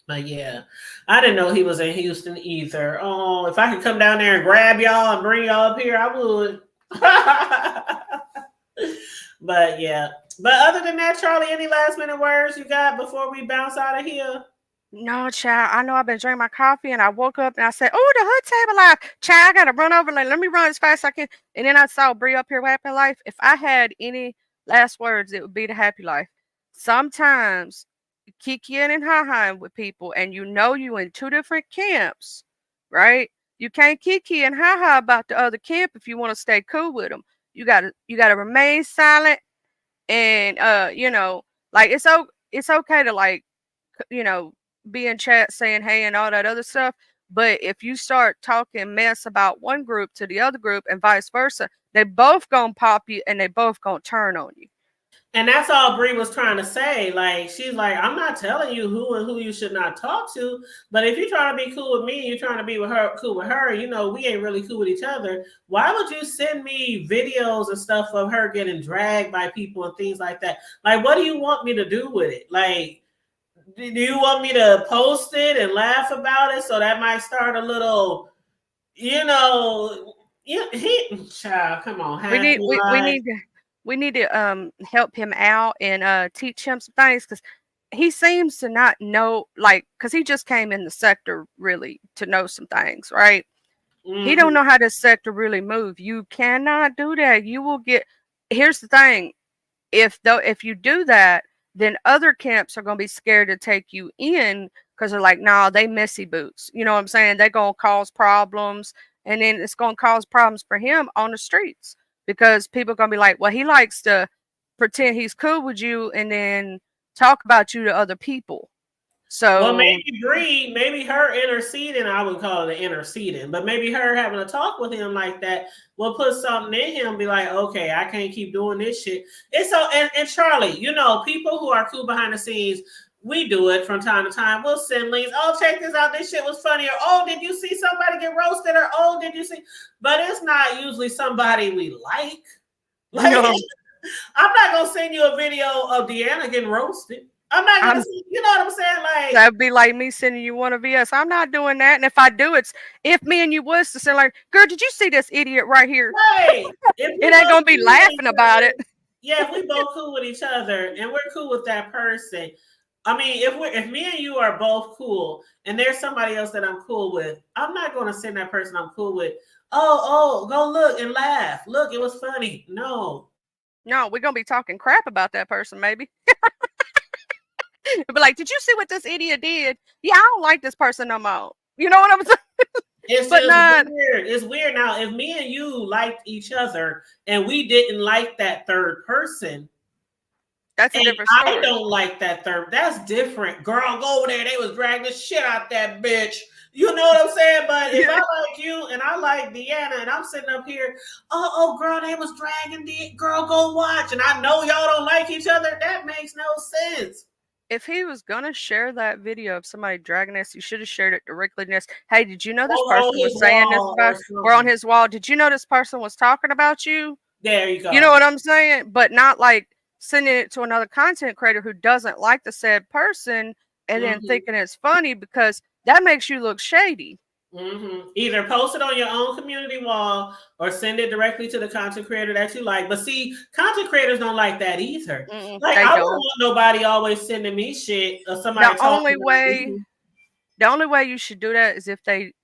But yeah, I didn't know he was in Houston either. Oh, if I could come down there and grab y'all and bring y'all up here, I would. But yeah. But other than that, Charlie, any last minute words you got before we bounce out of here? No, child. I know I've been drinking my coffee and I woke up and I said, "Oh, the hood table life." Child, I gotta run over. Like, let me run as fast as I can. And then I saw Bree up here with Happy Life. If I had any last words, it would be the Happy Life. Sometimes kikiing and ha-haing with people, and you in two different camps, right? You can't kiki and ha-ha about the other camp if you want to stay cool with them. You gotta remain silent, and like it's okay to like you know, be in chat saying hey and all that other stuff. But if you start talking mess about one group to the other group and vice versa, they both gonna pop you and they both gonna turn on you. And that's all Bree was trying to say. Like, she's like, I'm not telling you who and who you should not talk to. But if you're trying to be cool with me, you're trying to be cool with her, we ain't really cool with each other. Why would you send me videos and stuff of her getting dragged by people and things like that? Like, what do you want me to do with it? Like, do you want me to post it and laugh about it? So that might start a little, child, come on, We happy need we, we life. need to we need to help him out and teach him some things because he seems to not know, like, because he just came in the sector really to know some things, right? He don't Mhm. know how this sector really move. You cannot do that. You will get. Here's the thing: if you do that, then other camps are gonna be scared to take you in because they're like, nah, they messy boots. You know what I'm saying? They're gonna cause problems, and then it's gonna cause problems for him on the streets because people are gonna be like, well, he likes to pretend he's cool with you and then talk about you to other people. Well, So maybe Bree, maybe her interceding, I would call it interceding, but maybe her having a talk with him like that will put something in him, be like, okay, I can't keep doing this shit. It's so, and Charlie, people who are cool behind the scenes, we do it from time to time. We'll send links. Oh, check this out. This shit was funny. Or, oh, did you see somebody get roasted? Or, oh, did you see? But it's not usually somebody we like. Like, no, I'm not going to send you a video of Deanna getting roasted. I'm not gonna I'm see, you know what I'm saying? Like, that'd be like me sending you one of VS. I'm not doing that. And if I do, it's if me and you was to send like, girl, did you see this idiot right here? right. If It we ain't both gonna be cool with each laughing about other, it. yeah, if we both cool with each other and we're cool with that person. I mean, if me and you are both cool and there's somebody else that I'm cool with, I'm not gonna send that person I'm cool with. Oh, go look and laugh. Look, it was funny. No. No, we're gonna be talking crap about that person, maybe. Be like, did you see what this idiot did? Yeah, I don't like this person no more. You know what I'm saying? It's But just not. weird. It's weird now. If me and you liked each other and we didn't like that third person, That's a and different I story. don't like that third. That's different. Girl, go over there. They was dragging the shit out that bitch. You know what I'm saying? But if I like you and I like Deanna and I'm sitting up here, girl, they was dragging the girl, go watch. And I know y'all don't like each other. That makes no sense. If he was gonna share that video of somebody dragging us, he should have shared it directly to us. Hey, did you know this On person was his saying this wall or about or on something. his wall? Did you know this person was talking about you? There you You know go. what I'm saying? But not like sending it to another content creator who doesn't like the said person and then Mm-hmm. thinking it's funny because that makes you look shady. Mm-hmm. Either post it on your own community wall or send it directly to the content creator that you like. But see, content creators don't like that either. Like, They I wouldn't don't. want nobody always sending me shit or The somebody talking only about way me. the only way you should do that is if they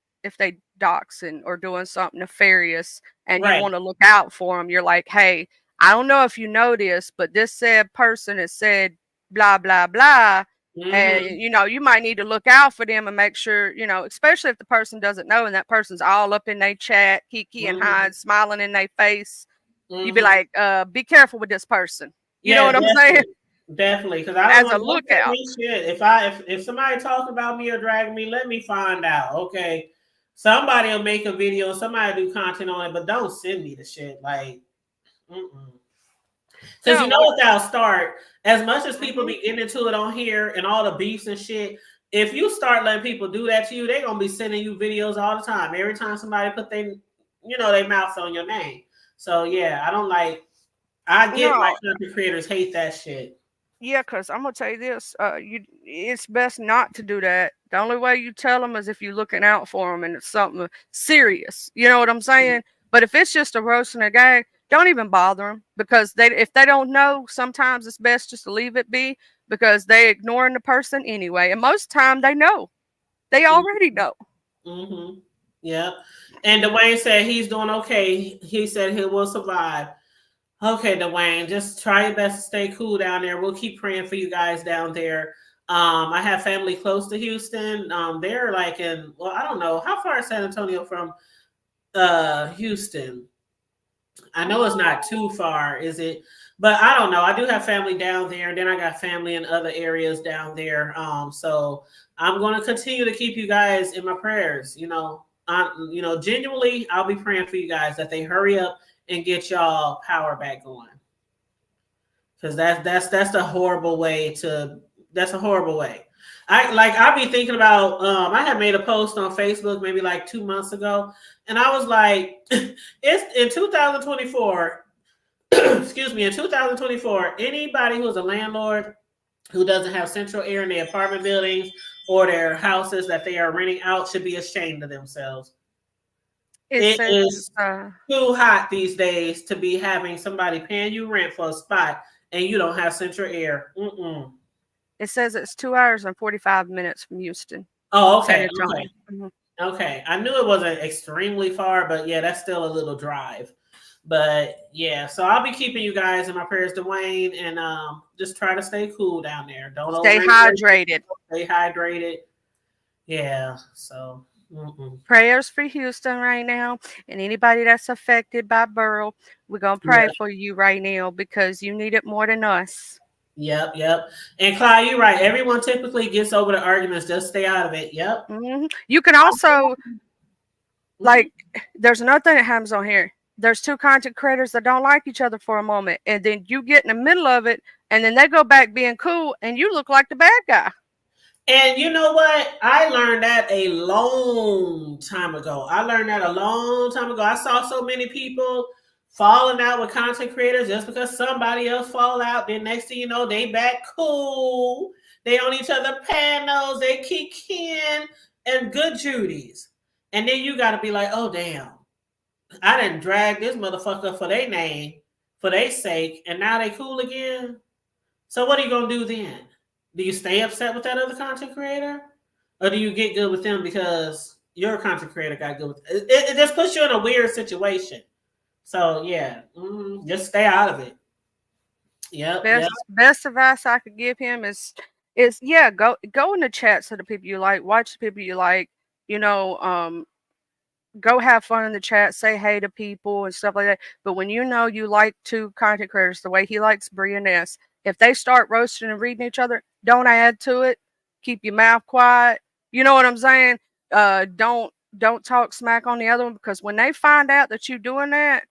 doxing or doing something nefarious and you Right. want to look out for them. You're like, hey, I don't know if you know this, but this said person has said blah blah blah, And Mm-hmm. you might need to look out for them and make sure, especially if the person doesn't know and that person's all up in their chat, kiki and Mm-hmm. hide, smiling in their face. You'd be Mm-hmm. like, be careful with this person. You know Yeah, what I'm saying? definitely. Definitely. Because I don't As a want don't send lookout. me shit. If somebody talks about me or drag me, let me find out. Okay. Somebody will make a video, somebody do content on it, but don't send me the shit. Like, because you No, know what that'll start. As much as people mm-hmm. be getting into it on here and all the beefs and shit, if you start letting people do that to you, they're gonna be sending you videos all the time. Every time somebody put their mouths on your name. So yeah, I don't like. I get why No, content creators hate that shit. yeah, because I'm gonna tell you this, it's best not to do that. The only way you tell them is if you're looking out for them and it's something serious. You know what I'm saying? But if it's just a roast and a gag, don't even bother them because if they don't know, sometimes it's best just to leave it be because they ignoring the person anyway. And most time they know, they already know. Mm-hmm. Yep. And Dwayne said he's doing okay. He said he will survive. Okay, Dwayne, just try your best to stay cool down there. We'll keep praying for you guys down there. I have family close to Houston. They're like I don't know, how far is San Antonio from Houston? I know it's not too far, is it? But I don't know. I do have family down there, and then I got family in other areas down there. So I'm going to continue to keep you guys in my prayers. Genuinely, I'll be praying for you guys that they hurry up and get y'all power back going. Because that's a horrible way to. That's a horrible way. I'll be thinking about. I had made a post on Facebook maybe like 2 months ago, and I was like, it's in 2024. Excuse me, in 2024, anybody who's a landlord who doesn't have central air in their apartment buildings or their houses that they are renting out should be ashamed of themselves. It It says is too hot these days to be having somebody paying you rent for a spot and you don't have central air. it says it's 2 hours and 45 minutes from Houston, Oh, San okay, okay, Antonio. Mhm. okay. I knew it wasn't extremely far, but yeah, that's still a little drive. But yeah, so I'll be keeping you guys in my prayers, Dwayne, and just try to stay cool down there. Don't Stay overexert hydrated. yourself. Stay hydrated. Yeah. So. Prayers for Houston right now and anybody that's affected by Burrow. We're going to Yeah. pray for you right now because you need it more than us. Yep. Yep. And Clyde, you're right. Everyone typically gets over the arguments. Just stay out of it. Yep. You can also, Mhm. like, there's another thing that happens on here. There's two content creators that don't like each other for a moment, and then you get in the middle of it, and then they go back being cool, and you look like the bad guy. And you know what? I learned that a long time ago. I saw so many people falling out with content creators just because somebody else fall out. Then next thing you know, they back cool. They on each other panels. They kick in and good Judies. And then you got to be like, oh damn, I didn't drag this motherfucker for their name, for their sake, and now they cool again. So what are you gonna do then? Do you stay upset with that other content creator, or do you get good with them because your content creator got good with it? It just puts you in a weird situation. So yeah, just stay out of it. Yep, yep. Best advice I could give him is yeah, go in the chats of the people you like, watch the people you like, you know, go have fun in the chat, say hey to people and stuff like that. But when you know you like two content creators the way he likes Brianna, if they start roasting and reading each other, don't add to it. Keep your mouth quiet. You know what I'm saying? Don't talk smack on the other one because when they find out that you're doing that,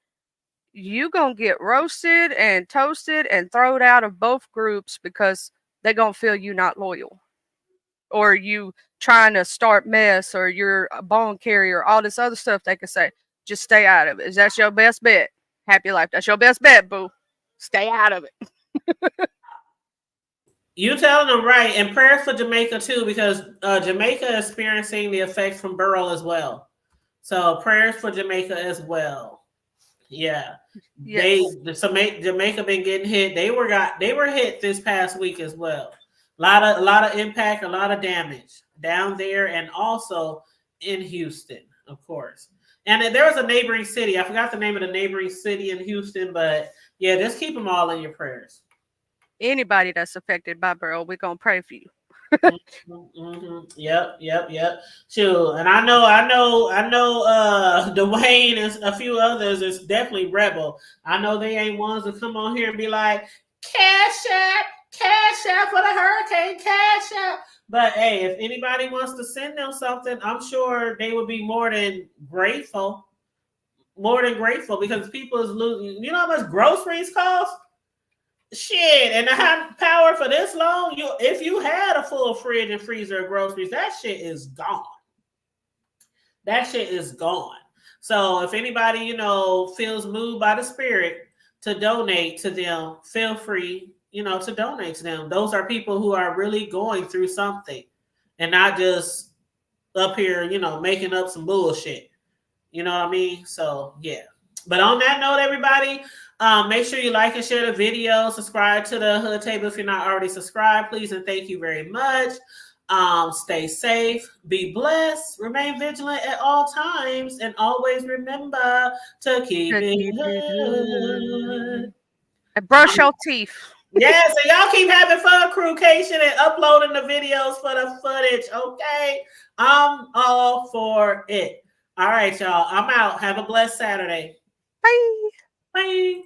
you gonna get roasted and toasted and thrown out of both groups because they gonna feel you not loyal or you trying to start mess or you're a bone carrier, all this other stuff they could say. Just stay out of it. Is that your best bet? Happy life. That's your best bet, boo. Stay out of it. You telling them right, and prayers for Jamaica too, because Jamaica is experiencing the effects from Burrow as well. So prayers for Jamaica as well. Yeah, Yes. Jamaica been getting hit. They were hit this past week as well. A lot of impact, a lot of damage down there, and also in Houston, of course. And then there was a neighboring city. I forgot the name of the neighboring city in Houston, but yeah, just keep them all in your prayers. Anybody that's affected by Burrow, we're gonna pray for you. Yep. Sure. And I know. Dwayne and a few others is definitely rebel. I know they ain't ones to come on here and be like, cash out for the hurricane, cash out. But hey, if anybody wants to send them something, I'm sure they would be more than grateful. More than grateful because people is losing. You know how much groceries cost? Shit, and to have power for this long, if you had a full fridge and freezer of groceries, that shit is gone. That shit is gone. So if anybody, feels moved by the spirit to donate to them, feel free, to donate to them. Those are people who are really going through something and not just up here, making up some bullshit. You know what I mean? So yeah. But on that note, everybody, make sure you like and share the video. Subscribe to the Hood Table if you're not already subscribed, please, and thank you very much. Stay safe, be blessed, remain vigilant at all times, and always remember to keep it hood. And brush your teeth. Yes, and y'all keep having fun, Krewcation, and uploading the videos for the footage, okay? I'm all for it. All right, y'all. I'm out. Have a blessed Saturday. Bye. Bye.